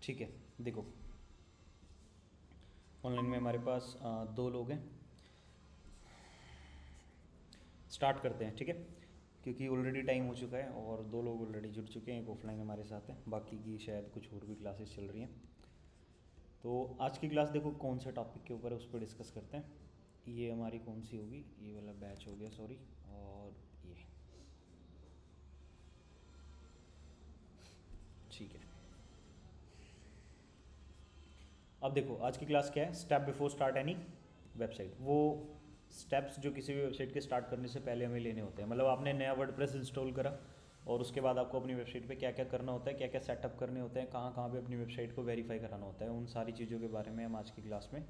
ठीक है। देखो, ऑनलाइन में हमारे पास दो लोग हैं। स्टार्ट करते हैं, ठीक है, क्योंकि ऑलरेडी टाइम हो चुका है और दो लोग ऑलरेडी जुड़ चुके हैं, एक ऑफलाइन हमारे साथ है, बाकी की शायद कुछ और भी क्लासेस चल रही हैं। तो आज की क्लास देखो कौन से टॉपिक के ऊपर है उस पर डिस्कस करते हैं। ये हमारी कौन सी होगी, ये वाला बैच हो गया, सॉरी, और ये, ठीक है। अब देखो आज की क्लास क्या है, step before start any website. वो स्टेप्स जो किसी भी वेबसाइट के स्टार्ट करने से पहले हमें लेने होते हैं। मतलब आपने नया वर्डप्रेस इंस्टॉल करा और उसके बाद आपको अपनी वेबसाइट पे क्या क्या करना होता है, क्या क्या सेटअप करने होते हैं, कहाँ कहाँ पे अपनी वेबसाइट को वेरीफाई कराना होता है, उन सारी चीज़ों के बारे में हम आज की क्लास में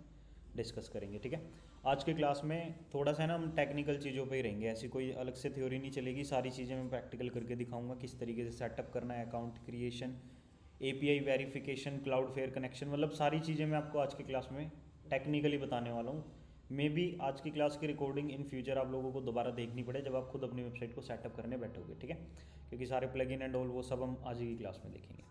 डिस्कस करेंगे, ठीक है। आज की क्लास में थोड़ा सा ना हम टेक्निकल चीज़ों पे ही रहेंगे, ऐसी कोई अलग से थ्योरी नहीं चलेगी। सारी चीज़ें मैं प्रैक्टिकल करके दिखाऊंगा, किस तरीके से सेटअप करना है, account creation, API verification, Cloudflare connection, मतलब सारी चीज़ें मैं आपको आज की क्लास में टेक्निकली बताने वाला हूँ। मे बी आज की क्लास की रिकॉर्डिंग इन फ्यूचर आप लोगों को दोबारा देखनी पड़े जब आप खुद अपनी वेबसाइट को सेटअप करने बैठोगे, ठीक है, क्योंकि सारे प्लगइन एंड ऑल वो सब हम आज की क्लास में देखेंगे।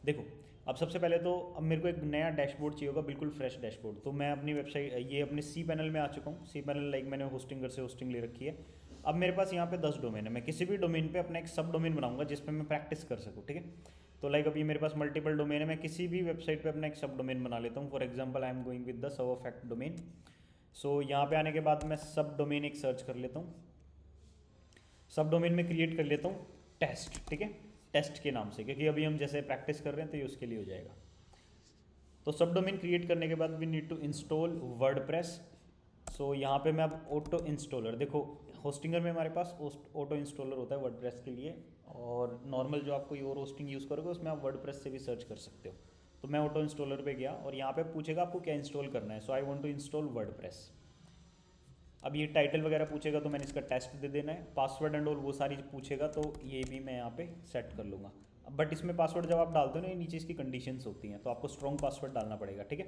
देखो, अब सबसे पहले तो अब मेरे को एक नया डैशबोर्ड चाहिए होगा, बिल्कुल फ्रेश डैशबोर्ड। तो मैं अपनी वेबसाइट, ये अपने सी पैनल में आ चुका हूँ। सी पैनल लाइक मैंने होस्टिंगर से होस्टिंग ले रखी है। अब मेरे पास यहाँ पे 10 डोमेन है। मैं किसी भी डोमेन पे अपना एक सब डोमेन बनाऊंगा जिस पे मैं प्रैक्टिस कर सकूँ, ठीक है। तो लाइक अभी मेरे पास मल्टीपल डोमेन है, मैं किसी भी वेबसाइट पे अपना एक सब डोमेन बना लेता हूँ। For example I am going with the server fact domain. So यहाँ पे आने के बाद मैं सब डोमेन एक सर्च कर लेता हूँ। सब डोमेन में क्रिएट कर लेता हूँ टेस्ट, ठीक है, टेस्ट के नाम से, क्योंकि अभी हम जैसे प्रैक्टिस कर रहे हैं तो ये उसके लिए हो जाएगा। तो सब डोमेन क्रिएट करने के बाद we need to install WordPress. So यहाँ पे मैं अब ऑटो इंस्टॉलर, देखो होस्टिंगर में हमारे पास ऑटो इंस्टॉलर होता है वर्डप्रेस के लिए, और नॉर्मल जो आप कोई और होस्टिंग यूज़ करोगे उसमें आप वर्डप्रेस से भी सर्च कर सकते हो। तो मैं ऑटो इंस्टॉलर पे गया और यहाँ पे पूछेगा आपको क्या इंस्टॉल करना है। So I want to install WordPress. अब ये टाइटल वगैरह पूछेगा तो मैंने इसका टेस्ट दे देना है। पासवर्ड एंड ऑल वो सारी पूछेगा तो ये भी मैं यहाँ पे सेट कर लूँगा। बट इसमें पासवर्ड जब आप डालते हो ना, ये नीचे इसकी कंडीशंस होती हैं, तो आपको स्ट्रॉन्ग पासवर्ड डालना पड़ेगा, ठीक है।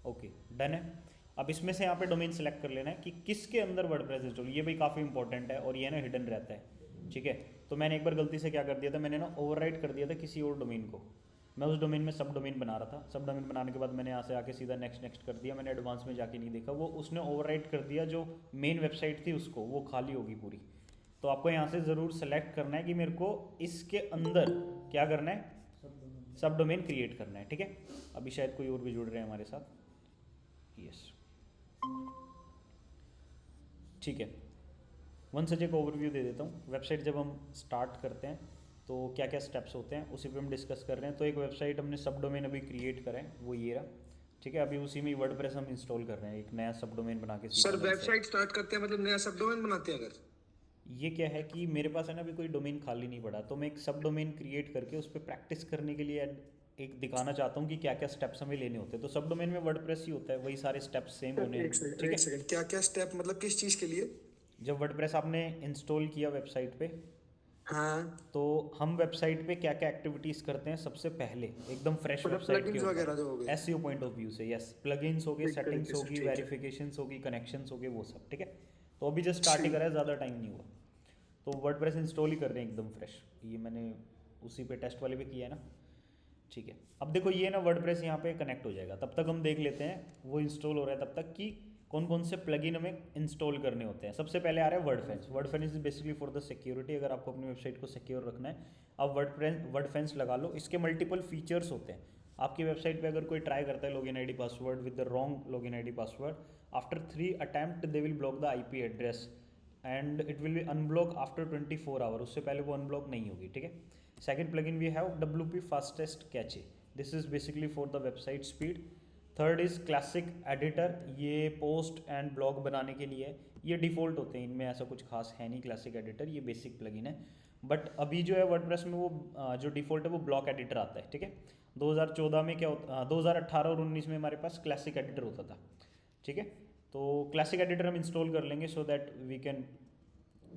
ओके, डन है। अब इसमें से यहाँ पे डोमेन सेलेक्ट कर लेना है कि किसके अंदर वर्डप्रेस इंस्टॉल, ये भी काफ़ी इंपॉर्टेंट है और ये ना हिडन रहता है, ठीक है। तो मैंने एक बार गलती से क्या कर दिया था, मैंने ना ओवरराइट कर दिया था किसी और डोमेन को। मैं उस डोमेन में सब डोमेन बना रहा था। सब डोमेन बनाने के बाद मैंने यहाँ से आके सीधा नेक्स्ट नेक्स्ट कर दिया। मैंने एडवांस में जाके नहीं देखा, वो उसने ओवरराइट कर दिया जो मेन वेबसाइट थी उसको, वो खाली होगी पूरी। तो आपको यहाँ से ज़रूर सेलेक्ट करना है कि मेरे को इसके अंदर क्या करना है, सब डोमेन क्रिएट करना है, ठीक है। अभी शायद कोई और भी जुड़ रहे हैं हमारे साथ, यस, ठीक है। वन सच एक ओवरव्यू दे देता हूँ। वेबसाइट जब हम स्टार्ट करते हैं तो क्या क्या स्टेप्स होते हैं उसी पे हम डिस्कस कर रहे हैं। तो एक वेबसाइट हमने सब डोमेन अभी क्रिएट करा है, वो ये रहा, ठीक है। अभी उसी में वर्डप्रेस हम इंस्टॉल कर रहे हैं, एक नया सब डोमेन बना के सी सर पैनल से। वेबसाइट स्टार्ट करते हैं मतलब नया सब डोमेन बनाते हैं अगर। ये क्या है कि मेरे पास है ना अभी कोई डोमेन खाली नहीं पड़ा, तो मैं एक सब डोमेन क्रिएट करके उस पर प्रैक्टिस करने के लिए एक दिखाना चाहता हूँ कि क्या क्या स्टेप्स हमें लेने होते हैं। तो सब डोमेन में वर्डप्रेस ही होता है, वही सारे स्टेप्स सेम सर होने एक हैं, सेकंड ठीक एक है। सेकंड, क्या क्या स्टेप मतलब किस चीज के लिए? जब वर्डप्रेस आपने इंस्टॉल किया वेबसाइट पे, हाँ, तो हम वेबसाइट पे क्या क्या एक्टिविटीज़ करते हैं सबसे पहले, एकदम फ्रेश मतलब वेबसाइट के प्लगइन्स ऊपर, वगैरह जो हो गए। एसईओ पॉइंट ऑफ व्यू से, यस, प्लगइन्स हो गए, ठीक सेटिंग्स तरीके से, होगी, ठीक है। वेरिफिकेशंस होगी, कनेक्शंस हो गए, वो सब, ठीक है। तो अभी जस्ट स्टार्ट ही करा है, ठीक। ज़्यादा टाइम नहीं हुआ। तो वर्डप्रेस इंस्टॉल ही कर रहे हैं एकदम फ्रेश। ये मैंने उसी पे टेस्ट वाले पे किया है ना, ठीक है। अब देखो ये ना वर्डप्रेस यहाँ पे कनेक्ट हो जाएगा, तब तक हम देख लेते हैं वो इंस्टॉल हो रहा है तब तक कि कौन कौन से प्लगइन हमें इंस्टॉल करने होते हैं। सबसे पहले आ रहा है Wordfence. Wordfence is basically for the security. अगर आपको अपनी वेबसाइट को सिक्योर रखना है, आप वर्डफेंस लगा लो। इसके मल्टीपल फीचर्स होते हैं। आपकी वेबसाइट पे अगर कोई ट्राई करता है login ID password with the wrong login ID password, after 3 attempt they will block the IP address and it will be unblock after 24 hour. उससे पहले वो अनब्लॉक नहीं होगी, ठीक है। Second plugin we have WP fastest cache. This is basically for the website speed. Third is classic editor. ये post and blog बनाने के लिए है। ये डिफ़ॉल्ट होते हैं, इनमें ऐसा कुछ खास है नहीं क्लासिक एडिटर, ये बेसिक प्लगइन है। बट अभी जो है वर्डप्रेस में वो जो डिफ़ॉल्ट है वो ब्लॉक एडिटर आता है, ठीक है। 2014 में क्या होता, 2018 और 19 में हमारे पास क्लासिक एडिटर होता था, ठीक है। तो क्लासिक एडिटर हम इंस्टॉल कर लेंगे so that we can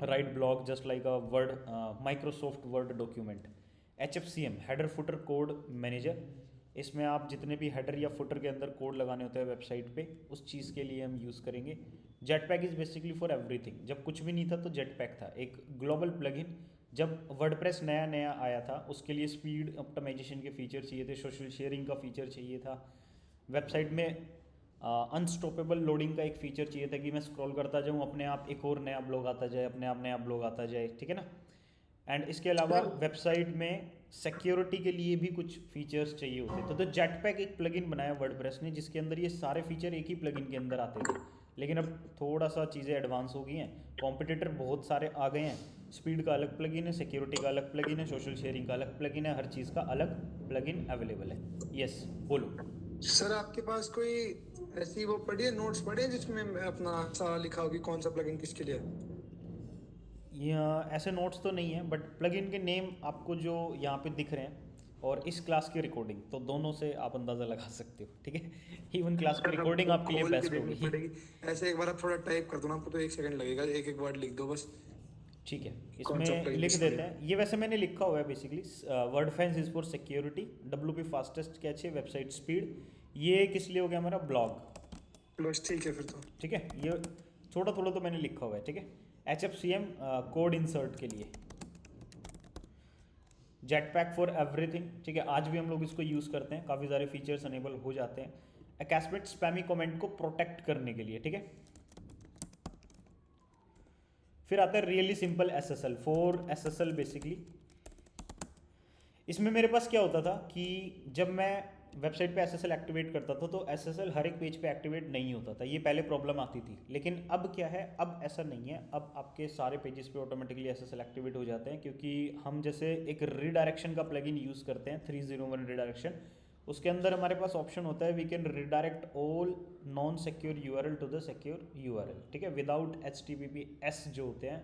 write blog just like a word, Microsoft word document. HFCM, header footer code manager. इसमें आप जितने भी हेडर या फुटर के अंदर कोड लगाने होते हैं वेबसाइट पे, उस चीज़ के लिए हम यूज़ करेंगे। Jetpack is basically for everything. जब कुछ भी नहीं था तो जेटपैक था एक ग्लोबल प्लगइन। जब वर्डप्रेस नया नया आया था उसके लिए स्पीड ऑप्टिमाइजेशन के फीचर चाहिए थे, सोशल शेयरिंग का फीचर चाहिए था, वेबसाइट में अनस्टॉपेबल लोडिंग का एक फीचर चाहिए था कि मैं स्क्रॉल करता जाऊँ अपने आप एक और नया ब्लॉग आता जाए, अपने आप नया ब्लॉग आता जाए, ठीक है ना। एंड इसके अलावा सर वेबसाइट में सिक्योरिटी के लिए भी कुछ फीचर्स चाहिए होते तो जेटपैक एक प्लगइन बनाया वर्डप्रेस ने जिसके अंदर ये सारे फीचर एक ही प्लगइन के अंदर आते थे। लेकिन अब थोड़ा सा चीज़ें एडवांस हो गई हैं, कॉम्पिटिटर बहुत सारे आ गए हैं। स्पीड का अलग प्लगइन है, सिक्योरिटी का अलग प्लगइन है, सोशल शेयरिंग का अलग प्लगइन है, हर चीज़ का अलग प्लगइन अवेलेबल है। यस बोलो। सर आपके पास कोई ऐसी वो पढ़ी है, नोट्स पढ़े हैं जिसमें अपना सा लिखा हो कि कौन सा प्लगइन किसके लिए है? या ऐसे नोट्स तो नहीं है, बट प्लगइन के नेम आपको जो यहाँ पे दिख रहे हैं और इस क्लास की रिकॉर्डिंग, तो दोनों से आप अंदाज़ा लगा सकते हो, ठीक है। इवन क्लास की सर रिकॉर्डिंग हमको आपके लिए खोल के बेस्ट देखनी होगी। पड़ेगी। ऐसे एक बार आप थोड़ा टाइप कर दो ना, आपको तो 1 सेकंड लगेगा, एक एक वर्ड लिख दो बस। ठीक है, कौन सा इसमें प्लगइन लिख किसके देते लिए? हैं। ये वैसे मैंने लिखा हुआ है basically, Wordfence is for security, WP fastest cache है, वेबसाइट स्पीड। ये किस लिए हो गया हमारा ब्लॉग, बस ठीक है फिर तो। ठीक है। ये थोड़ा थोड़ा तो मैंने लिखा हुआ है, ठीक है। HFCM कोड इंसर्ट के लिए, जेटपैक फॉर एवरीथिंग, ठीक है। आज भी हम लोग इसको यूज़ करते हैं, काफ़ी सारे फीचर्स अनेबल हो जाते हैं। अकैस्मिट स्पैमी कमेंट को प्रोटेक्ट करने के लिए, ठीक है। फिर आता है really simple SSL for SSL basically. इसमें मेरे पास क्या होता था कि जब मैं वेबसाइट पे SSL एक्टिवेट करता था तो SSL हर एक पेज पे एक्टिवेट नहीं होता था, ये पहले प्रॉब्लम आती थी। लेकिन अब क्या है, अब ऐसा नहीं है, अब आपके सारे पेजेस पे ऑटोमेटिकली SSL एक्टिवेट हो जाते हैं, क्योंकि हम जैसे एक रिडायरेक्शन का प्लगइन यूज़ करते हैं 301 रिडायरेक्शन। उसके अंदर हमारे पास ऑप्शन होता है we can redirect all non secure URL to the secure URL, ठीक है, विदाउट HTTPS जो होते हैं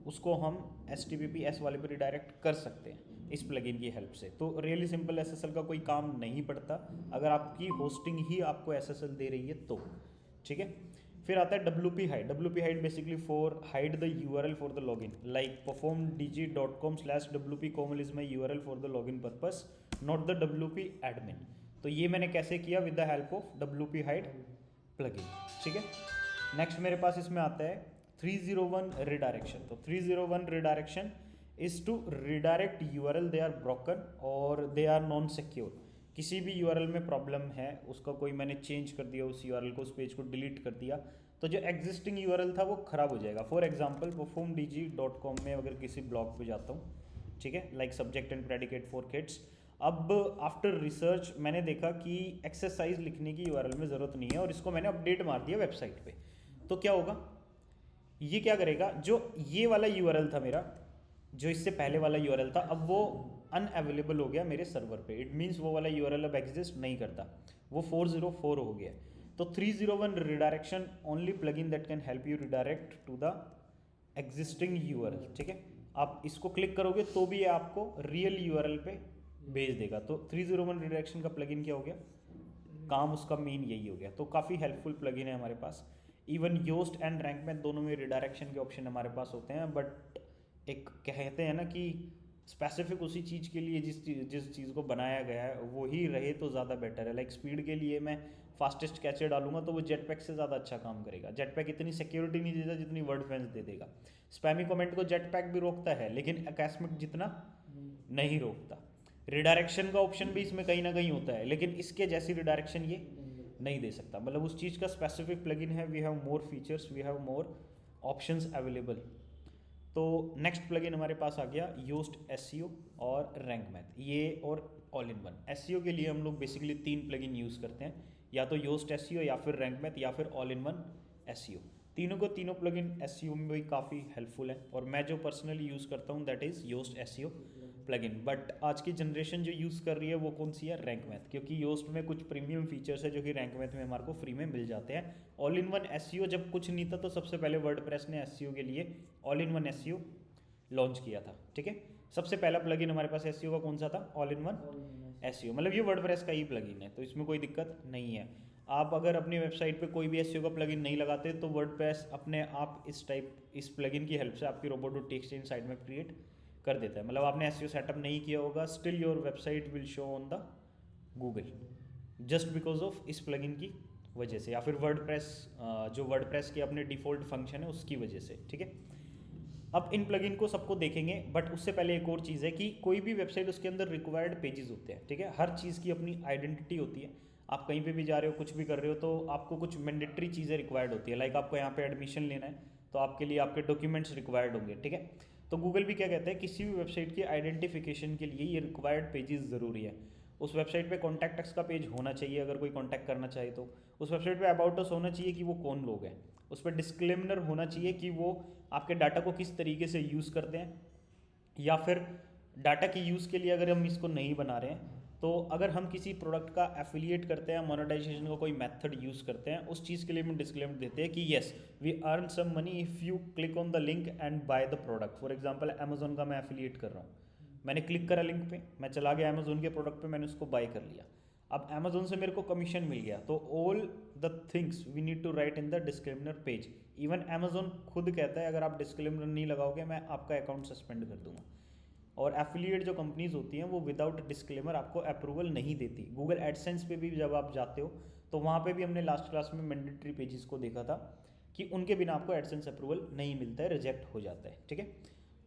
उसको हम HTTPS वाले पे रिडायरेक्ट कर सकते हैं इस प्लगइन की हेल्प से। तो रियली सिंपल SSL का कोई काम नहीं पड़ता अगर आपकी होस्टिंग ही आपको SSL दे रही है तो, ठीक है। फिर आता है WP hide. WP hide basically for hide the URL for the login, like performdg.com/WP Komal is my URL for the login purpose, not the WP admin. तो ये मैंने कैसे किया, with the help of WP hide plugin, ठीक है। Next मेरे पास इसमें आता है 301 रिडायरेक्शन। तो 301 redirection is to redirect URL they are broken और दे आर नॉन सिक्योर। किसी भी URL में प्रॉब्लम है, उसका कोई मैंने चेंज कर दिया उस URL को, उस पेज को डिलीट कर दिया, तो जो एग्जिस्टिंग URL था वो ख़राब हो जाएगा। फॉर एग्जांपल performdg.com में अगर किसी ब्लॉग पे जाता हूँ, ठीक है, like subject and predicate for kids, अब आफ्टर रिसर्च मैंने देखा कि एक्सरसाइज लिखने की URL में ज़रूरत नहीं है और इसको मैंने अपडेट मार दिया वेबसाइट पे, तो क्या होगा, ये क्या करेगा, जो ये वाला URL था मेरा, जो इससे पहले वाला URL था, अब वो अनअवेलेबल हो गया मेरे सर्वर पे। इट मीन्स वो वाला URL अब एग्जिस्ट नहीं करता, वो 404 हो गया। तो 301 redirection only plugin that can help you redirect to the existing URL, ठीक है। आप इसको क्लिक करोगे तो भी ये आपको रियल URL पे भेज देगा। तो 301 रिडायरेक्शन का प्लगइन क्या हो गया, काम उसका मेन यही हो गया। तो काफ़ी हेल्पफुल प्लगइन है हमारे पास। इवन योस्ट एंड रैंक में दोनों में रिडायरेक्शन के ऑप्शन हमारे पास होते हैं, बट एक कहते हैं ना कि स्पेसिफिक उसी चीज़ के लिए जिस चीज़ को बनाया गया है वो ही रहे तो ज़्यादा बेटर है। लाइक स्पीड के लिए मैं फास्टेस्ट कैचे डालूंगा तो वो जेटपैक से ज़्यादा अच्छा काम करेगा। जेटपैक इतनी सिक्योरिटी नहीं देता जितनी वर्डफेंस दे देगा। स्पैमी कमेंट को जेटपैक भी रोकता है लेकिन अकैस्मिक जितना नहीं रोकता। रिडायरेक्शन का ऑप्शन भी इसमें कहीं ना कहीं होता है लेकिन इसके जैसी रिडायरेक्शन ये नहीं दे सकता। मतलब उस चीज़ का स्पेसिफिक प्लगइन है, we have more features, we have more options available. तो नेक्स्ट प्लगइन हमारे पास आ गया योस्ट SEO और रैंक मैथ, ये और ऑल इन वन। SEO के लिए हम लोग बेसिकली 3 प्लगइन यूज़ करते हैं, या तो योस्ट SEO या फिर रैंक मैथ या फिर ऑल इन वन SEO। तीनों प्लगइन SEO में भी काफ़ी हेल्पफुल है और मैं जो पर्सनली यूज़ करता हूँ that is Yoast SEO plugin. But आज की जनरेशन जो यूज़ कर रही है वो कौन सी है, रैंक मैथ, क्योंकि योस्ट में कुछ प्रीमियम फीचर्स है जो कि रैंक मैथ में हमारे को फ्री में मिल जाते हैं। ऑल इन वन SEO जब कुछ नहीं था तो सबसे पहले वर्डप्रेस ने SEO के लिए all in one SEO launch किया था, ठीक है। सबसे पहला प्लगइन हमारे पास SEO का कौन सा था, ऑल इन वन SEO, मतलब ये वर्डप्रेस का ही प्लगइन है तो इसमें कोई दिक्कत नहीं है। आप अगर अपनी वेबसाइट पे कोई भी SEO का प्लगइन नहीं लगाते तो वर्डप्रेस अपने आप इस प्लगइन की हेल्प से आपकी roboto.txt साइट में क्रिएट कर देता है। मतलब आपने SEO सेटअप नहीं किया होगा, still your website will show on the Google, just because of इस प्लगइन की वजह से, या फिर वर्डप्रेस, जो वर्डप्रेस के अपने डिफ़ॉल्ट फंक्शन है उसकी वजह से, ठीक है। अब इन प्लगइन को सबको देखेंगे, बट उससे पहले एक और चीज़ है कि कोई भी वेबसाइट उसके अंदर रिक्वायर्ड पेजेस होते हैं, ठीक है। हर चीज़ की अपनी आइडेंटिटी होती है। आप कहीं पे भी जा रहे हो, कुछ भी कर रहे हो, तो आपको कुछ मैंडेटरी चीज़ें रिक्वायर्ड होती है। लाइक आपको यहाँ पे एडमिशन लेना है, तो आपके लिए आपके डॉक्यूमेंट्स रिक्वायर्ड होंगे, ठीक है। तो गूगल भी क्या कहता है, किसी भी वेबसाइट की आइडेंटिफिकेशन के लिए ये रिक्वायर्ड पेजेस ज़रूरी है। उस वेबसाइट पे कॉन्टैक्ट अस का पेज होना चाहिए, अगर कोई कॉन्टैक्ट करना चाहे तो। उस वेबसाइट पे अबाउट अस होना चाहिए कि वो कौन लोग हैं। उस पर डिस्क्लेमर होना चाहिए कि वो आपके डाटा को किस तरीके से यूज़ करते हैं, या फिर डाटा की यूज़ के लिए अगर हम इसको नहीं बना रहे हैं, तो अगर हम किसी प्रोडक्ट का एफिलिएट करते हैं, मोनेटाइजेशन का कोई मेथड यूज़ करते हैं, उस चीज़ के लिए हम डिस्क्लेमर देते हैं कि yes we earn some money if you click on the link and buy the product. For example Amazon का मैं एफिलिएट कर रहा हूँ, मैंने क्लिक करा लिंक पे, मैं चला गया अमेजोन के प्रोडक्ट पे, मैंने उसको बाय कर लिया। अब अमेजोन से मेरे को कमीशन मिल गया, तो all the things we need to write in the disclaimer page. Even Amazon खुद कहता है अगर आप डिस्क्लेमर नहीं लगाओगे मैं आपका अकाउंट सस्पेंड कर दूंगा। और एफिलिएट जो कंपनीज होती हैं वो विदाउट डिस्क्लेमर आपको अप्रूवल नहीं देती। गूगल एडसेंस पे भी जब आप जाते हो तो वहाँ पे भी हमने लास्ट क्लास में मैंडेटरी पेजेस को देखा था कि उनके बिना आपको एडसेंस अप्रूवल नहीं मिलता है, रिजेक्ट हो जाता है, ठीक है।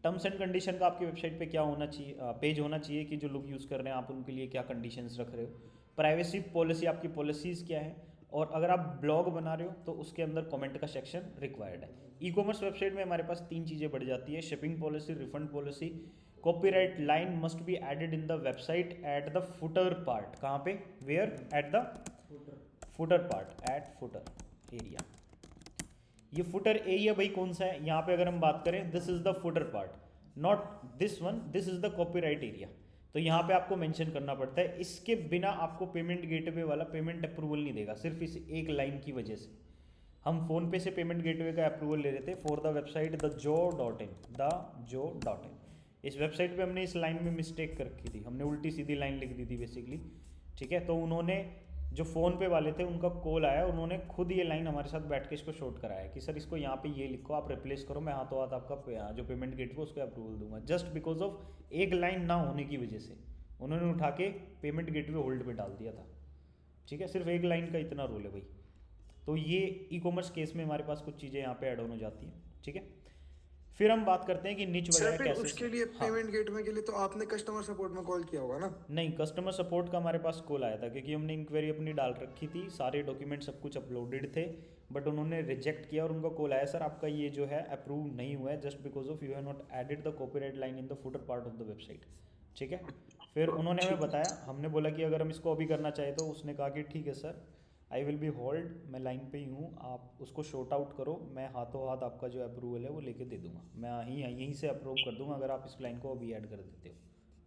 टर्म्स एंड कंडीशन का आपकी वेबसाइट पे क्या होना चाहिए, पेज होना चाहिए कि जो लोग यूज़ कर रहे हैं आप उनके लिए क्या कंडीशंस रख रहे हो। प्राइवेसी पॉलिसी, आपकी पॉलिसीज़ क्या है। और अगर आप ब्लॉग बना रहे हो तो उसके अंदर कमेंट का सेक्शन रिक्वायर्ड है। ई कॉमर्स वेबसाइट में हमारे पास 3 चीज़ें बढ़ जाती है, shipping policy, refund policy, copyright line must be added in the website at the footer part. कहाँ पे, where, at the footer part, at footer area. ये फुटर एरिया भाई कौन सा है, यहाँ पे अगर हम बात करें this is the footer part, not this one, this is the copyright area. तो यहाँ पे आपको मेंशन करना पड़ता है, इसके बिना आपको पेमेंट गेटवे वाला पेमेंट अप्रूवल नहीं देगा, सिर्फ इस एक लाइन की वजह से। हम फ़ोन पे से पेमेंट गेटवे का अप्रूवल ले रहे थे for the website the jo.in। इस वेबसाइट पे हमने इस लाइन में मिस्टेक कर रखी थी, हमने उल्टी सीधी लाइन लिख दी थी बेसिकली, ठीक है। तो उन्होंने जो फ़ोन पे वाले थे उनका कॉल आया, उन्होंने खुद ये लाइन हमारे साथ बैठ के इसको शॉर्ट कराया कि सर इसको यहाँ पे ये लिखो, आप रिप्लेस करो, मैं हाथों हाथ आपका जो पेमेंट गेटवे उसको अप्रूवल दूंगा। जस्ट बिकॉज ऑफ एक लाइन ना होने की वजह से उन्होंने उठा के पेमेंट गेटवे होल्ड पे डाल दिया था, ठीक है। सिर्फ एक लाइन का इतना रोल है भाई। तो ये ई कॉमर्स केस में हमारे पास कुछ चीज़ें यहाँ पे ऐड ऑन हो जाती हैं, ठीक है। फिर हम बात करते हैं कि निच सर वगैरह फिर कैसे। उसके लिए हाँ, पेमेंट गेटवे के लिए तो आपने कस्टमर सपोर्ट में कॉल किया होगा ना? नहीं, कस्टमर सपोर्ट का हमारे पास कॉल आया था क्योंकि हमने इंक्वायरी अपनी डाल रखी थी, सारे डॉक्यूमेंट सब कुछ अपलोडेड थे, बट उन्होंने रिजेक्ट किया और उनका कॉल आया, सर आपका ये जो है अप्रूव नहीं हुआ है just because of you have not added the copyright line in the footer part of the website, ठीक है। फिर उन्होंने हमें बताया, हमने बोला कि अगर हम इसको अभी करना चाहे तो उसने कहा कि ठीक है sir, I will be hold, मैं लाइन पे ही हूँ, आप उसको शॉर्ट आउट करो, मैं हाथों हाथ आपका जो अप्रूवल है वो लेके दे दूंगा, मैं यहीं से अप्रूव कर दूंगा अगर आप इस लाइन को अभी ऐड कर देते हो,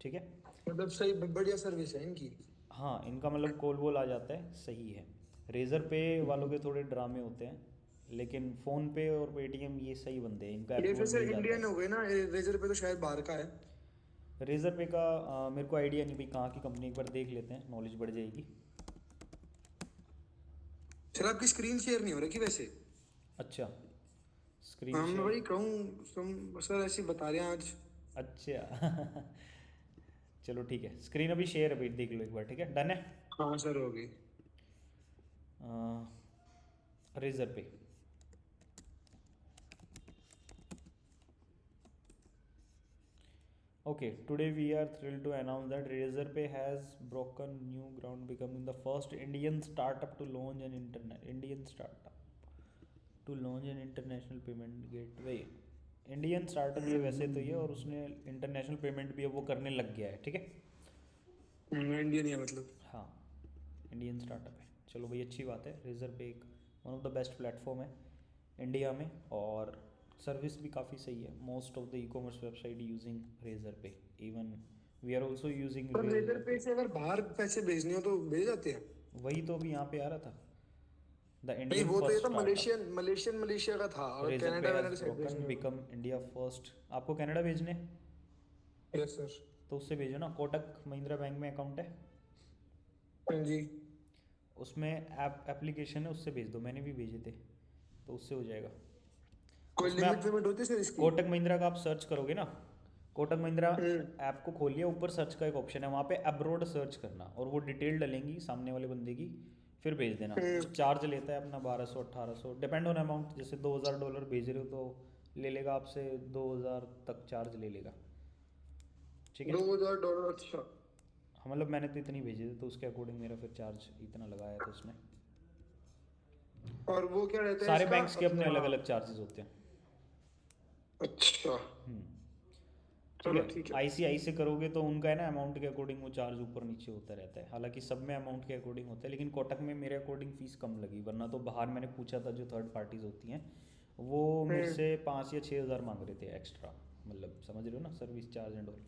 ठीक है। मतलब सही बढ़िया सर्विस है इनकी। हाँ, इनका मतलब कॉल वॉल आ जाता है, सही है। रेज़र पे वालों के थोड़े ड्रामे होते हैं, लेकिन फ़ोन पे और पेटीएम ये सही बंदे हैं, इनका ये फिर अप्रूवल सर मिल जाता इंडियन हो गए ना, रेजर पे तो शायद बाहर का है। है। रेज़र पे का मेरे को आइडिया नहीं भाई कहाँ की कंपनी, एक बार देख लेते हैं, नॉलेज बढ़ जाएगी। सर आपकी स्क्रीन शेयर नहीं हो रही कि वैसे? अच्छा, स्क्रीन हाँ मैं शेयर, वही कहूँ, तुम सर ऐसे बता रहे हैं आज। अच्छा चलो ठीक है, स्क्रीन अभी शेयर अभी देख लो एक बार, ठीक है, डन है। हाँ सर हो गई। रेज़र पे, okay, today we are thrilled to announce that Razorpay has broken new ground, becoming the first Indian startup to launch an international payment gateway। Indian startup ये वैसे तो ये, और उसने इंटरनेशनल पेमेंट भी अब वो करने लग गया है, ठीक है। इंडियन ही है मतलब। हाँ, इंडियन स्टार्टअप है, चलो भाई अच्छी बात है। Razorpay एक one of the best platform है इंडिया में, और सर्विस भी काफ़ी सही है। Most of the e commerce website using Razorpay, even we are also using पर रेजर पे से अगर बाहर पैसे भेजने हो तो भेज जाते हैं? वही तो अभी यहाँ पे आ रहा था, द नहीं इंडियन वो तो ये फर्स्ट तो स्टार्टअप। मलेशिया का था, और Razorpay कनाडा हैज़ वनाडा साइड ब्रोकन भेजने हो। Become India first. आपको कनाडा भेजने, यस सर। तो उससे भेजो ना, कोटक महिंद्रा बैंक में अकाउंट है, हाँ जी। उसमें एप्लीकेशन है, उससे भेज दो, मैंने भी भेजे थे, तो उससे हो जाएगा। कोई उसमें लिमिट आप पेमेंट होती है सर इसकी? कोटक महिंद्रा का आप सर्च करोगे ना, कोटक महिंद्रा हम्म। ऐप को खोलिए, ऊपर सर्च का एक ऑप्शन है, वहाँ पे अब्रॉड सर्च करना और वो डिटेल डलेंगी सामने वाले बंदे की, फिर भेज देना। चार्ज लेता है अपना 1200 1800, डिपेंड ऑन अमाउंट। जैसे $2000 भेज रहे हो तो ले लेगा आपसे 2000 तक चार्ज ले लेगा, ठीक है। $2000, अच्छा। हाँ मतलब मैंने तो इतनी भेजी थी तो उसके अकॉर्डिंग मेरा फिर चार्ज इतना लगाया था उसने। और वो क्या रहता है सारे इसका बैंक्स के अपने अपना? अलग अलग चार्जेस होते हैं। अच्छा, ठीक चलो है। ठीक है। आईसीआई से करोगे तो उनका है ना अमाउंट के अकॉर्डिंग वो चार्ज ऊपर नीचे होता रहता है, हालांकि सब में अमाउंट के अकॉर्डिंग होता है, लेकिन कोटक में मेरे अकॉर्डिंग फीस कम लगी, वरना तो बाहर मैंने पूछा था जो थर्ड पार्टीज होती हैं वो मेरे से 5 या 6 हज़ार मांग रहे थे एक्स्ट्रा, मतलब समझ रहे हो ना, सर्विस चार्ज एंड ऑल।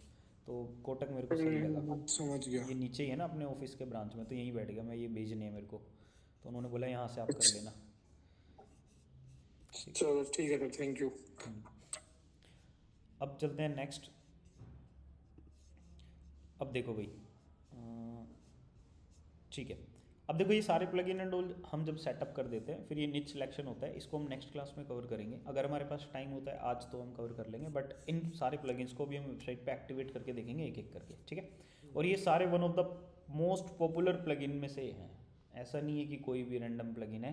तो कोटक मेरे को सही लगा। समझ गया। ये नीचे ही है ना अपने ऑफिस के ब्रांच में, तो यहीं बैठ गया मैं, ये भेजनी है मेरे को, तो उन्होंने बोला यहाँ से आप कर लेना। चलो ठीक है सर, थैंक यू। अब चलते हैं नेक्स्ट। अब देखो भाई, ठीक है, अब देखो ये सारे प्लगइन एंड ऑल हम जब सेटअप कर देते हैं, फिर ये निच सिलेक्शन होता है, इसको हम नेक्स्ट क्लास में कवर करेंगे। अगर हमारे पास टाइम होता है आज तो हम कवर कर लेंगे, बट इन सारे प्लगइन्स को भी हम वेबसाइट पे एक्टिवेट करके देखेंगे एक एक करके, ठीक है। और ये सारे one of the most popular plugin में से हैं, ऐसा नहीं है कि कोई भी रैंडम प्लगइन है।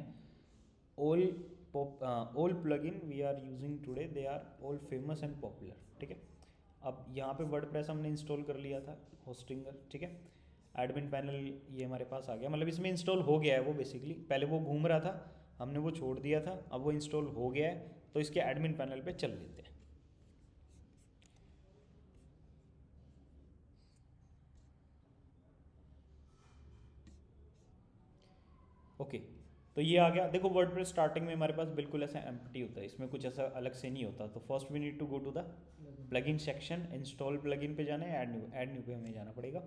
All plugin we are using today they are all famous and popular, ठीक है। अब यहाँ पे वर्डप्रेस हमने इंस्टॉल कर लिया था, होस्टिंगर, ठीक है। एडमिन पैनल ये हमारे पास आ गया, मतलब इसमें इंस्टॉल हो गया है वो बेसिकली, पहले वो घूम रहा था, हमने वो छोड़ दिया था, अब वो इंस्टॉल हो गया है, तो इसके एडमिन पैनल पे चल लेते हैं। ओके, तो ये आ गया। देखो वर्डप्रेस स्टार्टिंग में हमारे पास बिल्कुल ऐसा एम्प्टी होता है, इसमें कुछ ऐसा अलग से नहीं होता। तो first we need to go to the plugin section, install plugin पे जाना है, ऐड न्यू पे हमें जाना पड़ेगा।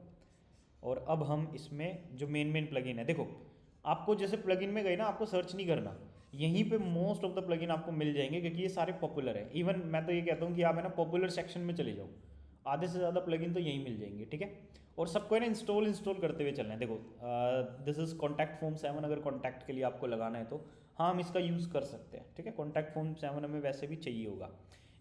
और अब हम इसमें जो मेन प्लगइन है, देखो आपको जैसे प्लगइन में गए ना, आपको सर्च नहीं करना, यहीं पे मोस्ट ऑफ द प्लगइन आपको मिल जाएंगे, क्योंकि ये सारे पॉपुलर है। इवन मैं तो ये कहता हूँ कि आप है ना पॉपुलर सेक्शन में चले जाओ, आधे से ज़्यादा प्लगइन तो यहीं मिल जाएंगे, ठीक है। और सबको है ना इंस्टॉल करते हुए चलना है। देखो दिस इज़ कॉन्टैक्ट फॉर्म 7, अगर कॉन्टैक्ट के लिए आपको लगाना है तो हाँ हम इसका यूज़ कर सकते हैं, ठीक है। कॉन्टैक्ट फॉर्म 7 हमें वैसे भी चाहिए होगा।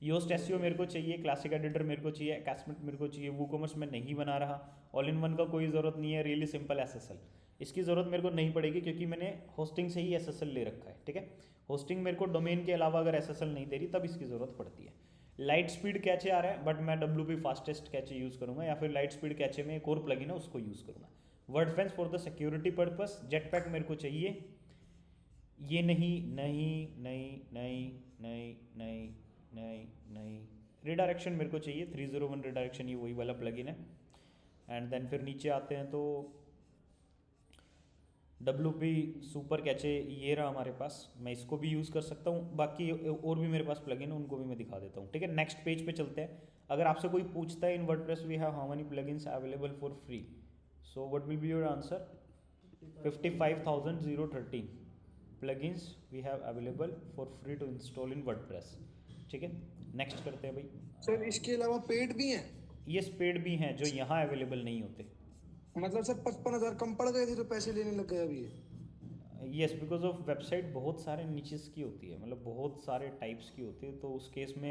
योस्ट एसईओ मेरे को चाहिए, क्लासिक एडिटर मेरे को चाहिए, कैसमेट मेरे को चाहिए, वूकॉमर्स में नहीं बना रहा, ऑल इन वन का कोई ज़रूरत नहीं है, रियली सिंपल एसएसएल इसकी ज़रूरत मेरे को नहीं पड़ेगी, क्योंकि मैंने होस्टिंग से ही एसएसएल ले रखा है, ठीक है। होस्टिंग मेरे को डोमेन के अलावा अगर एसएसएल नहीं दे रही तब इसकी ज़रूरत पड़ती है। लाइट स्पीड कैचे आ रहा है, बट मैं WP फास्टेस्ट कैचे यूज़ करूँगा, या फिर लाइट स्पीड कैचे में एक और प्लगइन है उसको यूज़ करूँगा। Wordfence for the security purpose, Jetpack मेरे को चाहिए, ये नहीं नहीं नहीं नहीं नहीं नहीं नहीं नहीं, रिडायरेक्शन मेरे को चाहिए, 301 रिडायरेक्शन, ये वही वाला प्लगइन है। एंड देन फिर नीचे आते हैं तो WP सुपर कैचे ये रहा हमारे पास, मैं इसको भी यूज़ कर सकता हूँ। बाकी और भी मेरे पास प्लगइन है, उनको भी मैं दिखा देता हूँ, ठीक है। नेक्स्ट पेज पे चलते हैं। अगर आपसे कोई पूछता है in WordPress we have how many plugins available for free, so what will be your answer? 55,013 plugins we have available for free to install in WordPress, ठीक है। नेक्स्ट करते हैं भाई। सर इसके अलावा पेड भी हैं? ये पेड भी हैं जो यहाँ अवेलेबल नहीं होते। मतलब सर 55,000 कम पड़ गए थे तो पैसे लेने लग गए अभी ये? येस, बिकॉज ऑफ वेबसाइट बहुत सारे नीचेस की होती है, मतलब बहुत सारे टाइप्स की होती है, तो उस केस में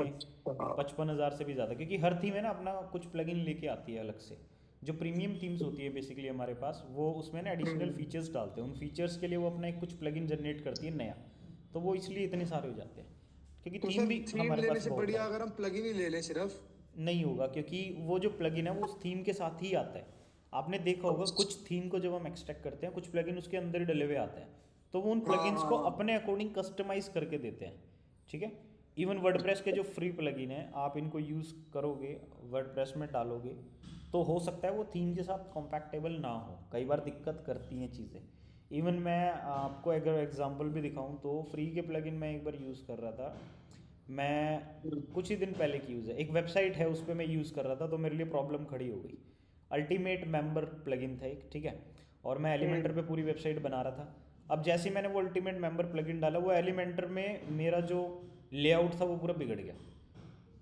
55,000 से भी ज़्यादा, क्योंकि हर थीम है ना अपना कुछ प्लगइन लेके आती है अलग से। जो प्रीमियम थीम्स होती है बेसिकली हमारे पास, वो उसमें ना एडिशनल फीचर्स डालते हैं, उन फीचर्स के लिए वो अपना एक कुछ प्लगइन जनरेट करती है नया, तो वो इसलिए इतने सारे हो जाते हैं, क्योंकि तो थीम सर भी थीम हमारे लेने पास से बहुत बढ़िया है। अगर हम प्लगइन ही ले लें सिर्फ। नहीं होगा, क्योंकि वो जो प्लगइन है वो उस थीम के साथ ही आता है। आपने देखा होगा कुछ थीम को जब हम एक्सट्रैक्ट करते हैं, कुछ प्लगइन उसके अंदर ही डले हुए आते हैं, तो वो उन प्लगइन्स को अपने अकॉर्डिंग कस्टमाइज करके देते हैं, ठीक है। इवन वर्डप्रेस के जो फ्री प्लगइन है, आप इनको यूज़ करोगे, वर्डप्रेस में डालोगे, तो हो सकता है वो थीम के साथ कॉम्पैक्टेबल ना हो, कई बार दिक्कत करती हैं चीज़ें। इवन मैं आपको अगर एग्जांपल भी दिखाऊं तो फ्री के प्लगइन मैं एक बार यूज़ कर रहा था, मैं कुछ ही दिन पहले की यूज़ है, एक वेबसाइट है उस पर मैं यूज़ कर रहा था, तो मेरे लिए प्रॉब्लम खड़ी हो गई। अल्टीमेट मेंबर प्लगइन था एक, ठीक है, और मैं एलिमेंटर पे पूरी वेबसाइट बना रहा था। अब जैसे ही मैंने वो अल्टीमेट मेंबर प्लगइन डाला, वो एलिमेंटर में मेरा जो लेआउट था वो पूरा बिगड़ गया,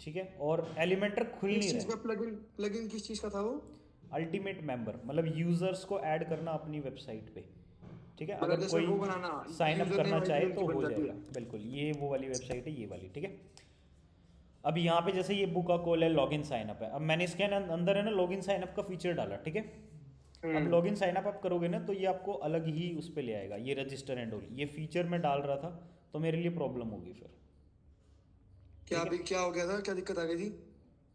ठीक है, और एलिमेंटर खुल किस नहीं चीज रहा। का प्लगइन? प्लगइन किस चीज का था वो? अल्टीमेट मेंबर मतलब यूजर्स को ऐड करना अपनी वेबसाइट पे, ठीक है, मतलब अगर जैसे वो कोई बनाना साइन अप यूजर करना नेम चाहे आईडी तो बन हो जाती जाएगा। है। बिल्कुल, ये वो वाली वेबसाइट है, ये वाली, ठीक है। अब यहाँ पे जैसे ये बुक का कॉल है लॉगिन साइन अप है, अब मैंने इसके अंदर है ना लॉगिन साइन अप का फीचर डाला, ठीक है। अब लॉगिन साइन अप आप करोगे ना तो ये आपको अलग ही उस पर ले आएगा, ये रजिस्टर एंड ऑल ये फीचर मैं डाल रहा था तो मेरे लिए प्रॉब्लम होगी फिर। क्या ठीक है अभी क्या हो गया था, क्या दिक्कत आ गई थी?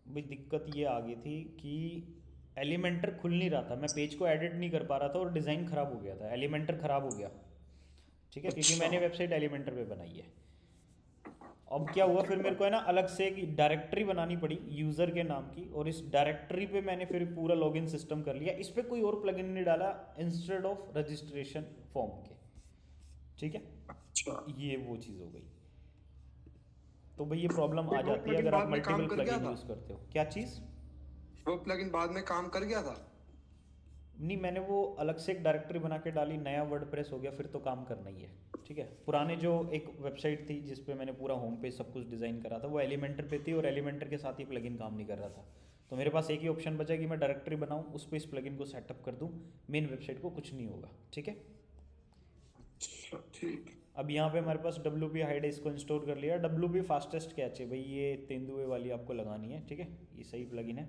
भाई दिक्कत ये आ गई थी कि एलिमेंटर खुल नहीं रहा था, मैं पेज को एडिट नहीं कर पा रहा था और डिज़ाइन ख़राब हो गया था, एलिमेंटर ख़राब हो गया, ठीक है, क्योंकि अच्छा। मैंने वेबसाइट एलिमेंटर पे बनाई है। अब क्या हुआ फिर मेरे को है ना अलग से एक डायरेक्टरी बनानी पड़ी यूज़र के नाम की, और इस डायरेक्टरी पे मैंने फिर पूरा लॉगिन सिस्टम कर लिया, इस पर कोई और प्लगइन नहीं डाला इंस्टेड ऑफ रजिस्ट्रेशन फॉर्म के, ठीक है। अच्छा, ये वो चीज़ हो गई। तो भाई ये प्रॉब्लम आ वो जाती है प्लगइन अगर आप बाद में काम मल्टीपल कर गया प्लगइन था? यूज़ करते हो। क्या चीज़? वो प्लगइन बाद में काम कर गया था? नहीं, मैंने वो अलग से एक डायरेक्टरी बना के डाली, नया वर्डप्रेस हो गया, फिर तो काम करना ही है, ठीक है। पुराने जो एक वेबसाइट थी जिस पे मैंने पूरा होम पेज सब कुछ डिज़ाइन करा था वो एलिमेंटर पे थी, और एलिमेंटर के साथ ही प्लगइन काम नहीं कर रहा था, तो मेरे पास एक ही ऑप्शन बचा कि मैं डायरेक्टरी बनाऊँ, उस पर इस प्लगइन को सेटअप कर दूँ, मेन वेबसाइट को कुछ नहीं होगा, ठीक है। अच्छा ठीक। अब यहाँ पे हमारे पास WP हाइड इसको इंस्टॉल कर लिया। WP फास्टेस्ट कैच है भाई, ये तेंदुए वाली आपको लगानी है, ठीक है, ये सही प्लगइन है।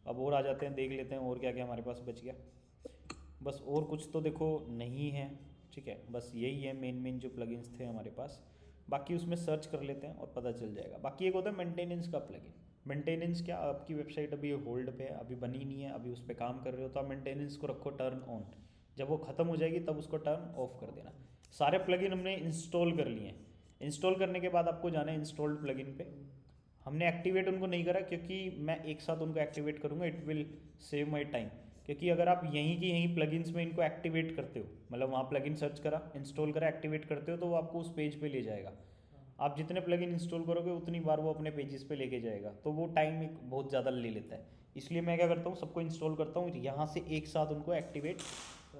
अब और आ जाते हैं, देख लेते हैं और क्या क्या हमारे पास बच गया। बस और कुछ तो देखो नहीं है, ठीक है, बस यही है मेन जो प्लगइन्स थे हमारे पास। बाकी उसमें सर्च कर लेते हैं और पता चल जाएगा। बाकी एक होता है मेंटेनेंस का प्लगइन। मेंटेनेंस क्या, आपकी वेबसाइट अभी होल्ड पे है, अभी बनी नहीं है, अभी उस पर काम कर रहे हो तो आप मेंटेनेंस को रखो टर्न ऑन, जब वो ख़त्म हो जाएगी तब उसको टर्न ऑफ कर देना। सारे प्लगइन हमने इंस्टॉल कर लिए हैं। इंस्टॉल करने के बाद आपको जाना है इंस्टॉल्ड प्लगइन पे। हमने एक्टिवेट उनको नहीं करा क्योंकि मैं एक साथ उनको एक्टिवेट करूँगा, it will save my time. क्योंकि अगर आप यहीं की यहीं प्लगइन्स में इनको एक्टिवेट करते हो, मतलब वहाँ प्लगइन सर्च करा, इंस्टॉल करा, एक्टिवेट करते हो, तो वो आपको उस पेज पे ले जाएगा। आप जितने प्लगइन इंस्टॉल करोगे उतनी बार वो अपने पेजेस पे लेके जाएगा, तो वो टाइम एक बहुत ज़्यादा ले लेता है। इसलिए मैं क्या करता हूँ, सबको इंस्टॉल करता हूँ, यहाँ से एक साथ उनको एक्टिवेट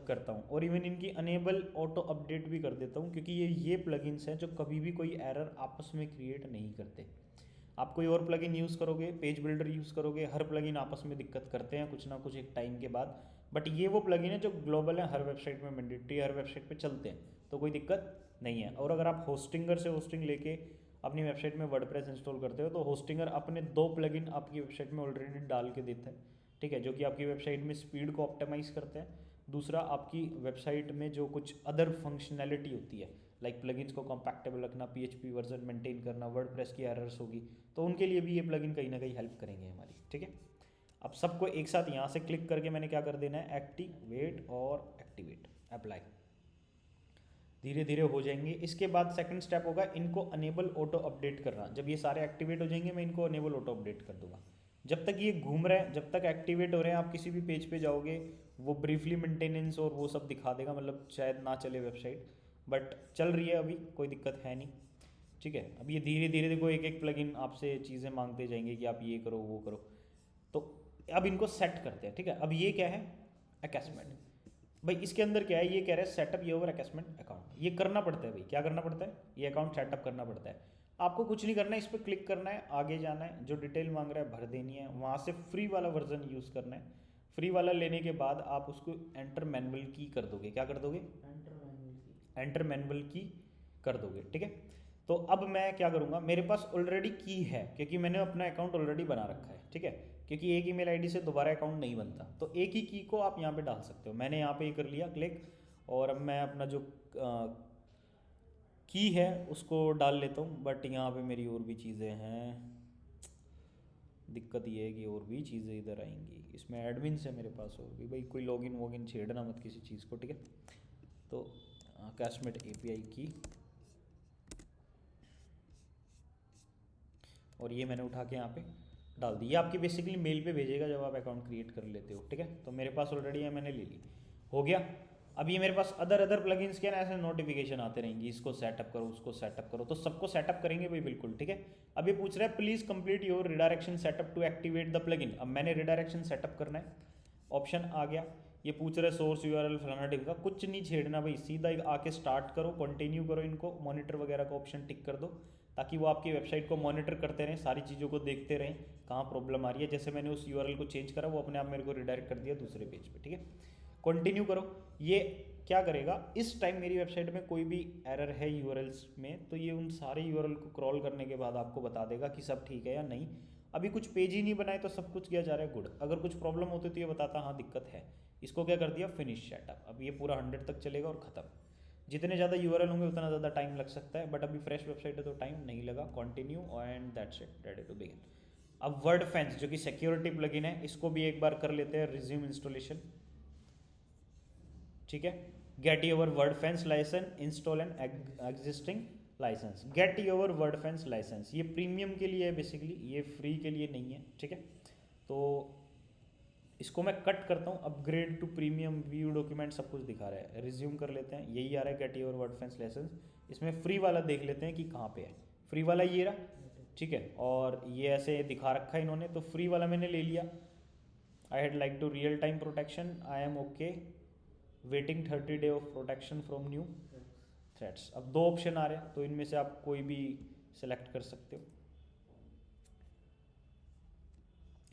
करता हूँ, और इवन इनकी अनेबल ऑटो अपडेट भी कर देता हूँ, क्योंकि ये प्लगइन्स हैं जो कभी भी कोई एरर आपस में क्रिएट नहीं करते। आप कोई और प्लगइन यूज़ करोगे, पेज बिल्डर यूज़ करोगे, हर प्लगइन आपस में दिक्कत करते हैं कुछ ना कुछ एक टाइम के बाद। बट ये वो प्लगइन है जो ग्लोबल है, हर वेबसाइट में मैंडेटरी, हर वेबसाइट पे चलते हैं, तो कोई दिक्कत नहीं है। और अगर आप होस्टिंगर से होस्टिंग लेके अपनी वेबसाइट में वर्डप्रेस इंस्टॉल करते हो तो होस्टिंगर अपने 2 प्लगइन आपकी वेबसाइट में ऑलरेडी डाल के देता है, ठीक है, जो कि आपकी वेबसाइट में स्पीड को ऑप्टिमाइज करते हैं। दूसरा, आपकी वेबसाइट में जो कुछ अदर फंक्शनैलिटी होती है, लाइक प्लगइन्स को कॉम्पैक्टेबल रखना, PHP वर्जन मेंटेन करना, वर्डप्रेस की एरर्स होगी, तो उनके लिए भी ये प्लगइन कहीं ना कहीं हेल्प करेंगे हमारी, ठीक है। अब सबको एक साथ यहाँ से क्लिक करके मैंने क्या कर देना है, एक्टिवेट और एक्टिवेट, अप्लाई, धीरे धीरे हो जाएंगे। इसके बाद सेकंड स्टेप होगा इनको अनेबल ऑटो अपडेट करना। जब ये सारे एक्टिवेट हो जाएंगे मैं इनको अनेबल ऑटो अपडेट कर दूंगा। जब तक ये घूम रहे हैं, जब तक एक्टिवेट हो रहे हैं, आप किसी भी पेज पे जाओगे वो ब्रीफली मेंटेनेंस और वो सब दिखा देगा, मतलब शायद ना चले वेबसाइट, बट चल रही है अभी, कोई दिक्कत है नहीं, ठीक है। अब ये धीरे धीरे देखो एक एक प्लगइन आपसे चीज़ें मांगते जाएंगे कि आप ये करो वो करो, तो अब इनको सेट करते हैं, ठीक है। अब ये क्या है, अकैसमेंट। भाई इसके अंदर क्या है, ये कह रहे हैं सेटअप योर अकैसमेंट अकाउंट, ये करना पड़ता है भाई, क्या करना पड़ता है, ये अकाउंट सेटअप करना पड़ता है। आपको कुछ नहीं करना है, इस पर क्लिक करना है, आगे जाना है, जो डिटेल मांग रहा है भर देनी है, वहाँ से फ्री वाला वर्जन यूज़ करना है। फ्री वाला लेने के बाद आप उसको एंटर मैनुअल की कर दोगे, क्या कर दोगे, एंटर मैनुअल की कर दोगे, ठीक है। तो अब मैं क्या करूँगा, मेरे पास ऑलरेडी की है क्योंकि मैंने अपना अकाउंट ऑलरेडी बना रखा है, ठीक है, क्योंकि एक ईमेल आईडी से दोबारा अकाउंट नहीं बनता, तो एक ही की को आप यहाँ पे डाल सकते हो। मैंने यहाँ पे ये कर लिया क्लिक, और अब मैं अपना जो की है उसको डाल लेता हूँ। बट यहाँ पे मेरी और भी चीज़ें हैं, दिक्कत ये है कि और भी चीज़ें इधर आएंगी, इसमें एडमिन्स है मेरे पास और भी, भाई कोई लॉगिन वॉगिन छेड़ना मत किसी चीज़ को, ठीक है। तो कैशमेट API की, और ये मैंने उठा के यहाँ पे डाल दी, ये आपकी बेसिकली मेल पे भेजेगा जब आप अकाउंट क्रिएट कर लेते हो, ठीक है। तो मेरे पास ऑलरेडी है, मैंने ले ली, हो गया। अब ये मेरे पास अदर प्लगइन्स के ना ऐसे नोटिफिकेशन आते रहेंगे, इसको सेटअप करो, उसको सेटअप करो, तो सबको सेटअप करेंगे भाई, बिल्कुल ठीक है। अब ये पूछ रहा है please complete your redirection setup to activate the plugin. अब मैंने रिडायरेक्शन सेटअप करना है, ऑप्शन आ गया। ये पूछ रहे सोर्स URL फलाना ढिमका, कुछ नहीं छेड़ना भाई, सीधा आके स्टार्ट करो, कंटिन्यू करो, इनको मॉनिटर वगैरह का ऑप्शन टिक कर दो, ताकि वो आपकी वेबसाइट को मॉनिटर करते रहें, सारी चीज़ों को देखते रहें कहाँ प्रॉब्लम आ रही है। जैसे मैंने उस URL को चेंज करा, वो अपने आप मेरे को रिडायरेक्ट कर दिया दूसरे पेज पे, ठीक है। कंटिन्यू करो। ये क्या करेगा, इस टाइम मेरी वेबसाइट में कोई भी एरर है यूआरएल्स में तो ये उन सारे यूआरएल को क्रॉल करने के बाद आपको बता देगा कि सब ठीक है या नहीं। अभी कुछ पेज ही नहीं बनाए तो सब कुछ किया जा रहा है, गुड। अगर कुछ प्रॉब्लम होती तो ये बताता हाँ दिक्कत है। इसको क्या कर दिया, फिनिश सेटअप। अब ये पूरा 100 तक चलेगा और ख़त्म। जितने ज़्यादा यूआरएल होंगे उतना ज़्यादा टाइम लग सकता है, बट अभी फ्रेश वेबसाइट है तो टाइम नहीं लगा। Continue and that's it, ready to begin. अब वर्ड फैंस जो कि सिक्योरिटी प्लगइन है, इसको भी एक बार कर लेते हैं रिज्यूम इंस्टॉलेशन। ठीक है, get your Wordfence license, install an existing license. Get your Wordfence license, ये प्रीमियम के लिए है बेसिकली, ये फ्री के लिए नहीं है। ठीक है, तो इसको मैं कट करता हूँ। Upgrade to premium, view document, सब कुछ दिखा रहा है। रिज्यूम कर लेते हैं, यही आ रहा है get your Wordfence license. इसमें फ्री वाला देख लेते हैं कि कहाँ पे है। फ्री वाला ये रहा, ठीक है, और ये ऐसे दिखा रखा है इन्होंने, तो फ्री वाला मैंने ले लिया। I had like to real time protection, I am okay, waiting 30 day of protection from new threats. अब दो ऑप्शन आ रहे हैं, तो इनमें से आप कोई भी सिलेक्ट कर सकते हो,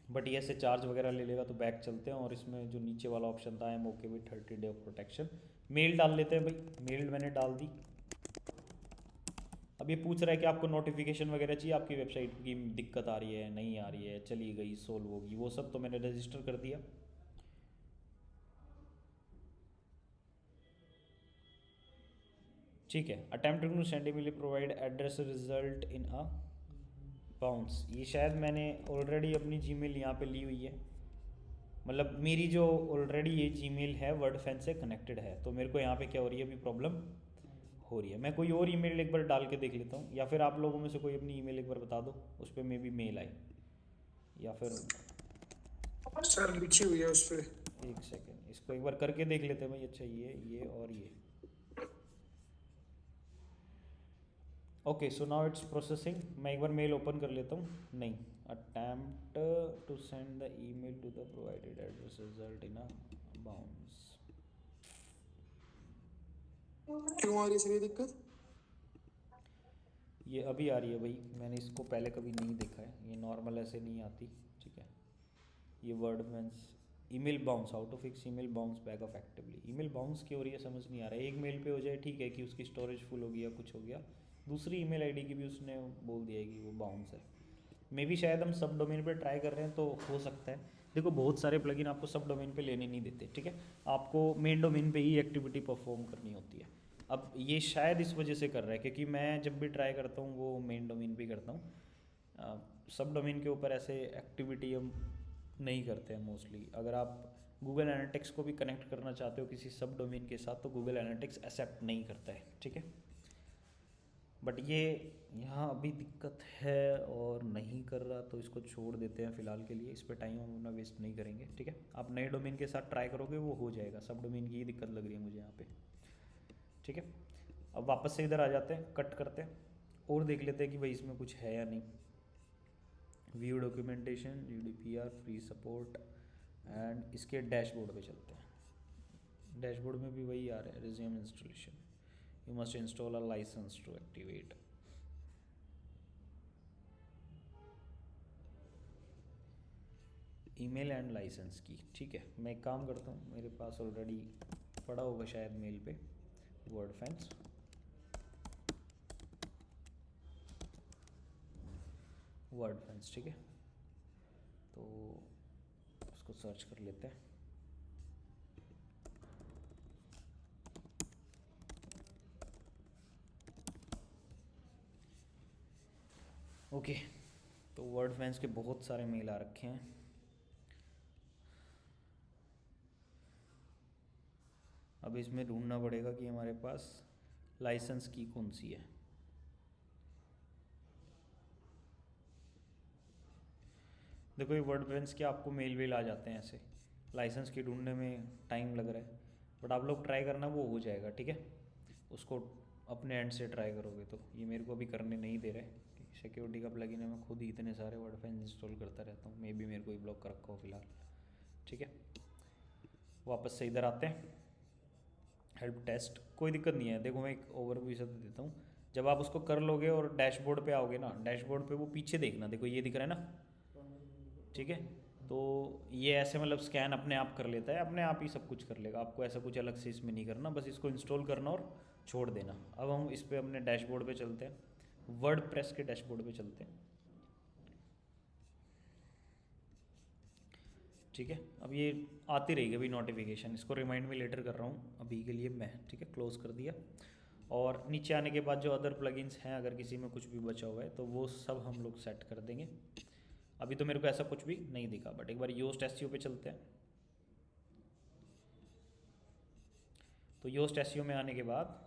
बट ये ऐसे चार्ज वगैरह ले लेगा तो बैक चलते हैं। और इसमें जो नीचे वाला ऑप्शन था, I am okay with 30 day of protection, mail डाल लेते हैं भाई। मेल मैंने डाल दी। अब ये पूछ रहा है कि आपको नोटिफिकेशन वगैरह चाहिए, आपकी वेबसाइट की दिक्कत आ रही है, नहीं आ रही है, चली गई, सोल्व होगी, वो सब तो मैंने रजिस्टर कर दिया। ठीक है, attempting to send email provide address result in a bounce. ये शायद मैंने ऑलरेडी अपनी जीमेल यहाँ पे ली हुई है, मतलब मेरी जो ऑलरेडी ये जीमेल है वर्ड फैन से कनेक्टेड है, तो मेरे को यहाँ पे क्या हो रही है, अभी प्रॉब्लम हो रही है। मैं कोई और ईमेल एक बार डाल के देख लेता हूँ, या फिर आप लोगों में से कोई अपनी ईमेल एक बार बता दो, उस पर मे बी मेल आई, या फिर सर लिखी हुई है उस पर। एक सेकेंड, इसको एक बार करके देख लेते हैं भाई। अच्छा, ये और ये, okay, so now it's processing. मैं एक बार मेल ओपन कर लेता हूँ। नहीं, attempt to send the email to the provided address result in a bounce. क्यों आ रही है सर ये दिक्कत? ये अभी आ रही है भाई, मैंने इसको पहले कभी नहीं देखा है, ये नॉर्मल ऐसे नहीं आती। ठीक है, ये word means email bounce, how to fix email bounce back off actively. Email bounce क्यों हो रही है समझ नहीं आ रहा है। एक मेल पे हो जाए ठीक है कि उसकी स्टोरेज फुल हो गया, कुछ हो गया, दूसरी ईमेल आईडी की भी उसने बोल दिया है कि वो बाउंस है। मे बी शायद हम सब डोमेन पे ट्राई कर रहे हैं तो हो सकता है। देखो, बहुत सारे प्लगइन आपको सब डोमेन पे लेने नहीं देते। ठीक है, आपको मेन डोमेन पे ही एक्टिविटी परफॉर्म करनी होती है। अब ये शायद इस वजह से कर रहा है क्योंकि मैं जब भी ट्राई करता हूँ वो मेन डोमेन पे करता हूँ। सब डोमेन के ऊपर ऐसे एक्टिविटी हम नहीं करते हैं मोस्टली। अगर आप गूगल एनालिटिक्स को भी कनेक्ट करना चाहते हो किसी सब डोमेन के साथ तो गूगल एनालिटिक्स एक्सेप्ट नहीं करता है। ठीक है, बट ये यहाँ अभी दिक्कत है और नहीं कर रहा, तो इसको छोड़ देते हैं फ़िलहाल के लिए। इस पर टाइम हम अपना वेस्ट नहीं करेंगे। ठीक है, आप नए डोमेन के साथ ट्राई करोगे वो हो जाएगा। सब डोमेन की ही दिक्कत लग रही है मुझे यहाँ पे। ठीक है, अब वापस से इधर आ जाते हैं, कट करते हैं और देख लेते हैं कि भाई इसमें कुछ है या नहीं। View documentation, GDPR, free support, and इसके डैशबोर्ड पे चलते हैं। डैशबोर्ड में भी वही आ रहा है, resume installation, you must install a license to activate. Email and license की। ठीक है, मैं एक काम करता हूँ, मेरे पास ऑलरेडी पड़ा होगा शायद मेल पे वर्ड फैंस। वर्ड फैंस, ठीक है, तो उसको सर्च कर लेते हैं। ओके, तो वर्ड फैंस के बहुत सारे मेल आ रखे हैं। अब इसमें ढूंढना पड़ेगा कि हमारे पास लाइसेंस की कौन सी है। देखो, ये वर्ड फैंस के आपको मेल वेल आ जाते हैं ऐसे, लाइसेंस की ढूंढने में टाइम लग रहा है, बट आप लोग ट्राई करना, वो हो जाएगा। ठीक है, उसको अपने एंड से ट्राई करोगे तो। ये मेरे को अभी करने नहीं दे रहे, सिक्योरिटी का प्लगइन है, मैं खुद ही इतने सारे वर्ड फैंस इंस्टॉल करता रहता हूँ, मे बी मेरे को ही ब्लॉक कर रखा हो फिलहाल। ठीक है, वापस से इधर आते हैं, हेल्प टेस्ट, कोई दिक्कत नहीं है। देखो, मैं एक ओवरव्यू से देता हूँ। जब आप उसको कर लोगे और डैशबोर्ड पे आओगे ना, डैशबोर्ड पे वो पीछे देखना, देखो ये दिख रहा है ना, ठीक है, तो ये ऐसे मतलब स्कैन अपने आप कर लेता है, अपने आप ही सब कुछ कर लेगा, आपको ऐसा कुछ अलग से इसमें नहीं करना, बस इसको इंस्टॉल करना और छोड़ देना। अब हम इस पर अपने डैशबोर्ड पे चलते हैं, वर्डप्रेस के डैशबोर्ड पे चलते हैं। ठीक है, अब ये आती रहेगी अभी नोटिफिकेशन, इसको रिमाइंड में लेटर कर रहा हूँ अभी के लिए मैं। ठीक है, क्लोज़ कर दिया। और नीचे आने के बाद जो अदर प्लगइन्स हैं, अगर किसी में कुछ भी बचा हुआ है तो वो सब हम लोग सेट कर देंगे। अभी तो मेरे को ऐसा कुछ भी नहीं दिखा, बट एक बार योस्ट एसईओ पे चलते हैं। तो योस्ट एसईओ में आने के बाद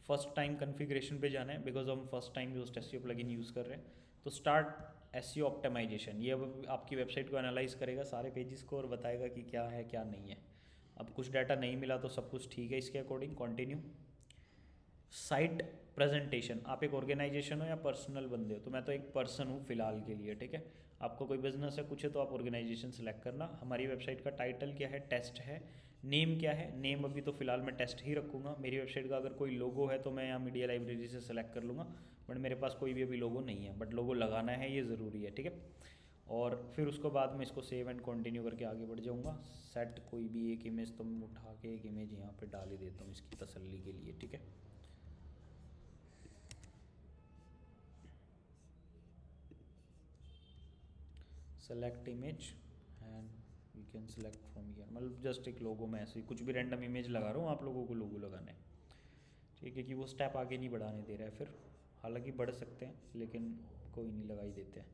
फर्स्ट टाइम कॉन्फ़िगरेशन पे जाना है, बिकॉज हम first time Yoast SEO plugin use कर रहे हैं। तो स्टार्ट एसईओ ऑप्टिमाइजेशन, ये अब आपकी वेबसाइट को एनालाइज करेगा सारे पेजेस को और बताएगा कि क्या है क्या नहीं है। अब कुछ डाटा नहीं मिला तो सब कुछ ठीक है इसके अकॉर्डिंग, कंटिन्यू। साइट प्रेजेंटेशन, आप एक ऑर्गेनाइजेशन हो या पर्सनल बंदे हो, तो मैं तो एक पर्सन हूँ फिलहाल के लिए। ठीक है, आपको कोई बिजनेस है कुछ है तो आप ऑर्गेनाइजेशन सेलेक्ट करना। हमारी वेबसाइट का टाइटल क्या है, टेस्ट है। नेम क्या है, नेम अभी तो फिलहाल मैं टेस्ट ही रखूँगा। मेरी वेबसाइट का अगर कोई लोगो है तो मैं यहाँ मीडिया लाइब्रेरी से सेलेक्ट कर लूँगा, बट मेरे पास कोई भी अभी लोगो नहीं है, बट लोगो लगाना है, ये ज़रूरी है। ठीक है, और फिर उसको बाद में इसको सेव एंड कंटिन्यू करके आगे बढ़ जाऊँगा। सेट कोई भी एक इमेज तो मैं उठा के एक इमेज यहाँ पे डाल ही देता हूँ इसकी तसल्ली के लिए। ठीक है, select image and we can select from here, मतलब जस्ट एक लोगो में ऐसे ही कुछ भी रैंडम इमेज लगा रहा हूँ, आप लोगों को लोगो लगाना है। ठीक है, कि वो स्टेप आगे नहीं बढ़ाने दे रहा है फिर, हालांकि बढ़ सकते हैं लेकिन कोई नहीं, लगा ही देते हैं।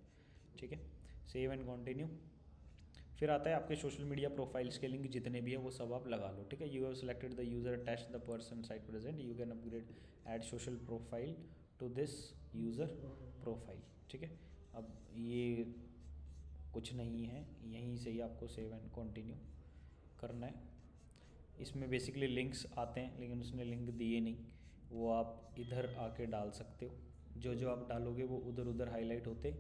ठीक है, सेव एंड कंटिन्यू। फिर आता है आपके सोशल मीडिया प्रोफाइल्स के लिंक जितने भी हैं वो सब आप लगा लो। ठीक है, you have selected the user attach the person site present, you can upgrade add social profile to this user profile. ठीक है, अब ये कुछ नहीं है, यहीं से ही आपको सेव एंड कंटिन्यू करना है। इसमें बेसिकली लिंक्स आते हैं लेकिन उसने लिंक दिए नहीं, वो आप इधर आके डाल सकते हो, जो जो आप डालोगे वो उधर उधर हाईलाइट होते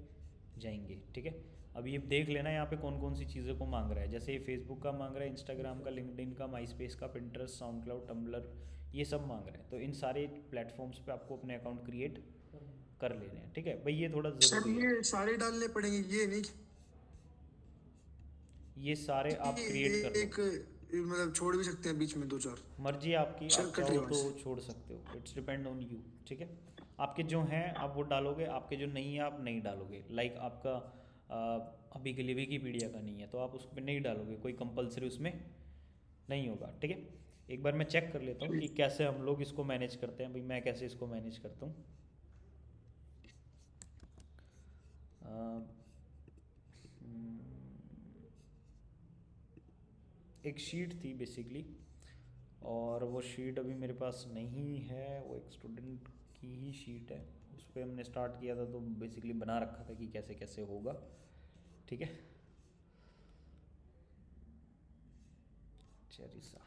जाएंगे। ठीक है, अब ये देख लेना यहाँ पे कौन कौन सी चीज़ों को मांग रहा है, जैसे ये फेसबुक का मांग रहा है, इंस्टाग्राम का, लिंक्डइन का, माईस्पेस का, पिंटरेस्ट, साउंड क्लाउड, टम्बलर, ये सब मांग रहे हैं। तो इन सारे प्लेटफॉर्म्स पे आपको अपने अकाउंट क्रिएट कर लेने हैं। ठीक है भाई, ये थोड़ा सर ज़रूरी है, ये सारे डालने पड़ेंगे, ये नहीं ये सारे आप कि क्रिएट कर लो। एक मतलब छोड़ भी सकते हैं बीच में दो चार। मर्जी है आपकी, चल आप कट चाहो गया तो बस। छोड़ सकते हो, इट्स डिपेंड ऑन यू। ठीक है, आपके जो हैं आप वो डालोगे, आपके जो नहीं है आप नहीं डालोगे। लाइक आपका अभी के लिए विकीपीडिया का नहीं है तो आप उस पर नहीं डालोगे, कोई कंपलसरी उसमें नहीं होगा। ठीक है, एक बार मैं चेक कर लेता हूँ कि कैसे हम लोग इसको मैनेज करते हैं। भाई मैं कैसे इसको मैनेज करता हूँ। एक शीट थी बेसिकली, और वो शीट अभी मेरे पास नहीं है, वो एक स्टूडेंट की ही शीट है, उस पर हमने स्टार्ट किया था तो बेसिकली बना रखा था कि कैसे कैसे होगा। ठीक है, चेरिसा,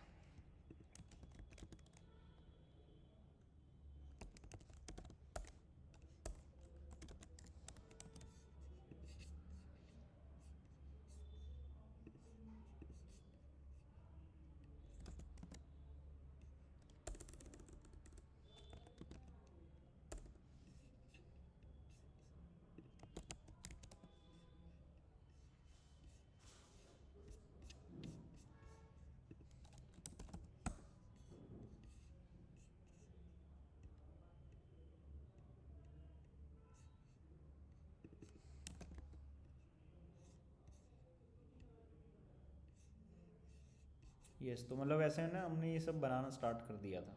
यस। तो मतलब ऐसे है ना, हमने ये सब बनाना स्टार्ट कर दिया था।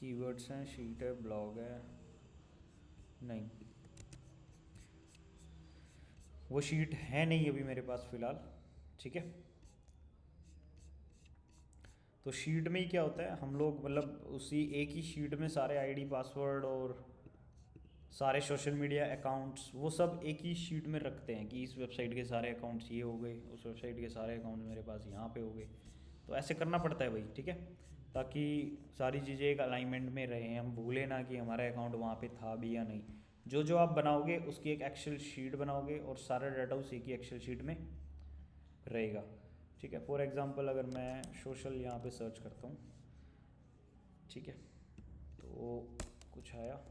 कीवर्ड्स हैं, शीट है, ब्लॉग है, नहीं वो शीट है नहीं अभी मेरे पास फ़िलहाल। ठीक है, तो शीट में ही क्या होता है, हम लोग मतलब उसी एक ही शीट में सारे आईडी पासवर्ड और सारे सोशल मीडिया अकाउंट्स वो सब एक ही शीट में रखते हैं कि इस वेबसाइट के सारे अकाउंट्स ये हो गए, उस वेबसाइट के सारे अकाउंट मेरे पास यहाँ पे हो गए। तो ऐसे करना पड़ता है भाई। ठीक है, ताकि सारी चीज़ें एक अलाइनमेंट में रहें, हम भूलें ना कि हमारा अकाउंट वहाँ पे था भी या नहीं। जो जो आप बनाओगे उसकी एक एक्सेल शीट बनाओगे और सारा डाटा उस एक ही एक्सेल शीट में रहेगा। ठीक है। फॉर एग्जांपल अगर मैं सोशल यहाँ पे सर्च करता हूँ, ठीक है, तो कुछ आया,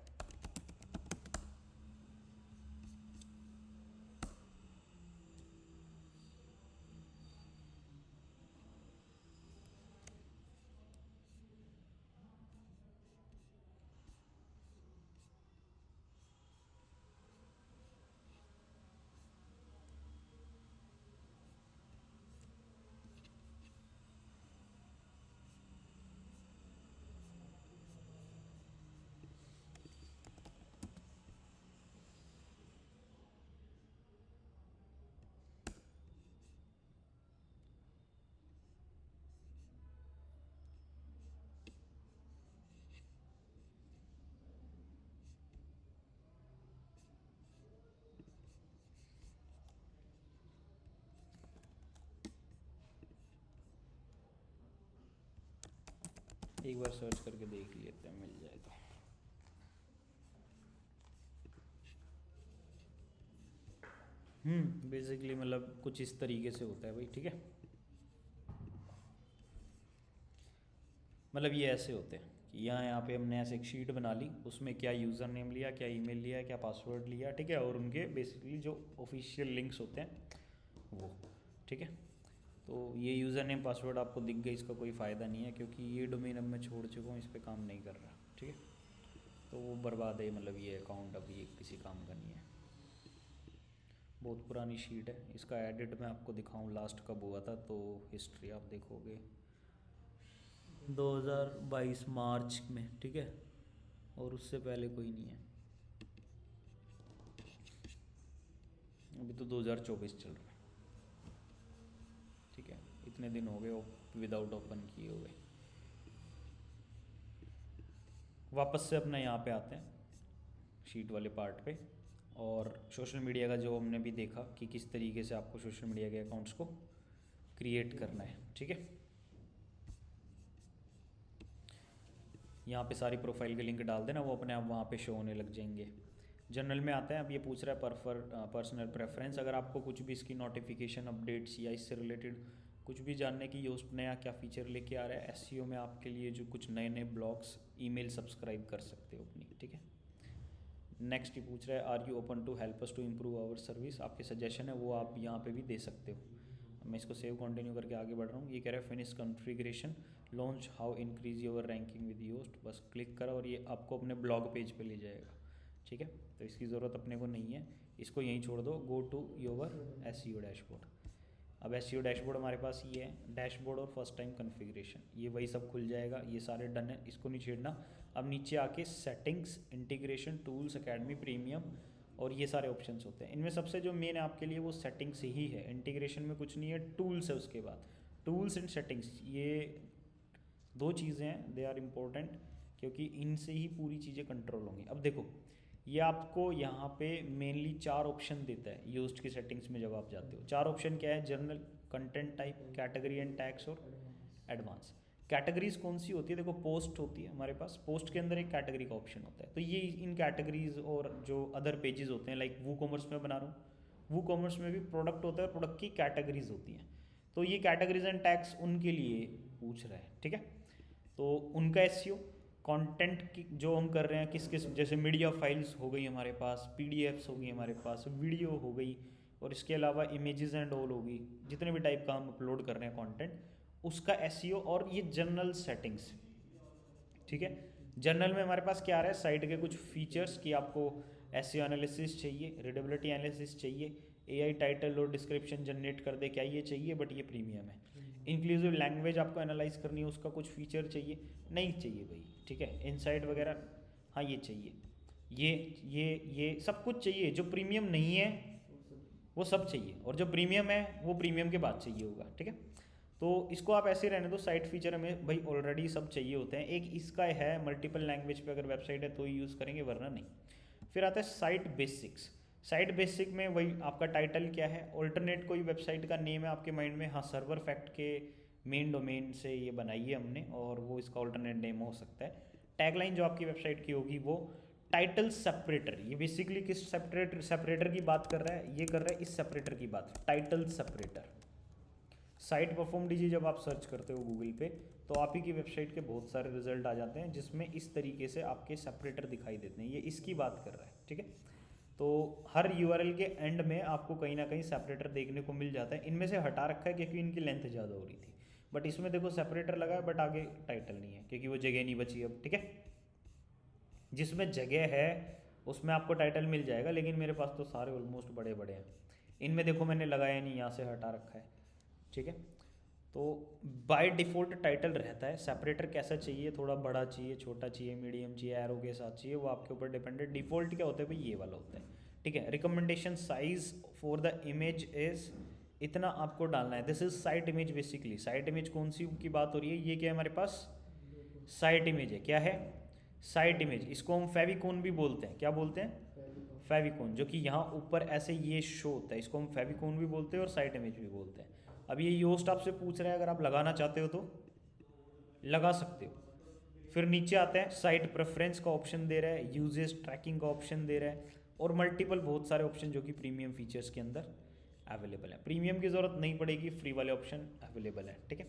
एक बार सर्च करके देख लेते हैं, मिल जाए तो। बेसिकली मतलब कुछ इस तरीके से होता है भाई, ठीक है। मतलब ये ऐसे होते हैं कि यहाँ पे हमने ऐसे एक शीट बना ली, उसमें क्या यूज़र नेम लिया, क्या ईमेल लिया, क्या पासवर्ड लिया, ठीक है, और उनके बेसिकली जो ऑफिशियल लिंक्स होते हैं वो, ठीक है। तो ये यूज़र नेम पासवर्ड आपको दिख गई, इसका कोई फ़ायदा नहीं है क्योंकि ये डोमेन अब मैं छोड़ चुका हूँ, इस पर काम नहीं कर रहा, ठीक है। तो वो बर्बाद है, मतलब ये अकाउंट अब ये किसी काम का नहीं है। बहुत पुरानी शीट है, इसका एडिट मैं आपको दिखाऊं लास्ट कब हुआ था, तो हिस्ट्री आप देखोगे 2022 मार्च में, ठीक है, और उससे पहले कोई नहीं है। अभी तो 2024 चल रहा है, ठीक है, इतने दिन हो गए विदाउट ओपन किए हुए। वापस से अपना यहाँ पे आते हैं शीट वाले पार्ट पे, और सोशल मीडिया का जो हमने भी देखा कि किस तरीके से आपको सोशल मीडिया के अकाउंट्स को क्रिएट करना है, ठीक है। यहाँ पे सारी प्रोफाइल के लिंक डाल देना, वो अपने आप वहाँ पे शो होने लग जाएंगे। जनरल में आता है, अब ये पूछ रहा है पर्सनल प्रेफरेंस। अगर आपको कुछ भी इसकी नोटिफिकेशन अपडेट्स या इससे रिलेटेड कुछ भी जानने की, योस्ट नया क्या फ़ीचर लेके आ रहा है, एसईओ में आपके लिए जो कुछ नए नए ब्लॉग्स, ईमेल सब्सक्राइब कर सकते हो अपनी, ठीक है। नेक्स्ट ये पूछ रहा है, are you open to help us to improve our service. आपके सजेशन है वो आप यहाँ पे भी दे सकते हो। मैं इसको सेव कंटिन्यू करके आगे बढ़ रहा हूँ। ये कह रहा है finish configuration, launch how increase your ranking with Yoast. बस क्लिक करा और ये आपको अपने ब्लॉग पेज पे ले जाएगा, ठीक है। तो इसकी ज़रूरत अपने को नहीं है, इसको यहीं छोड़ दो। Go to your SEO dashboard. अब एसईओ डैशबोर्ड हमारे पास ये है, डैशबोर्ड और फर्स्ट टाइम कॉन्फ़िगरेशन, ये वही सब खुल जाएगा, ये सारे डन है, इसको नहीं छेड़ना। अब नीचे आके settings, integration, tools, academy, premium, और ये सारे ऑप्शंस होते हैं। इनमें सबसे जो मेन है आपके लिए वो सेटिंग्स ही है, इंटीग्रेशन में कुछ नहीं है, टूल्स है उसके बाद। टूल्स एंड सेटिंग्स, ये दो चीज़ें हैं, दे आर इम्पोर्टेंट, क्योंकि इनसे ही पूरी चीज़ें कंट्रोल होंगी। अब देखो, ये आपको यहाँ पे मेनली 4 ऑप्शन देता है यूज्ड की सेटिंग्स में। जब आप जाते हो, 4 ऑप्शन क्या है, general, content type, category and tags और एडवांस। कैटेगरीज कौन सी होती है, देखो पोस्ट होती है हमारे पास, पोस्ट के अंदर एक कैटेगरी का ऑप्शन होता है। तो ये इन कैटेगरीज और जो अदर पेजेस होते हैं, लाइक वू कॉमर्स में बना रहा हूँ, वू कॉमर्स में भी प्रोडक्ट होता है और प्रोडक्ट की कैटेगरीज होती हैं। तो ये कैटेगरीज एंड टैग्स उनके लिए पूछ रहा है, ठीक है। तो उनका एसईओ, कंटेंट की जो हम कर रहे हैं किस किस, जैसे मीडिया फाइल्स हो गई हमारे पास, पीडीएफ्स हो गई हमारे पास, वीडियो हो गई, और इसके अलावा इमेजेस एंड ऑल होगी, जितने भी टाइप का हम अपलोड कर रहे हैं कंटेंट, उसका एसईओ। और ये जनरल सेटिंग्स, ठीक है। जनरल में हमारे पास क्या आ रहा है, साइट के कुछ फीचर्स कि आपको एसईओ एनालिसिस चाहिए, रीडेबिलिटी एनालिसिस चाहिए, एआई टाइटल और डिस्क्रिप्शन जनरेट कर दे, क्या ये चाहिए, बट ये प्रीमियम है। इंक्लूसिव लैंग्वेज आपको एनालाइज करनी है, उसका कुछ फीचर चाहिए, नहीं चाहिए भाई, ठीक है। इनसाइट वगैरह, हाँ ये चाहिए, ये सब कुछ चाहिए। जो प्रीमियम नहीं है वो सब चाहिए, और जो प्रीमियम है वो प्रीमियम के बाद चाहिए होगा, ठीक है। तो इसको आप ऐसे रहने दो, साइट फीचर हमें भाई ऑलरेडी सब चाहिए होते हैं। एक इसका है मल्टीपल लैंग्वेज पे अगर वेबसाइट है तो ही यूज़ करेंगे, वरना नहीं। फिर आता है साइट बेसिक्स। साइट बेसिक में वही आपका टाइटल क्या है, ऑल्टरनेट कोई वेबसाइट का नेम है आपके माइंड में, हाँ सर्वर फैक्ट के मेन डोमेन से ये बनाई है हमने, और वो इसका ऑल्टरनेट नेम हो सकता है। टैगलाइन जो आपकी वेबसाइट की होगी वो टाइटल सेपरेटर, ये बेसिकली किस सेपरेटर की बात कर रहा है, ये कर रहा है इस सेपरेटर की बात, title separator, site perform DG जब आप सर्च करते हो गूगल पे तो आप ही की वेबसाइट के बहुत सारे रिजल्ट आ जाते हैं जिसमें इस तरीके से आपके सेपरेटर दिखाई देते हैं। ये इसकी बात कर रहा है, ठीक है। तो हर यूआरएल के एंड में आपको कहीं ना कहीं सेपरेटर देखने को मिल जाता है। इनमें से हटा रखा है क्योंकि इनकी लेंथ ज़्यादा हो रही थी, बट इसमें देखो सेपरेटर लगा है बट आगे टाइटल नहीं है क्योंकि वो जगह नहीं बची अब, ठीक है। जिसमें जगह है उसमें आपको टाइटल मिल जाएगा, लेकिन मेरे पास तो सारे ऑलमोस्ट बड़े बड़े हैं। इनमें देखो मैंने लगाया नहीं, यहाँ से हटा रखा है, ठीक है। तो बाय डिफ़ॉल्ट टाइटल रहता है। सेपरेटर कैसा चाहिए, थोड़ा बड़ा चाहिए, छोटा चाहिए, मीडियम चाहिए, एरो के साथ चाहिए, वो आपके ऊपर डिपेंड है। डिफ़ॉल्ट क्या होता है भाई, ये वाला होता है, ठीक है। Recommendation size for the image is इतना आपको डालना है। This is site image basically. Site image कौन सी की बात हो रही है, ये क्या है हमारे पास, साइट इमेज है। क्या है, साइट इमेज। इसको हम फेविकोन भी बोलते हैं। क्या बोलते हैं, फेविकोन, जो कि यहाँ ऊपर ऐसे ये शो होता है, इसको हम फेविकोन भी बोलते हैं और साइट इमेज भी बोलते हैं। अब ये योस्ट आपसे पूछ रहा है, अगर आप लगाना चाहते हो तो लगा सकते हो। फिर नीचे आता है साइट प्रेफरेंस का ऑप्शन दे रहा है, यूजेस ट्रैकिंग का ऑप्शन दे रहा है, और मल्टीपल बहुत सारे ऑप्शन जो कि प्रीमियम फीचर्स के अंदर अवेलेबल है। प्रीमियम की ज़रूरत नहीं पड़ेगी, फ्री वाले ऑप्शन अवेलेबल है, ठीक है।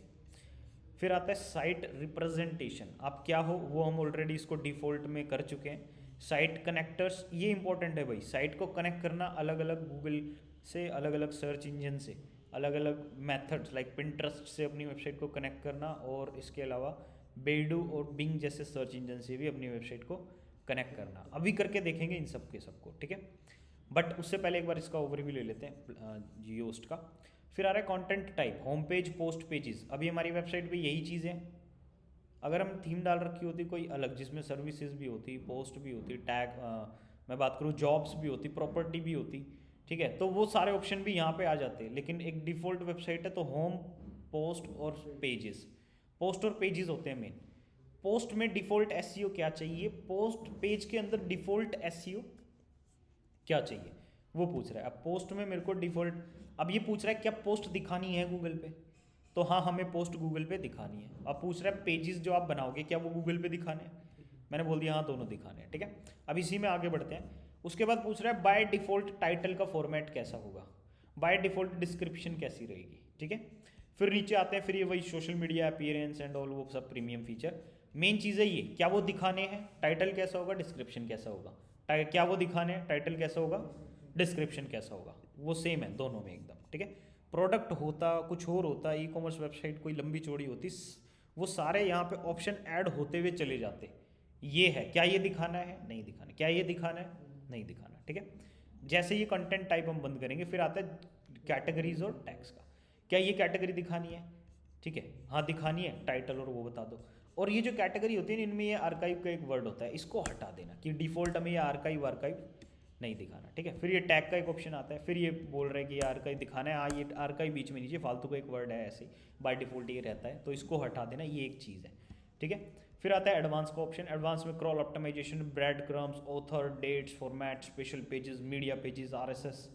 फिर आता है साइट रिप्रेजेंटेशन। आप क्या हो वो हम ऑलरेडी इसको डिफ़ॉल्ट में कर चुके हैं। साइट कनेक्टर्स, ये इंपॉर्टेंट है भाई। साइट को कनेक्ट करना अलग अलग गूगल से, अलग अलग सर्च इंजन से, अलग अलग मेथड्स लाइक पिंटरेस्ट से अपनी वेबसाइट को कनेक्ट करना, और इसके अलावा बेडू और बिंग जैसे सर्च इंजन से भी अपनी वेबसाइट को कनेक्ट करना। अभी करके देखेंगे इन सब के सबको, ठीक है। बट उससे पहले एक बार इसका ओवरव्यू ले लेते हैं योस्ट का। फिर आ रहा है content type, home page, post pages. अभी हमारी वेबसाइट पे यही चीज़ है। अगर हम थीम डाल रखी होती कोई अलग, जिसमें सर्विसेज भी होती, पोस्ट भी होती, टैग मैं बात करूँ जॉब्स भी होती, प्रॉपर्टी भी होती, ठीक है, तो वो सारे ऑप्शन भी यहाँ पे आ जाते हैं। लेकिन एक डिफ़ॉल्ट वेबसाइट है तो होम, पोस्ट और पेजेस, पोस्ट और पेजेस होते हैं मेन। पोस्ट में डिफ़ॉल्ट एसईओ क्या चाहिए, पोस्ट पेज के अंदर डिफ़ॉल्ट एसईओ क्या चाहिए वो पूछ रहा है। अब पोस्ट में मेरे को डिफ़ॉल्ट, अब ये पूछ रहा है क्या पोस्ट दिखानी है गूगल पे, तो हाँ हमें पोस्ट गूगल पे दिखानी है। अब पूछ रहा है पेजेस जो आप बनाओगे क्या वो गूगल पे दिखाने हैं, मैंने बोल दिया हाँ दोनों दिखाने हैं, ठीक है। अब इसी में आगे बढ़ते हैं। उसके बाद पूछ रहा है बाय डिफ़ॉल्ट टाइटल का फॉर्मेट कैसा होगा, बाय डिफ़ॉल्ट डिस्क्रिप्शन कैसी रहेगी, ठीक है। फिर नीचे आते हैं, फिर ये वही social media appearance and all, वो सब प्रीमियम फीचर। मेन चीज़ है ये, क्या वो दिखाने हैं, टाइटल कैसा होगा, डिस्क्रिप्शन कैसा होगा। क्या वो दिखाने हैं, टाइटल कैसा होगा, डिस्क्रिप्शन कैसा होगा, वो सेम है दोनों में एकदम, ठीक है। प्रोडक्ट होता कुछ और होता, ई कॉमर्स वेबसाइट कोई लंबी चौड़ी होती, वो सारे यहाँ पे ऑप्शन ऐड होते हुए चले जाते। ये है, क्या ये दिखाना है, नहीं दिखाना, क्या ये दिखाना है, नहीं दिखाना, ठीक है। जैसे ये कंटेंट टाइप हम बंद करेंगे, फिर आता है कैटेगरीज और टैग्स का। क्या ये कैटेगरी दिखानी है, ठीक है, हाँ दिखानी है, टाइटल और वो बता दो। और ये जो कैटेगरी होती है इनमें ये आर्काइव का एक वर्ड होता है, इसको हटा देना कि डिफ़ॉल्ट हमें ये आर्काइव नहीं दिखाना, ठीक है। फिर ये टैग का एक ऑप्शन आता है, फिर ये बोल रहा है कि ये आर्काइव दिखाना है, हाँ ये आर्काइव बीच में नीचे फालतू का एक वर्ड है, ऐसे बाय डिफ़ॉल्ट ये रहता है, तो इसको हटा देना, ये एक चीज़ है, ठीक है। फिर आता है एडवांस का ऑप्शन। एडवांस में crawl optimization, breadcrumbs, author, dates, format, special pages, media pages, RSS.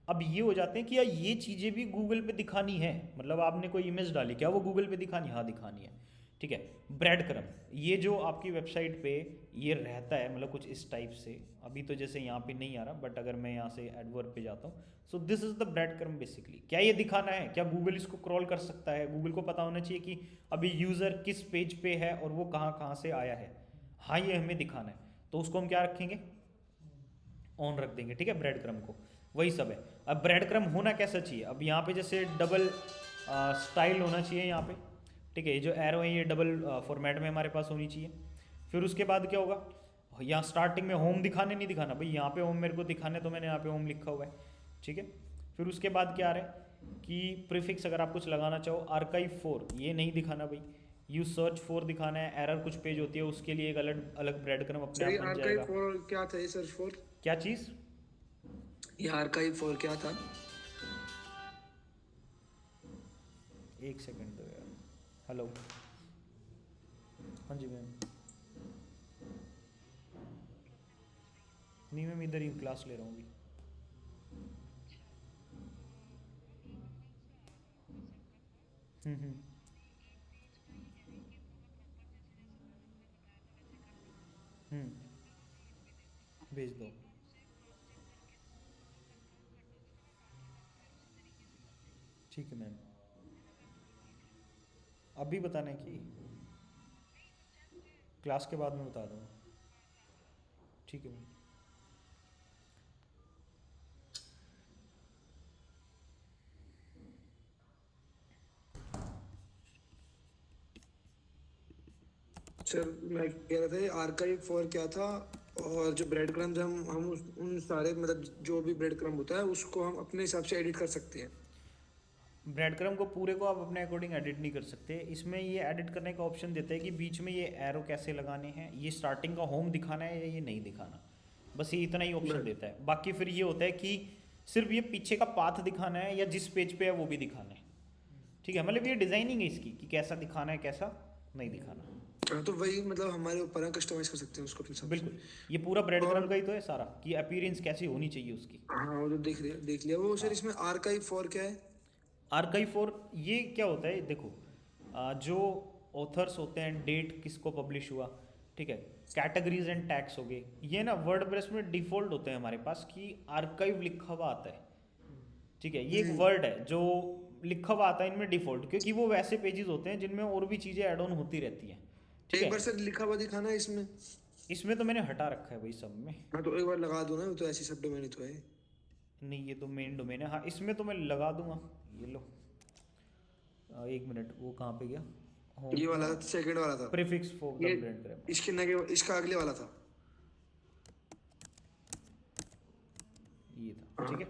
अब ये हो जाते हैं कि यार ये चीज़ें भी गूगल पे दिखानी है, मतलब आपने कोई इमेज डाली, क्या वो गूगल पे दिखानी है, हाँ दिखानी है, ठीक है। ब्रेड क्रम, ये जो आपकी वेबसाइट पे ये रहता है, मतलब कुछ इस टाइप से। अभी तो जैसे यहाँ पे नहीं आ रहा, बट अगर मैं यहाँ से एडवर्ब पे जाता हूँ, so this is the bread crumb basically. क्या ये दिखाना है, क्या गूगल इसको क्रॉल कर सकता है, गूगल को पता होना चाहिए कि अभी यूज़र किस पेज पे है और वो कहाँ कहाँ से आया है, हाँ ये हमें दिखाना है, तो उसको हम क्या रखेंगे, ऑन रख देंगे, ठीक है, ब्रेड क्रम को। वही सब है। अब ब्रेड क्रम होना कैसा चाहिए, अब यहाँ पे जैसे डबल स्टाइल होना चाहिए यहाँ पे, ठीक है, ये जो एरो है ये डबल फॉर्मेट में हमारे पास होनी चाहिए। फिर उसके बाद क्या होगा, यहाँ स्टार्टिंग में होम दिखाने नहीं दिखाना भाई, यहाँ पे होम मेरे को दिखाने, तो मैंने यहाँ पे होम लिखा हुआ है, ठीक है। फिर उसके बाद क्या आ रहा है कि प्रीफिक्स अगर आप कुछ लगाना चाहो, आर्काइव फॉर ये नहीं दिखाना भाई, यू सर्च फॉर दिखाना है। एरर कुछ पेज होती है उसके लिए एक अलग अलग ब्रेड क्रम अपने सॉरी, आप बन आर्काइव जाएगा। फॉर क्या था, ये सर्च फॉर, क्या चीज़, ये आर्काइव फॉर क्या था? एक सेकंड दो यार। हेलो, हाँ जी मैम। नहीं मैम, इधर ही क्लास ले रहा हूँ अभी। हम्म। हम्म, भेज दो। ठीक है मैम। अभी बताना है कि क्लास के बाद में बता दूँगा, ठीक है मैम। सर मैं कह रहा था आर्काइव फॉर क्या था, और जो ब्रेड क्रम्स हम उन सारे मतलब जो भी ब्रेड क्रम्ब होता है उसको हम अपने हिसाब से एडिट कर सकते हैं। ब्रेड क्रम को पूरे को आप अपने अकॉर्डिंग एडिट नहीं कर सकते, इसमें ये एडिट करने का ऑप्शन देता है कि बीच में ये एरो कैसे लगाने हैं, ये स्टार्टिंग का होम दिखाना है या ये नहीं दिखाना, बस ये इतना ही ऑप्शन देता है। बाकी फिर ये होता है कि सिर्फ ये पीछे का पाथ दिखाना है या जिस पेज पे है वो भी दिखाना है, ठीक है। मतलब ये डिज़ाइनिंग है इसकी कि कैसा दिखाना है कैसा नहीं दिखाना। हाँ, तो वही मतलब हमारे ऊपर है, कस्टमाइज कर सकते हैं उसको अपने हिसाब से। बिल्कुल, ये पूरा ब्रेड क्रम और का ही तो है सारा कि अपीयरेंस कैसी होनी चाहिए उसकी। हाँ, वो तो देख लिया वो सर। हाँ, इसमें आर्काइव फॉर क्या है? आर्काइव फॉर ये क्या होता है देखो, जो ऑथर्स होते हैं, डेट किसको पब्लिश हुआ, ठीक है, कैटेगरीज एंड टैग्स हो गए, ये ना वर्डप्रेस में डिफ़ॉल्ट होते हैं हमारे पास कि आर्काइव लिखा हुआ आता है, ठीक है। ये एक वर्ड है जो लिखा हुआ आता है इनमें डिफ़ॉल्ट, क्योंकि वो वैसे पेजेस होते हैं जिनमें और भी चीज़ें ऐड ऑन होती रहती हैं, ठीक एक है। बार सर लिखा हुआ दिखाना है इसमें। इसमें तो मैंने हटा रखा है भाई सब में। हाँ, तो एक बार लगा दो ना, वो तो ऐसी सब डोमेन तो है। नहीं ये तो मेन डोमेन है, हाँ इसमें तो मैं लगा दूंगा। ये लो, एक मिनट, वो कहाँ पे गया, होम ये वाला था, सेकंड वाला था। प्रीफिक्स फॉर द ये ब्रांड क्रैम, इसका अगले वाला था। ये था, हाँ। ठीक है।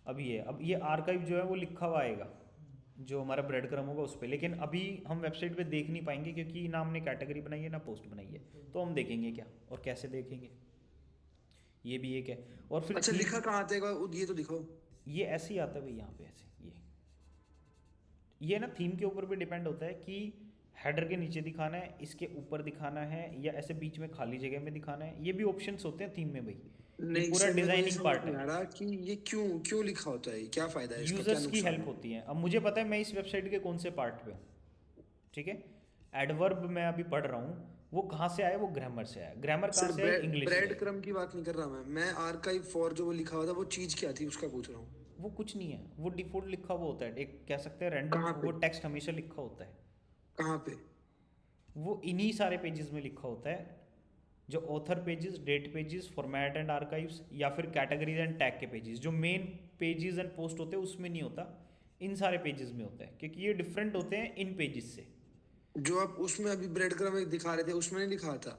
अब ये आर्काइव जो है वो लिखा हुआ आएगा जो हमारा ब्रेड क्रम होगा उस पर, लेकिन अभी हम वेबसाइट पे देख नहीं पाएंगे क्योंकि ना हमने कैटेगरी बनाई है ना पोस्ट बनाई है, तो हम देखेंगे क्या और कैसे देखेंगे, ये भी एक है। और फिर अच्छा, लिखा थीम, कहाँ आता है ये तो दिखाओ। ये ऐसे ही आता है भाई यहाँ पे ऐसे, ये ना थीम के ऊपर भी डिपेंड होता है कि हेडर के नीचे दिखाना है, इसके ऊपर दिखाना है, या ऐसे बीच में खाली जगह में दिखाना है, ये भी ऑप्शंस होते हैं थीम में भाई। ये नहीं पूरा सर, मेरे को ये डिजाइनिंग समझ पार्ट नहीं है, आ रहा कि ये क्यों क्यों लिखा होता है, क्या फायदा है इसका, क्या यूजर्स की नुकसान हेल्प है? होती है। अब मुझे पता है मैं इस वेबसाइट के कौन से पार्ट पे हूँ, ठीक है। एडवर्ब मैं अभी पढ़ रहा हूँ, वो कहाँ से आया, वो ग्रामर से आया। ग्रामर कहाँ सर से आई, इंग्लिश से ब्रेड आई। क्रम की बात नहीं कर रहा मैं आर्काइव फॉर जो वो लिखा हुआ था वो चीज क्या थी उसका पूछ रहा हूँ। वो कुछ नहीं है, वो डिफॉल्ट लिखा हुआ होता है, एक कह सकते हैं रैंडम, कहाँ वो पे? टेक्स्ट हमेशा लिखा होता है, कहाँ पे? वो इन्हीं सारे पेजेस में लिखा होता है, जो author pages, date pages, format and archives, या फिर कैटेगरीज एंड टैग के पेजेस, जो मेन पेजेस एंड पोस्ट होते हैं उसमें नहीं होता, इन सारे पेजेस में होता है, क्योंकि ये डिफरेंट होते हैं इन पेजेस से। जो आप उसमें अभी ब्रेड क्रम एक दिखा रहे थे उसमें नहीं लिखा था?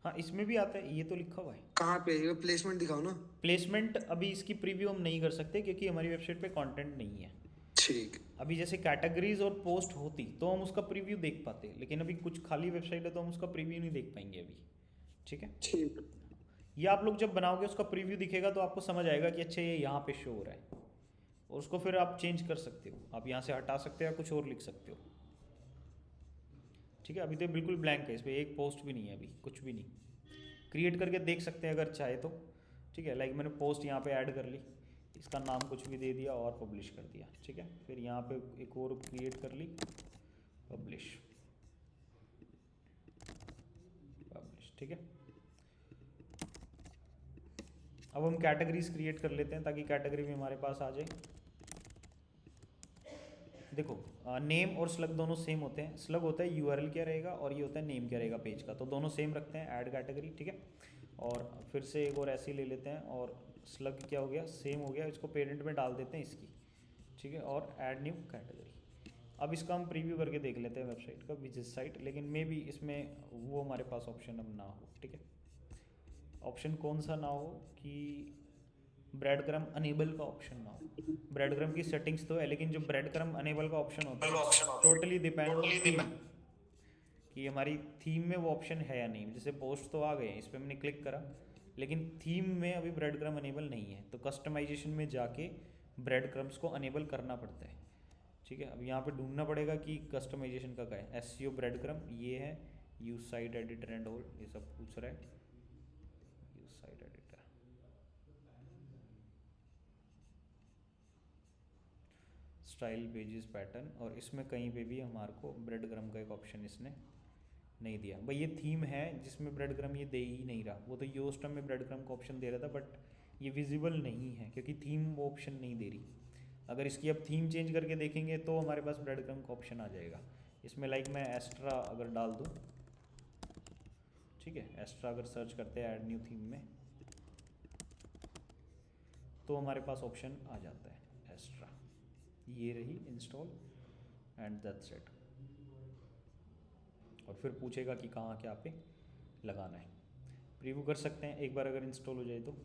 हाँ इसमें भी आता है, ये तो लिखा हुआ है। कहाँ पे? ये प्लेसमेंट दिखाओ ना। प्लेसमेंट अभी इसकी प्रीव्यू हम नहीं कर सकते क्योंकि हमारी वेबसाइट पे कंटेंट नहीं है। ठीक। अभी जैसे कैटेगरीज और पोस्ट होती तो हम उसका प्रीव्यू देख पाते, लेकिन अभी कुछ खाली वेबसाइट है तो हम उसका प्रीव्यू नहीं देख पाएंगे अभी, ठीक है। ठीक। ये आप लोग जब बनाओगे उसका प्रीव्यू दिखेगा तो आपको समझ आएगा कि अच्छा ये यहाँ पे शो हो रहा है, और उसको फिर आप चेंज कर सकते हो, आप यहाँ से हटा सकते हो या कुछ और लिख सकते हो, ठीक है। अभी तो बिल्कुल ब्लैंक है, इस पर एक पोस्ट भी नहीं है, अभी कुछ भी नहीं। क्रिएट करके देख सकते हैं अगर चाहे तो, ठीक है। लाइक मैंने पोस्ट यहाँ पे ऐड कर ली, इसका नाम कुछ भी दे दिया और पब्लिश कर दिया, ठीक है। फिर यहाँ पे एक और क्रिएट कर ली, पब्लिश, ठीक है। अब हम कैटेगरीज क्रिएट कर लेते हैं ताकि कैटेगरी भी हमारे पास आ जाए। देखो नेम और स्लग दोनों सेम होते हैं, स्लग होता है यूआरएल क्या रहेगा और ये होता है नेम क्या रहेगा पेज का, तो दोनों सेम रखते हैं, ऐड कैटेगरी, ठीक है। और फिर से एक और ऐसे ही ले लेते हैं, और स्लग क्या हो गया, सेम हो गया, इसको पेरेंट में डाल देते हैं इसकी, ठीक है, और ऐड न्यू कैटेगरी। अब इसका हम प्रीव्यू करके देख लेते हैं वेबसाइट का, विजिट साइट, लेकिन मे बी इसमें वो हमारे पास ऑप्शन अब ना हो, ठीक है। ऑप्शन कौन सा ना हो कि ब्रेड क्रम अनेबल का ऑप्शन ना हो। ब्रेड क्रम की सेटिंग्स तो है, लेकिन जो ब्रेड क्रम अनेबल का ऑप्शन होता है टोटली डिपेंड ऑन थीम, कि हमारी थीम में वो ऑप्शन है या नहीं। जैसे पोस्ट तो आ गए हैं, इस पर मैंने क्लिक करा, लेकिन थीम में अभी ब्रेड क्रम अनेबल नहीं है, तो कस्टमाइजेशन में जाके ब्रेड क्रम्स को अनेबल करना पड़ता है, ठीक है। अब यहाँ पे ढूंढना पड़ेगा कि कस्टमाइजेशन का क्या है। एसईओ ब्रेड क्रम ये है, use site editor and all, ये सब पूछ रहा है, use site editor, style pages pattern, और इसमें कहीं पे भी हमारे को ब्रेड क्रम का एक ऑप्शन इसने नहीं दिया भाई। ये थीम है जिसमें ब्रेड क्रम ये दे ही नहीं रहा, वो तो योस्टम में ब्रेड क्रम का ऑप्शन दे रहा था, बट ये विजिबल नहीं है क्योंकि थीम वो ऑप्शन नहीं दे रही। अगर इसकी अब थीम चेंज करके देखेंगे तो हमारे पास ब्रेड क्रम्ब का ऑप्शन आ जाएगा। इसमें लाइक मैं एस्ट्रा अगर डाल दूँ, ठीक है, एस्ट्रा अगर सर्च करते हैं ऐड न्यू थीम में तो हमारे पास ऑप्शन आ जाता है एस्ट्रा, ये रही इंस्टॉल एंड दैट्स इट। और फिर पूछेगा कि कहाँ क्या पे लगाना है। प्रीव्यू कर सकते हैं एक बार अगर इंस्टॉल हो जाए तो।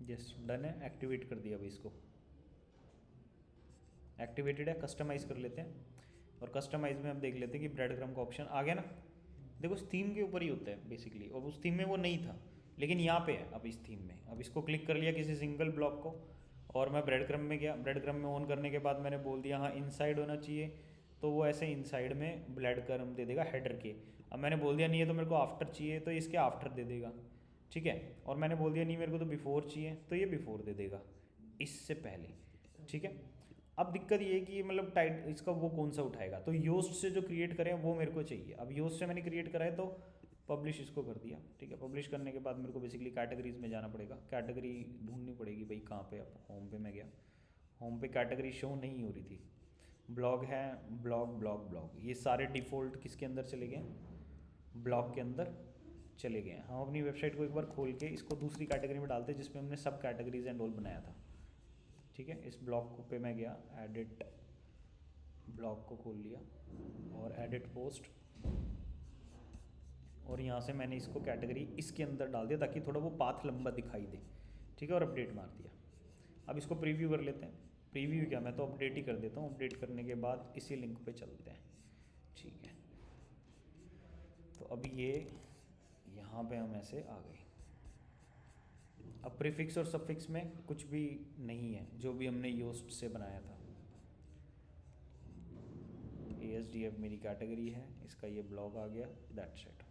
यस डन है, एक्टिवेट कर दिया अभी इसको, एक्टिवेटेड है। कस्टमाइज़ कर लेते हैं और कस्टमाइज में हम देख लेते हैं कि ब्रेड क्रम्ब का ऑप्शन आ गया ना। देखो इस थीम के ऊपर ही होता है बेसिकली, और उस थीम में वो नहीं था लेकिन यहाँ पे है अब इस थीम में। अब इसको क्लिक कर लिया किसी सिंगल ब्लॉक को और मैं ब्रेड क्रम्ब में गया। ब्रेड क्रम्ब में ऑन करने के बाद मैंने बोल दिया हाँ इनसाइड होना चाहिए, तो वो ऐसे इनसाइड में ब्रेड क्रम्ब दे देगा हेडर के। अब मैंने बोल दिया नहीं है तो मेरे को आफ्टर चाहिए तो इसके आफ्टर दे देगा, ठीक है। और मैंने बोल दिया नहीं मेरे को तो बिफोर चाहिए तो ये बिफोर दे देगा, इससे पहले, ठीक है। अब दिक्कत ये है कि मतलब टाइट इसका वो कौन सा उठाएगा, तो योस्ट से जो क्रिएट करें वो मेरे को चाहिए। अब योस्ट से मैंने क्रिएट करा है तो पब्लिश इसको कर दिया, ठीक है। पब्लिश करने के बाद मेरे को बेसिकली कैटेगरीज में जाना पड़ेगा, कैटेगरी ढूंढनी पड़ेगी भाई कहाँ पे। अब होम पे मैं गया, होम पे कैटेगरी शो नहीं हो रही थी। ब्लॉग है, ब्लॉग ब्लॉग ब्लॉग, ये सारे डिफ़ॉल्ट किसके अंदर चले गए, ब्लॉग के अंदर चले गए। हम अपनी वेबसाइट को एक बार खोल के इसको दूसरी कैटेगरी में डालते हैं जिसमें हमने सब कैटेगरीज एंड ऑल बनाया था, ठीक है। इस ब्लॉग पे मैं गया, एडिट ब्लॉग को खोल लिया और एडिट पोस्ट, और यहाँ से मैंने इसको कैटेगरी इसके अंदर डाल दिया ताकि थोड़ा वो पाथ लंबा दिखाई दे, ठीक है। और अपडेट मार दिया। अब इसको प्रीव्यू कर लेते हैं। प्रीव्यू क्या, मैं तो अपडेट ही कर देता हूँ। अपडेट करने के बाद इसी लिंक पे चलते हैं, ठीक है। तो अब ये यहाँ पे हम ऐसे आ गए। अब प्रीफिक्स और सफिक्स में कुछ भी नहीं है जो भी हमने योस्ट से बनाया था। ASDF मेरी कैटेगरी है, इसका ये ब्लॉग आ गया, दैट्स इट।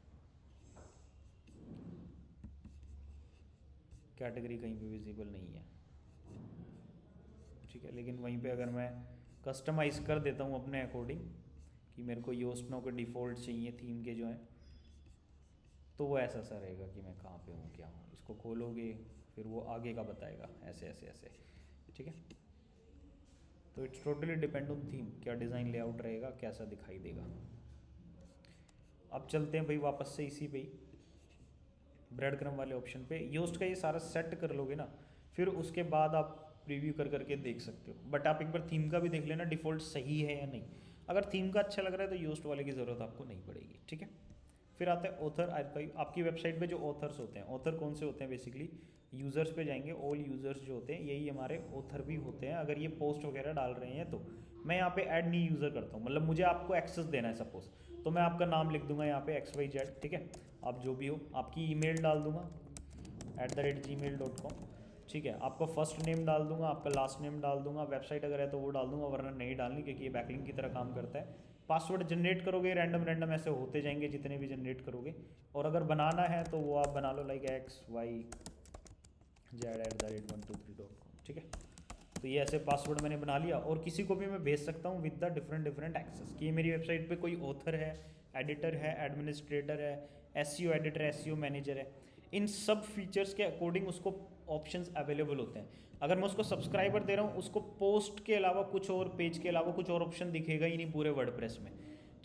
कैटेगरी कहीं पे विजिबल नहीं है, ठीक है। लेकिन वहीं पे अगर मैं कस्टमाइज़ कर देता हूँ अपने अकॉर्डिंग कि मेरे को योस्टनो के डिफ़ॉल्ट चाहिए थीम के जो हैं, तो वो ऐसा सा रहेगा कि मैं कहाँ पे हूँ क्या हूँ। इसको खोलोगे फिर वो आगे का बताएगा ऐसे ऐसे ऐसे, ठीक है। तो it's totally depend on theme, क्या डिज़ाइन लेआउट रहेगा, कैसा दिखाई देगा। अब चलते हैं भाई वापस से इसी पे ही ब्रेड क्रम्ब वाले ऑप्शन पे। योस्ट का ये सारा सेट कर लोगे ना, फिर उसके बाद आप प्रीव्यू कर करके देख सकते हो। बट आप एक बार थीम का भी देख लेना डिफ़ॉल्ट सही है या नहीं। अगर थीम का अच्छा लग रहा है तो योस्ट वाले की ज़रूरत आपको नहीं पड़ेगी, ठीक है। फिर आता है ऑथर आर्काइव। आपकी वेबसाइट पे जो ऑथर्स होते हैं, ऑथर कौन से होते हैं बेसिकली, यूज़र्स पे जाएंगे, ऑल यूज़र्स जो होते हैं यही हमारे ऑथर भी होते हैं। अगर ये पोस्ट वगैरह डाल रहे हैं तो मैं यहाँ पे ऐड न्यू यूज़र करता हूँ, मतलब मुझे आपको एक्सेस देना है सपोज, तो मैं आपका नाम लिख दूंगा यहाँ पे XYZ, ठीक है। आप जो भी हो, आपकी ईमेल डाल दूंगा @gmail.com, ठीक है। आपका फर्स्ट नेम डाल दूंगा, आपका लास्ट नेम डाल दूंगा, वेबसाइट अगर है तो वो डाल दूंगा, वरना नहीं डालनी क्योंकि ये बैकलिंक की तरह काम करता है। पासवर्ड जनरेट करोगे रैंडम ऐसे होते जाएंगे जितने भी जनरेट करोगे। और अगर बनाना है तो वो आप बना लो लाइक XYZ@123.com, ठीक है। तो ये ऐसे पासवर्ड मैंने बना लिया और किसी को भी मैं भेज सकता हूँ विद द डिफरेंट एक्सेस कि ये मेरी वेबसाइट पे कोई ऑथर है, एडिटर है, एडमिनिस्ट्रेटर है, SEO एडिटर है, SEO मैनेजर है। इन सब फीचर्स के अकॉर्डिंग उसको ऑप्शंस अवेलेबल होते हैं। अगर मैं उसको सब्सक्राइबर दे रहा हूँ, उसको पोस्ट के अलावा कुछ और, पेज के अलावा कुछ और ऑप्शन दिखेगा ही नहीं पूरे वर्डप्रेस में,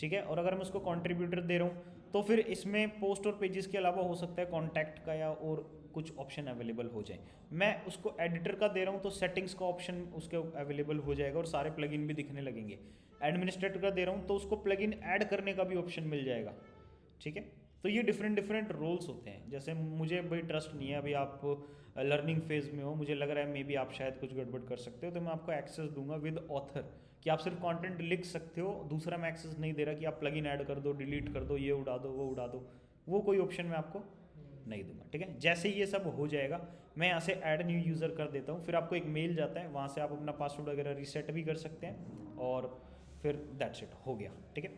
ठीक है। और अगर मैं उसको कंट्रीब्यूटर दे रहा हूँ तो फिर इसमें पोस्ट और पेजेस के अलावा हो सकता है कॉन्टैक्ट का या और कुछ ऑप्शन अवेलेबल हो जाए। मैं उसको एडिटर का दे रहा हूँ तो सेटिंग्स का ऑप्शन उसके अवेलेबल हो जाएगा और सारे प्लगइन भी दिखने लगेंगे। एडमिनिस्ट्रेटर का दे रहा हूँ तो उसको प्लगइन ऐड करने का भी ऑप्शन मिल जाएगा, ठीक है। तो ये डिफरेंट रोल्स होते हैं। जैसे मुझे भाई ट्रस्ट नहीं है, अभी आप लर्निंग फेज में हो, मुझे लग रहा है मे बी आप शायद कुछ गड़बड़ कर सकते हो, तो मैं आपको एक्सेस दूंगा विद ऑथर कि आप सिर्फ कंटेंट लिख सकते हो। दूसरा मैं एक्सेस नहीं दे रहा कि आप प्लगइन ऐड कर दो, डिलीट कर दो, ये उड़ा दो, वो उड़ा दो, वो कोई ऑप्शन मैं आपको नहीं दूंगा, ठीक है। जैसे ही ये सब हो जाएगा मैं यहाँ से ऐड न्यू यूज़र कर देता हूँ, फिर आपको एक मेल जाता है, वहाँ से आप अपना पासवर्ड वगैरह रीसेट भी कर सकते हैं और फिर दैट्स इट, हो गया, ठीक है।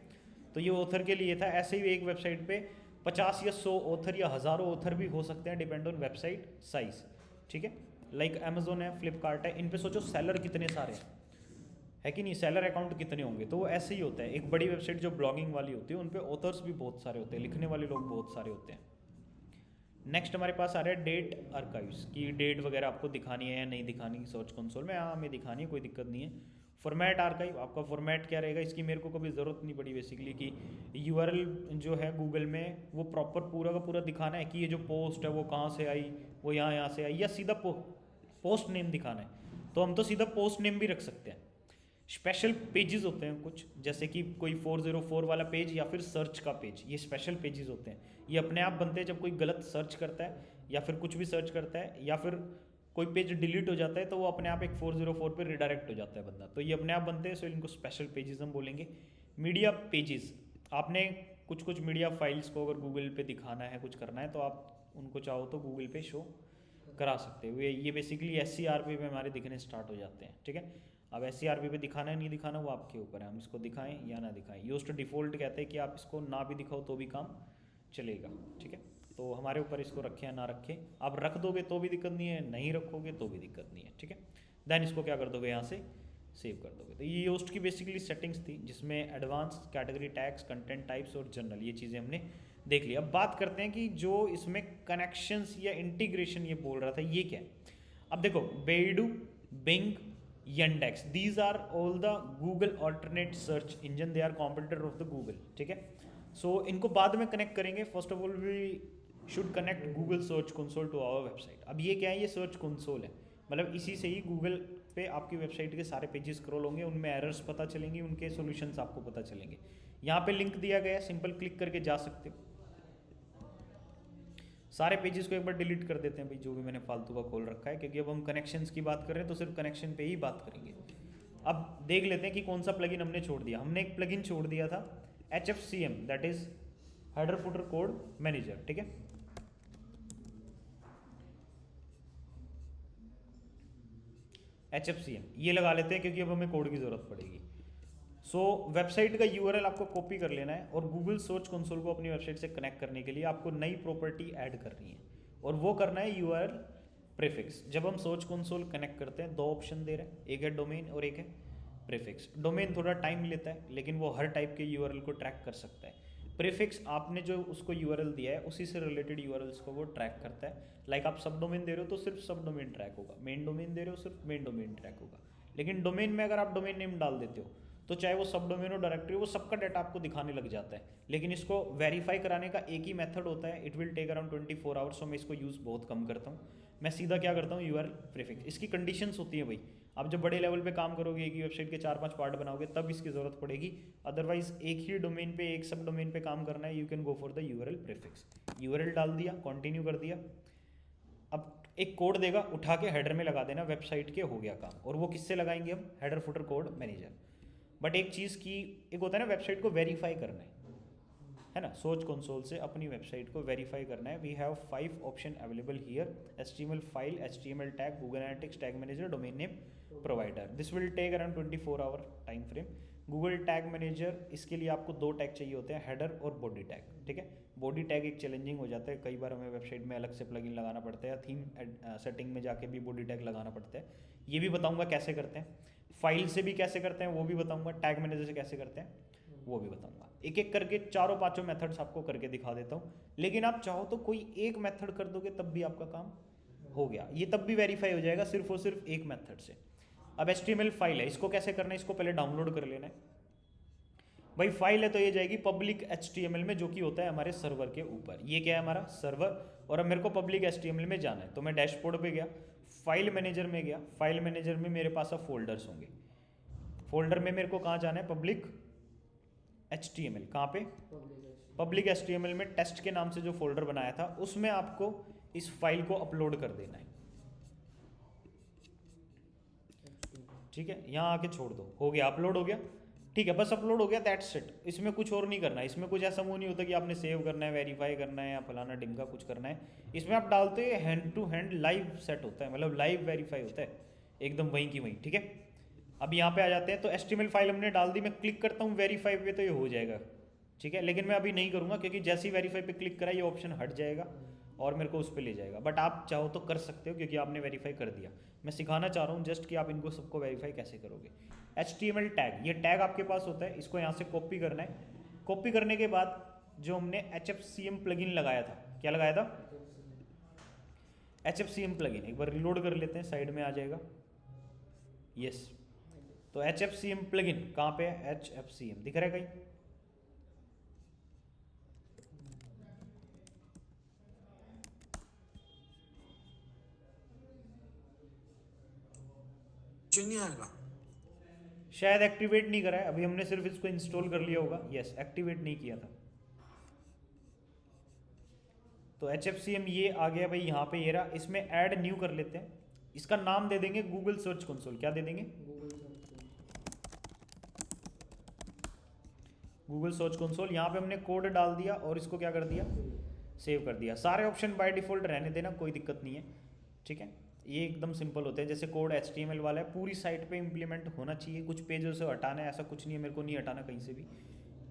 तो ये ऑथर के लिए था। ऐसे ही एक वेबसाइट पे 50 या 100 ऑथर या हज़ारों ऑथर भी हो सकते हैं, डिपेंड ऑन वेबसाइट साइज, ठीक है। लाइक अमेजोन है, फ्लिपकार्ट है, इन पे सोचो सेलर कितने सारे हैं, है कि नहीं, सेलर अकाउंट कितने होंगे। तो वो ऐसे ही होता है, एक बड़ी वेबसाइट जो ब्लॉगिंग वाली होती है उन पे ऑथर्स भी बहुत सारे होते हैं, लिखने वाले लोग बहुत सारे होते हैं। नेक्स्ट हमारे पास आ रहा है डेट आर्काइव्स की डेट वगैरह आपको दिखानी है या नहीं दिखानी सर्च कंसोल में। हाँ हमें दिखानी है, कोई दिक्कत नहीं है। फॉर्मेट आर्काइव, आपका फॉर्मेट क्या रहेगा, इसकी मेरे को कभी ज़रूरत नहीं पड़ी बेसिकली कि यूआरएल जो है गूगल में वो प्रॉपर पूरा का पूरा दिखाना है कि ये जो पोस्ट है वो कहाँ से आई, वो यहाँ से आई, या सीधा पोस्ट नेम दिखाना है। तो हम तो सीधा पोस्ट नेम भी रख सकते हैं। स्पेशल पेजेस होते हैं कुछ, जैसे कि कोई 404 वाला पेज या फिर सर्च का पेज, ये स्पेशल पेजेस होते हैं। ये अपने आप बनते हैं जब कोई गलत सर्च करता है या फिर कुछ भी सर्च करता है या फिर कोई पेज डिलीट हो जाता है तो वो अपने आप एक 404 पे रिडायरेक्ट हो जाता है बंदा, तो ये अपने आप बनते हैं। सो इनको स्पेशल पेजेस हम बोलेंगे। मीडिया पेजेस, आपने कुछ कुछ मीडिया फाइल्स को अगर गूगल पे दिखाना है, कुछ करना है, तो आप उनको चाहो तो गूगल पे शो करा सकते हो। ये बेसिकली SCRP पे हमारे दिखने स्टार्ट हो जाते हैं, ठीक है। अब SCRP पे दिखाना है नहीं दिखाना वो आपके ऊपर है, हम इसको दिखाएं या ना दिखाएं। यूज टू डिफ़ॉल्ट कहते हैं कि आप इसको ना भी दिखाओ तो भी काम चलेगा, ठीक है। तो हमारे ऊपर इसको रखें या ना रखें, आप रख दोगे तो भी दिक्कत नहीं है, नहीं रखोगे तो भी दिक्कत नहीं है, ठीक है। देन इसको क्या कर दोगे, यहाँ से सेव कर दोगे। तो ये योस्ट की बेसिकली सेटिंग्स थी जिसमें advance, category tags, content types और जनरल, ये चीज़ें हमने देख लिया। अब बात करते हैं कि जो इसमें कनेक्शंस या इंटीग्रेशन ये बोल रहा था ये क्या है। अब देखो बेडू, Bing, Yandex, these are all the Google alternate search engine, they are competitor of the Google, ठीक है। सो इनको बाद में कनेक्ट करेंगे। First of all we should connect Google search console to our website. अब ये क्या है, ये सर्च कंसोल है, मतलब इसी से ही गूगल पे आपकी वेबसाइट के सारे पेजेस स्क्रॉल होंगे, उनमें एरर्स पता चलेंगे, उनके सॉल्यूशंस आपको पता चलेंगे। यहाँ पे लिंक दिया गया है, सिंपल क्लिक करके जा सकते हो। सारे पेजेस को एक बार डिलीट कर देते हैं भाई, जो भी मैंने फालतू का खोल रखा है, क्योंकि अब हम कनेक्शंस की बात कर रहे हैं तो सिर्फ कनेक्शन पे ही बात करेंगे। अब देख लेते हैं कि कौन सा प्लगइन हमने छोड़ दिया। हमने एक प्लगइन छोड़ दिया था HFCM, that is header footer code manager, ठीक है। HFCM ये लगा लेते हैं क्योंकि अब हमें कोड की जरूरत पड़ेगी। सो वेबसाइट का URL आपको कॉपी कर लेना है और गूगल सर्च कंसोल को अपनी वेबसाइट से कनेक्ट करने के लिए आपको नई प्रॉपर्टी ऐड करनी है और वो करना है URL प्रीफिक्स। जब हम सर्च कंसोल कनेक्ट करते हैं दो ऑप्शन दे रहे हैं, एक है डोमेन और एक है प्रीफिक्स। डोमेन थोड़ा टाइम लेता है लेकिन वो हर टाइप के URL को ट्रैक कर सकता है। प्रीफिक्स आपने जो उसको URL दिया है उसी से रिलेटेड URLs को वो ट्रैक करता है। लाइक आप सब डोमेन दे रहे हो तो सिर्फ सब डोमेन ट्रैक होगा, मेन डोमेन दे रहे हो सिर्फ मेन डोमेन ट्रैक होगा। लेकिन डोमेन में अगर आप डोमेन नेम डाल देते हो तो चाहे वो सब डोमेन हो डायरेक्टरी, वो सबका डाटा आपको दिखाने लग जाता है। लेकिन इसको वेरीफाई कराने का एक ही मेथड होता है, it will take around 24 hours. So मैं इसको यूज़ बहुत कम करता हूँ, मैं सीधा क्या करता हूँ URL प्रीफिक्स। इसकी कंडीशंस होती हैं भाई, आप जब बड़े लेवल पे काम करोगे, एक ही वेबसाइट के 4-5 पार्ट बनाओगे तब इसकी ज़रूरत पड़ेगी। अदरवाइज एक ही डोमेन पे एक सब डोमेन पे काम करना है, you can go for the URL prefix. URL डाल दिया, कंटिन्यू कर दिया। अब एक कोड देगा, उठा के हेडर में लगा देना, वेबसाइट के हो गया काम। और वो किससे लगाएंगे हम, header footer code manager. But एक चीज़ की, एक होता है ना वेबसाइट को वेरीफाई करना है ना, सर्च कंसोल से अपनी वेबसाइट को वेरीफाई करना है। We have 5 option available here, HTML file, HTML tag, Google analytics, tag manager, domain name, provider. This will take around 24 hour time frame. Google tag manager, इसके लिए आपको 2 टैग चाहिए होते हैं, हेडर और बॉडी टैग, ठीक है। बॉडी टैग एक चैलेंजिंग हो जाता है, कई बार हमें वेबसाइट में अलग से प्लगइन लगाना पड़ता है या थीम सेटिंग में जाके भी बॉडी टैग लगाना पड़ता है, ये भी बताऊंगा कैसे करते हैं। फाइल से भी कैसे करते हैं वो भी बताऊंगा, टैग मैनेजर से कैसे करते हैं वो भी बताऊंगा। एक एक करके 4-5 मेथड्स आपको करके दिखा देता हूँ। लेकिन आप चाहो तो कोई एक मेथड कर दोगे तब भी आपका काम हो गया, ये तब भी वेरीफाई हो जाएगा सिर्फ और सिर्फ एक मेथड से। अब HTML फाइल है, इसको कैसे करना है, इसको पहले डाउनलोड कर लेना है भाई। फाइल है तो ये जाएगी पब्लिक HTML में, जो कि होता है हमारे सर्वर के ऊपर। ये क्या है, हमारा सर्वर। और अब मेरे को पब्लिक HTML में जाना है तो मैं डैशबोर्ड पे गया, फाइल मैनेजर में गया। फाइल मैनेजर में मेरे पास अब फोल्डर्स होंगे, फोल्डर में मेरे को कहाँ जाना है, पब्लिक HTML। कहाँ पे, पब्लिक HTML में टेस्ट के नाम से जो फोल्डर बनाया था उसमें आपको इस फाइल को अपलोड कर देना है, ठीक है। यहाँ आके छोड़ दो, हो गया, अपलोड हो गया, ठीक है, बस अपलोड हो गया, दैट्स इट। इसमें कुछ और नहीं करना है, इसमें कुछ ऐसा वो नहीं होता कि आपने सेव करना है, वेरीफाई करना है या फलाना डिमका कुछ करना है। इसमें आप डालते हैं hand to hand live set होता है, मतलब लाइव वेरीफाई होता है एकदम वहीं की वहीं, ठीक है। अब यहाँ पे आ जाते हैं तो HTML फाइल हमने डाल दी, मैं क्लिक करता हूँ वेरीफाई पे तो ये हो जाएगा, ठीक है। लेकिन मैं अभी नहीं करूँगा क्योंकि जैसे ही वेरीफाई पे क्लिक करा ये ऑप्शन हट जाएगा और मेरे को उस पर ले जाएगा। बट आप चाहो तो कर सकते हो क्योंकि आपने वेरीफाई कर दिया। मैं सिखाना चाह रहा हूँ जस्ट कि आप इनको सबको वेरीफाई कैसे करोगे। HTML टैग, ये टैग आपके पास होता है, इसको यहाँ से कॉपी करना है। कॉपी करने के बाद जो हमने HFCM प्लगइन लगाया था, क्या लगाया था? HFCM plugin. एक बार रिलोड कर लेते हैं, साइड में आ जाएगा। यस, तो HFCM प्लगइन कहाँ पे है? HFCM दिख रहा है कहीं? नहीं आएगा। शायद एक्टिवेट नहीं करा है अभी, हमने सिर्फ इसको इंस्टॉल कर लिया होगा। यस, एक्टिवेट नहीं किया था। तो HFCM ये आ गया भाई यहाँ पे, ये रहा। इसमें ऐड न्यू कर लेते हैं, इसका नाम दे देंगे गूगल सर्च कंसोल। क्या दे देंगे? Google search console. यहाँ पे हमने कोड डाल दिया और इसको क्या कर दिया? सेव कर दिया। सारे ऑप्शन बाय डिफॉल्ट रहने देना, कोई दिक्कत नहीं है, ठीक है। ये एकदम सिंपल होते हैं। जैसे कोड HTML वाला है, पूरी साइट पे इंप्लीमेंट होना चाहिए। कुछ पेजों से हटाना है ऐसा कुछ नहीं है, मेरे को नहीं हटाना कहीं से भी।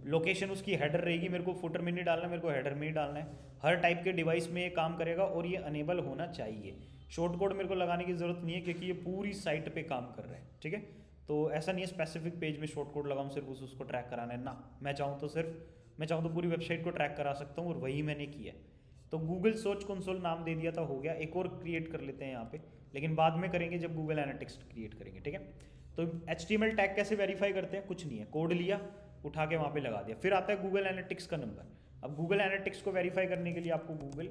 लोकेशन उसकी हेडर रहेगी, मेरे को फुटर में नहीं डालना है, मेरे को हेडर में ही डालना है। हर टाइप के डिवाइस में ये काम करेगा और ये अनेबल होना चाहिए। शॉर्ट कोड मेरे को लगाने की ज़रूरत नहीं है क्योंकि ये पूरी साइट पे काम कर रहा है, ठीक है। तो ऐसा नहीं है स्पेसिफिक पेज में शॉर्ट कोड लगाऊँ सिर्फ उसको ट्रैक कराना है ना। मैं चाहूँ तो पूरी वेबसाइट को ट्रैक करा सकता हूँ और वही मैंने किया है। तो गूगल सर्च कंसोल नाम दे दिया था, हो गया। एक और क्रिएट कर लेते हैं यहाँ पे, लेकिन बाद में करेंगे जब गूगल एनालिटिक्स क्रिएट करेंगे, ठीक है। तो HTML टैग कैसे वेरीफाई करते हैं? कुछ नहीं है, कोड लिया, उठा के वहाँ पे लगा दिया। फिर आता है गूगल एनालिटिक्स का नंबर। अब गूगल एनालिटिक्स को वेरीफाई करने के लिए आपको गूगल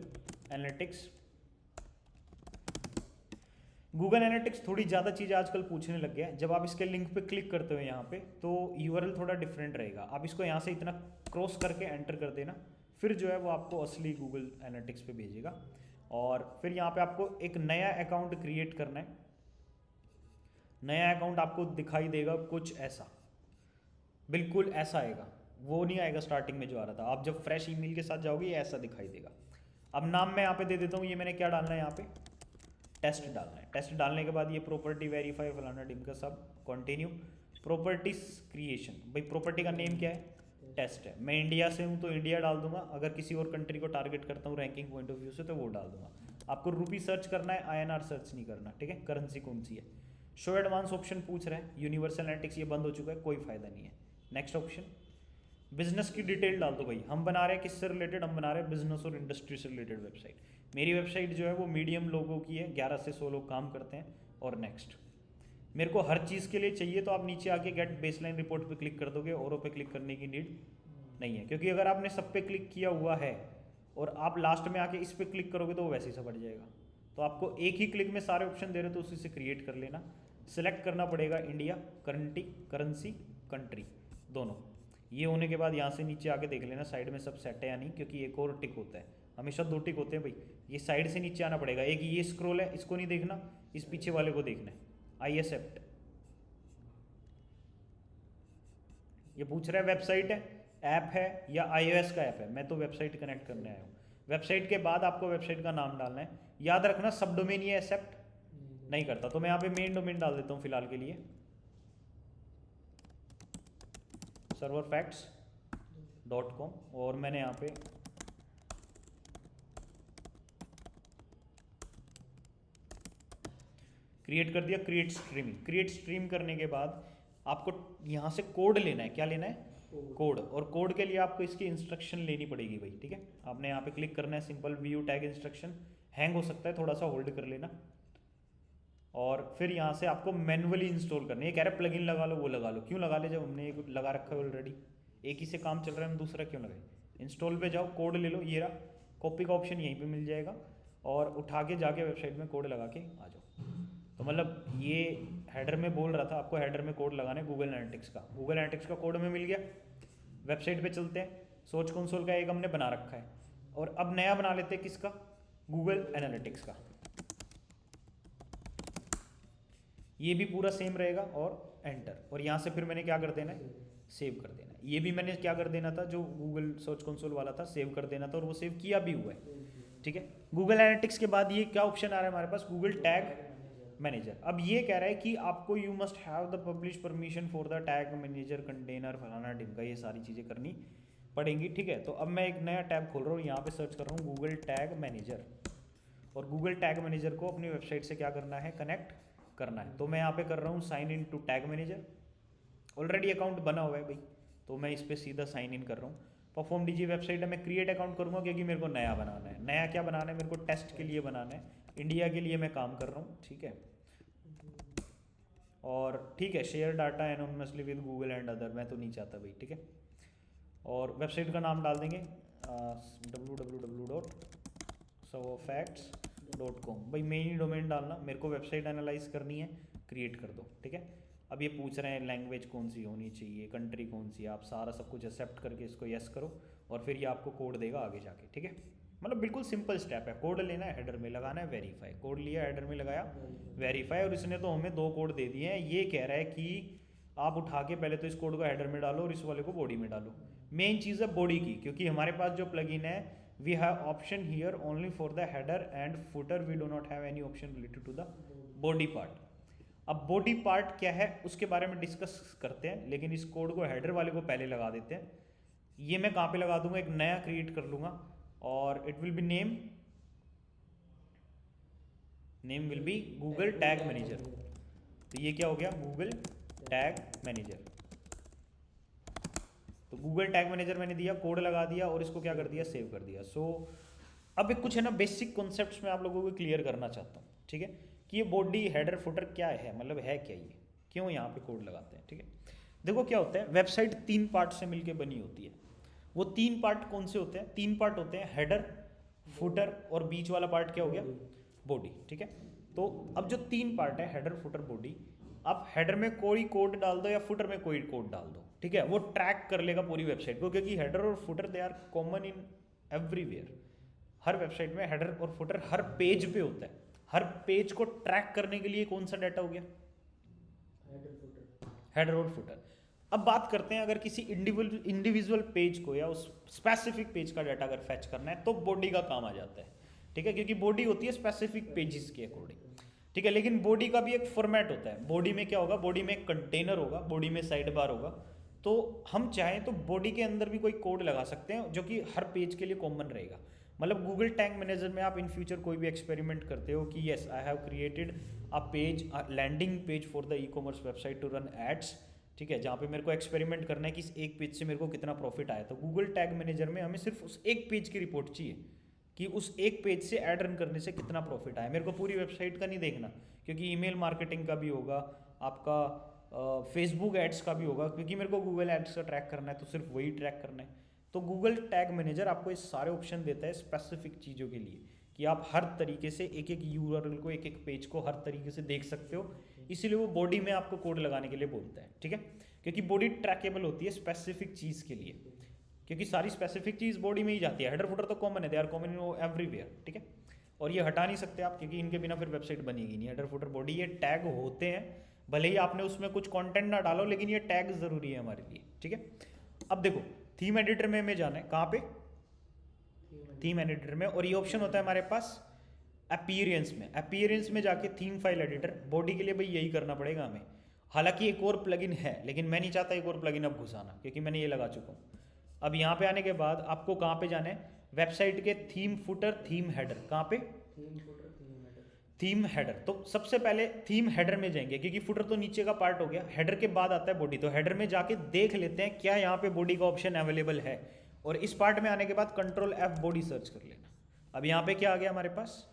एनालिटिक्स थोड़ी ज़्यादा चीज़ें आजकल पूछने लग गया है। जब आप इसके लिंक पे क्लिक करते हो यहाँ पे, तो URL थोड़ा डिफरेंट रहेगा। आप इसको यहाँ से इतना क्रॉस करके एंटर कर देना, फिर जो है वो आपको असली गूगल एनालिटिक्स पे भेजेगा। और फिर यहाँ पे आपको एक नया अकाउंट क्रिएट करना है। नया अकाउंट आपको दिखाई देगा कुछ ऐसा, बिल्कुल ऐसा आएगा। वो नहीं आएगा स्टार्टिंग में जो आ रहा था। आप जब फ्रेश ईमेल के साथ जाओगे ये ऐसा दिखाई देगा। अब नाम मैं यहाँ पे दे देता हूँ, ये मैंने क्या डालना है यहाँ पे? टेस्ट डालना है। टेस्ट डालने के बाद ये प्रॉपर्टी वेरीफाई फलाना डिम का सब कंटिन्यू। प्रॉपर्टीज क्रिएशन, भाई प्रॉपर्टी का नेम क्या है? टेस्ट है। मैं इंडिया से हूँ तो इंडिया डाल दूंगा, अगर किसी और कंट्री को टारगेट करता हूँ रैंकिंग पॉइंट ऑफ व्यू से तो वो डाल दूंगा। आपको रुपी सर्च करना है, INR सर्च नहीं करना, ठीक है। करेंसी कौन सी है? शो एडवांस ऑप्शन पूछ रहा है। यूनिवर्सल एनालिटिक्स ये बंद हो चुका है, कोई फायदा नहीं है। नेक्स्ट ऑप्शन, बिजनेस की डिटेल डाल दो भाई। हम बना रहे हैं किससे रिलेटेड? हम बना रहे हैं बिजनेस और इंडस्ट्री से रिलेटेड वेबसाइट। मेरी वेबसाइट जो है वो मीडियम लोगों की है, 11 से 100 लोग काम करते हैं। और नेक्स्ट, मेरे को हर चीज़ के लिए चाहिए तो आप नीचे आके गेट बेसलाइन रिपोर्ट पे क्लिक कर दोगे, औरों पे क्लिक करने की नीड नहीं है। क्योंकि अगर आपने सब पे क्लिक किया हुआ है और आप लास्ट में आके इस पे क्लिक करोगे तो वो वैसे ही सब बढ़ जाएगा। तो आपको एक ही क्लिक में सारे ऑप्शन दे रहे हो तो उसी से क्रिएट कर लेना। सिलेक्ट करना पड़ेगा इंडिया, करेंसी, कंट्री दोनों। ये होने के बाद यहाँ से नीचे आके देख लेना साइड में सब सेट है या नहीं, क्योंकि एक और टिक होता है, हमेशा 2 टिक होते हैं भाई। ये साइड से नीचे आना पड़ेगा। एक ये स्क्रॉल है, इसको नहीं देखना, इस पीछे वाले को देखना है। I accept. ये पूछ रहा है वेबसाइट है, ऐप है या iOS का ऐप है। मैं तो वेबसाइट कनेक्ट करने आया हूँ। वेबसाइट के बाद आपको वेबसाइट का नाम डालना है। याद रखना सब डोमेन ये एक्सेप्ट नहीं करता, तो मैं यहाँ पे मेन डोमेन डाल देता हूँ फिलहाल के लिए, serverfacts.com। और मैंने यहाँ पे क्रिएट कर दिया, क्रिएट स्ट्रीमिंग। क्रिएट स्ट्रीम करने के बाद आपको यहाँ से कोड लेना है। क्या लेना है? कोड। और कोड के लिए आपको इसकी इंस्ट्रक्शन लेनी पड़ेगी भाई, ठीक है। आपने यहाँ पे क्लिक करना है, simple view tag instruction. Hang हो सकता है, थोड़ा सा होल्ड कर लेना। और फिर यहाँ से आपको मैनुअली इंस्टॉल करनी है। कह रहा है प्लगइन लगा लो, वो लगा लो। क्यों लगा ले जब हमने एक लगा रखा है ऑलरेडी? एक ही से काम चल रहा है, हम दूसरा क्यों लगाए? इंस्टॉल पे जाओ, कोड ले लो, ये रहा। कॉपी का ऑप्शन यहीं पे मिल जाएगा और उठा के जाके वेबसाइट में कोड लगा के आ जाओ। तो मतलब ये हेडर में बोल रहा था आपको, हेडर में कोड लगाना है गूगल एनालिटिक्स का। गूगल एनालिटिक्स का कोड हमें मिल गया। वेबसाइट पे चलते हैं। सर्च कंसोल का एक हमने बना रखा है और अब नया बना लेते हैं किसका? गूगल एनालिटिक्स का। ये भी पूरा सेम रहेगा और एंटर। और यहाँ से फिर मैंने क्या कर देना है? सेव कर देना है। ये भी मैंने क्या कर देना था, जो गूगल सर्च कंसोल वाला था, सेव कर देना था और वो सेव किया भी हुआ है, ठीक है। गूगल एनालिटिक्स के बाद ये क्या ऑप्शन आ रहा है हमारे पास? Google tag manager. अब ये कह रहा है कि आपको you must have the publish permission for the tag manager container फलाना ढिमका, ये सारी चीज़ें करनी पढ़ेंगी, ठीक है। तो अब मैं एक नया टैब खोल रहा हूँ, यहाँ पे सर्च कर रहा हूँ गूगल टैग मैनेजर, और गूगल टैग मैनेजर को अपनी वेबसाइट से क्या करना है, कनेक्ट करना है। तो मैं यहाँ पे कर रहा हूँ sign in to tag manager, already account बना हुआ है भाई, तो मैं इस पर सीधा साइन इन कर रहा हूँ। परफॉर्म डीजी वेबसाइट है, मैं क्रिएट अकाउंट करूँगा क्योंकि मेरे को नया बनाना है। नया क्या बनाना है, मेरे को टेस्ट के लिए बनाना है, इंडिया के लिए मैं काम कर रहा हूँ, ठीक है। और ठीक है, share data anonymously with Google and other, मैं तो नहीं चाहता भाई, ठीक है। और वेबसाइट का नाम डाल देंगे www.sovofacts.com, भाई मेन ही डोमेन डालना, मेरे को वेबसाइट एनालाइज करनी है, क्रिएट कर दो, ठीक है। अब ये पूछ रहे हैं लैंग्वेज कौन सी होनी चाहिए, कंट्री कौन सी है, आप सारा सब कुछ एक्सेप्ट करके इसको यस करो, और फिर ये आपको कोड देगा आगे जाके, ठीक है। मतलब बिल्कुल सिंपल स्टेप है, कोड लेना है, हेडर में लगाना है वेरीफाई, कोड लिया हेडर में लगाया वेरीफाई, और इसने तो हमें 2 कोड दे दिए हैं। ये कह रहा है कि आप उठा के पहले तो इस कोड को हेडर में डालो और इस वाले को बॉडी में डालो। मेन चीज़ है बॉडी की, क्योंकि हमारे पास जो प्लगइन है we have option here only for the header and footer, we do not have any option related to the body part. अब बॉडी पार्ट क्या है उसके बारे में डिस्कस करते हैं, लेकिन इस कोड को हेडर वाले को पहले लगा देते हैं। ये मैं कहाँ पे लगा दूंगा, एक नया क्रिएट कर लूँगा, और it will B name will be Google tag manager. तो ये क्या हो गया, गूगल टैग मैनेजर। तो गूगल टैग मैनेजर मैंने दिया, कोड लगा दिया, और इसको क्या कर दिया, सेव कर दिया। सो अब एक कुछ है ना बेसिक कॉन्सेप्ट्स में आप लोगों को क्लियर करना चाहता हूँ, ठीक है, कि ये बॉडी हेडर फुटर क्या है, मतलब है क्या ये, क्यों यहाँ पे कोड लगाते हैं, ठीक है। देखो क्या होता है, वेबसाइट 3 पार्ट से मिलकर बनी होती है। वो 3 पार्ट कौन से होते हैं, 3 पार्ट होते हैं, हेडर, फुटर, और बीच वाला पार्ट क्या हो गया, बॉडी, ठीक है। तो अब जो 3 पार्ट है, हेडर, फुटर, बॉडी, आप हेडर में कोई कोड डाल दो या फुटर में कोई कोड डाल दो, ठीक है, वो ट्रैक कर लेगा पूरी वेबसाइट को, क्योंकि हेडर और footer they are common in everywhere. हर वेबसाइट में हेडर और फुटर हर पेज पे होता है। हर पेज को ट्रैक करने के लिए कौन सा डाटा हो गया, हेडर और फुटर। अब बात करते हैं, अगर किसी इंडिविजुअल पेज को या उस स्पेसिफिक पेज का डाटा अगर फैच करना है तो बॉडी का काम आ जाता है, ठीक है, क्योंकि बॉडी होती है स्पेसिफिक पेजेस के अकॉर्डिंग, ठीक है। लेकिन बॉडी का भी एक फॉर्मेट होता है। बॉडी में क्या होगा, बॉडी में एक कंटेनर होगा, बॉडी में साइड बार होगा। तो हम चाहें तो बॉडी के अंदर भी कोई कोड लगा सकते हैं जो कि हर पेज के लिए कॉमन रहेगा। मतलब गूगल टैग मैनेजर में आप इन फ्यूचर कोई भी एक्सपेरिमेंट करते हो कि yes I have created a page, landing page for the e commerce website to run ads, ठीक है, जहाँ पे मेरे को एक्सपेरिमेंट करना है कि इस एक पेज से मेरे को कितना प्रॉफिट आया। तो गूगल टैग मैनेजर में हमें सिर्फ उस एक पेज की रिपोर्ट चाहिए कि उस एक पेज से ऐड रन करने से कितना प्रॉफिट आया। मेरे को पूरी वेबसाइट का नहीं देखना, क्योंकि ईमेल मार्केटिंग का भी होगा, आपका फेसबुक एड्स का भी होगा, क्योंकि मेरे को गूगल एड्स का ट्रैक करना है तो सिर्फ वही ट्रैक करना है। तो गूगल टैग मैनेजर आपको ये सारे ऑप्शन देता है स्पेसिफिक चीज़ों के लिए, कि आप हर तरीके से एक एक यूआरएल को, एक एक पेज को हर तरीके से देख सकते हो। इसीलिए वो बॉडी में आपको कोड लगाने के लिए बोलता है, ठीक है, क्योंकि बॉडी ट्रैकेबल होती है स्पेसिफिक चीज़ के लिए, क्योंकि सारी स्पेसिफिक चीज़ बॉडी में ही जाती है। हेडर फुटर तो कॉमन है, they are common in everywhere, ठीक है, और ये हटा नहीं सकते आप, क्योंकि इनके बिना फिर वेबसाइट बनेगी नहीं। हेडर फुटर बॉडी ये टैग होते हैं, भले ही आपने उसमें कुछ कंटेंट ना डालो, लेकिन ये टैग ज़रूरी है हमारे लिए, ठीक है। अब देखो थीम एडिटर में हमें जाना है, कहाँ पे, थीम एडिटर में, और ये ऑप्शन होता है हमारे पास अपीयरेंस में। अपीयरेंस में जाके थीम फाइल एडिटर, बॉडी के लिए भाई यही करना पड़ेगा हमें। हालांकि एक और प्लगइन है, लेकिन मैं नहीं चाहता एक और प्लगइन अब घुसाना, क्योंकि मैंने ये लगा चुका हूँ। अब यहाँ पे आने के बाद आपको कहाँ पे जाना है, वेबसाइट के थीम फुटर थीम हेडर, कहाँ पे, थीम हेडर। तो सबसे पहले थीम हेडर में जाएंगे, क्योंकि फुटर तो नीचे का पार्ट हो गया, हेडर के बाद आता है बॉडी। तो हेडर में जाके देख लेते हैं क्या यहाँ पे बॉडी का ऑप्शन अवेलेबल है, और इस पार्ट में आने के बाद कंट्रोल F बॉडी सर्च कर लेना। अब यहाँ पे क्या आ गया हमारे पास,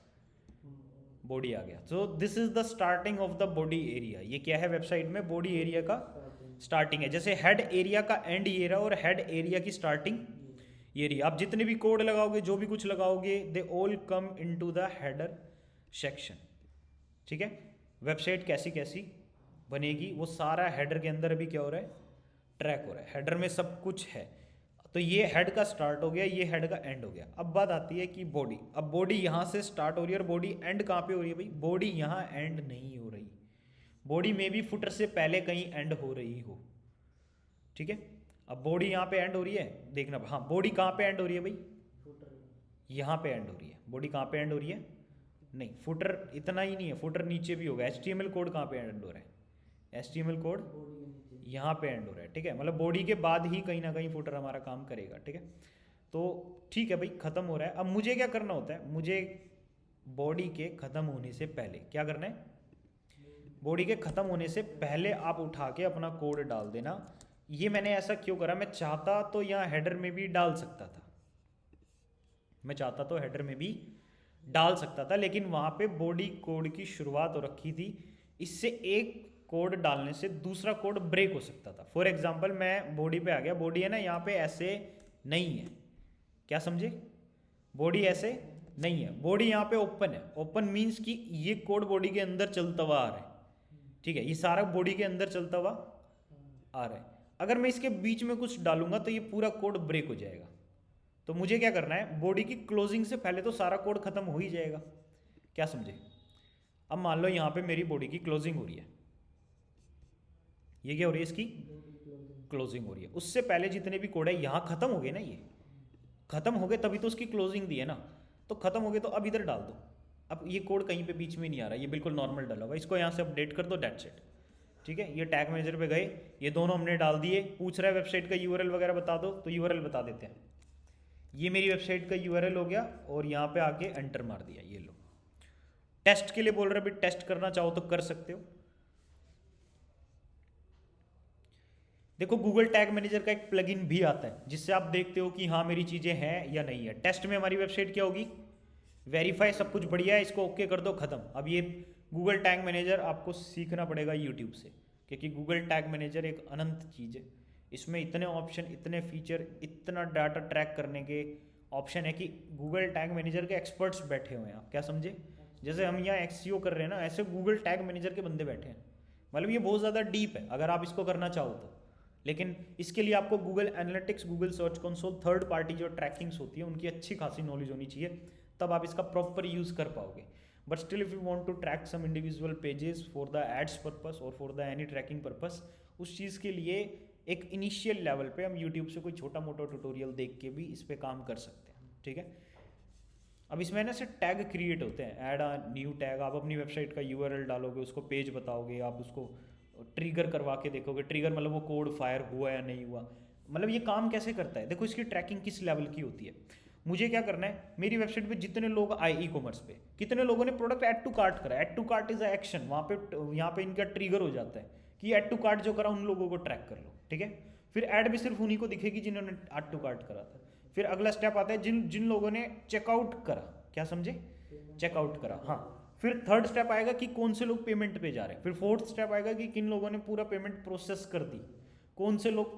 बॉडी आ गया। So this is the starting of the body area. ये क्या है, वेबसाइट में बॉडी एरिया का स्टार्टिंग है। जैसे हेड एरिया का एंड ये रहा, और हेड एरिया की स्टार्टिंग ये रही। आप जितने भी कोड लगाओगे, जो भी कुछ लगाओगे, they all come into the header section, ठीक है। वेबसाइट कैसी कैसी बनेगी वो सारा हेडर के अंदर अभी क्या हो रहा है, ट्रैक हो रहा है। हेडर में सब कुछ है। तो ये हेड का स्टार्ट हो गया, ये हेड का एंड हो गया। अब बात आती है कि बॉडी। अब बॉडी यहाँ से स्टार्ट हो रही है, और बॉडी एंड कहाँ पे हो रही है भाई, बॉडी यहाँ एंड नहीं हो रही, बॉडी में भी फुटर से पहले कहीं एंड हो रही हो, ठीक है। अब बॉडी यहाँ पे एंड हो रही है, देखना, हाँ बॉडी कहाँ पे एंड हो रही है भाई, यहाँ पे एंड हो रही है। बॉडी कहाँ पे एंड हो रही है, नहीं फुटर इतना ही नहीं है, फुटर नीचे भी होगा। HTML कोड कहाँ पे एंड हो रहा है, HTML कोड यहाँ पे एंड हो रहा है, ठीक है, मतलब बॉडी के बाद ही कहीं ना कहीं फुटर हमारा काम करेगा, ठीक है। तो ठीक है भाई, ख़त्म हो रहा है। अब मुझे क्या करना होता है, मुझे बॉडी के ख़त्म होने से पहले क्या करना है, बॉडी के ख़त्म होने से पहले आप उठा के अपना कोड डाल देना। ये मैंने ऐसा क्यों करा, मैं चाहता तो यहाँ हेडर में भी डाल सकता था, मैं चाहता तो हेडर में भी डाल सकता था, लेकिन वहाँ पे बॉडी कोड की शुरुआत हो रखी थी। इससे एक कोड डालने से दूसरा कोड ब्रेक हो सकता था। फॉर एग्जांपल मैं बॉडी पे आ गया, बॉडी है ना यहाँ पे ऐसे नहीं है, क्या समझे, बॉडी ऐसे नहीं है, बॉडी यहाँ पे ओपन है। ओपन मीन्स कि ये कोड बॉडी के अंदर चलता हुआ आ रहा है, ठीक है, ये सारा बॉडी के अंदर चलता हुआ आ रहा है। अगर मैं इसके बीच में कुछ डालूंगा तो ये पूरा कोड ब्रेक हो जाएगा। तो मुझे क्या करना है, बॉडी की क्लोजिंग से पहले तो सारा कोड खत्म हो ही जाएगा, क्या समझे। अब मान लो यहाँ पे मेरी बॉडी की क्लोजिंग हो रही है, ये क्या हो रही है, इसकी क्लोजिंग हो रही है। उससे पहले जितने भी कोड है यहाँ खत्म हो गए ना, ये खत्म हो गए तभी तो उसकी क्लोजिंग दी है ना, तो खत्म हो गए तो अब इधर डाल दो। अब ये कोड कहीं पे बीच में नहीं आ रहा, ये बिल्कुल नॉर्मल डाला हुआ, इसको यहाँ से अपडेट कर दो, डेट्स इट, ठीक है। ये टैग मैनेजर पे गए, ये दोनों हमने डाल दिए। पूछ रहा है वेबसाइट का यूआरएल वगैरह बता दो, तो यूआरएल बता देते हैं। ये मेरी वेबसाइट का यूआरएल हो गया, और यहाँ पे आके एंटर मार दिया, ये लो। टेस्ट के लिए बोल रहे हैं, भी टेस्ट करना चाहो तो कर सकते हो। देखो गूगल टैग मैनेजर का एक प्लगइन भी आता है, जिससे आप देखते हो कि हाँ मेरी चीज़ें हैं या नहीं है। टेस्ट में हमारी वेबसाइट क्या होगी, वेरीफाई, सब कुछ बढ़िया है, इसको ओके कर दो, खत्म। अब ये गूगल टैग मैनेजर आपको सीखना पड़ेगा यूट्यूब से, क्योंकि गूगल टैग मैनेजर एक अनंत चीज़ है। इसमें इतने ऑप्शन, इतने फीचर, इतना डाटा ट्रैक करने के ऑप्शन है कि गूगल टैग मैनेजर के एक्सपर्ट्स बैठे हुए हैं, आप क्या समझे। जैसे हम यहाँ एक्सीओ कर रहे हैं ना, ऐसे गूगल टैग मैनेजर के बंदे बैठे हैं। मतलब ये बहुत ज़्यादा डीप है अगर आप इसको करना चाहो तो। लेकिन इसके लिए आपको Google analytics, Google search console, third party जो ट्रैकिंग्स होती है उनकी अच्छी खासी नॉलेज होनी चाहिए, तब आप इसका प्रॉपर यूज़ कर पाओगे। But still if you want to track some individual pages for the ads purpose और for the any tracking purpose, उस चीज़ के लिए एक इनिशियल लेवल पे हम यूट्यूब से कोई छोटा मोटा ट्यूटोरियल देख के भी इस पे काम कर सकते हैं, ठीक है। अब इसमें ना से टैग क्रिएट होते हैं, ऐड अ न्यू टैग। आप अपनी वेबसाइट का यूआरएल डालोगे, उसको पेज बताओगे, आप उसको ट्रिगर करवा के देखोगे। ट्रिगर मतलब वो कोड फायर हुआ या नहीं हुआ, मतलब ये काम कैसे करता है। देखो इसकी ट्रैकिंग किस लेवल की होती है। मुझे क्या करना है, मेरी वेबसाइट पे जितने लोग आए ई कॉमर्स पे, कितने लोगों ने प्रोडक्ट ऐड टू कार्ट करा। Add to cart is a action, वहाँ पे यहाँ पे इनका ट्रिगर हो जाता है कि ऐड टू कार्ट जो करा उन लोगों को ट्रैक कर लो, ठीक है। फिर ऐड भी सिर्फ उन्हीं को दिखेगी जिन्होंने ऐड टू कार्ट करा था। फिर अगला स्टेप आता है जिन लोगों ने चेकआउट करा, क्या समझे, चेकआउट करा, हाँ। फिर थर्ड स्टेप आएगा कि कौन से लोग पेमेंट पे जा रहे हैं। फिर फोर्थ स्टेप आएगा कि किन लोगों ने पूरा पेमेंट प्रोसेस कर दी, कौन से लोग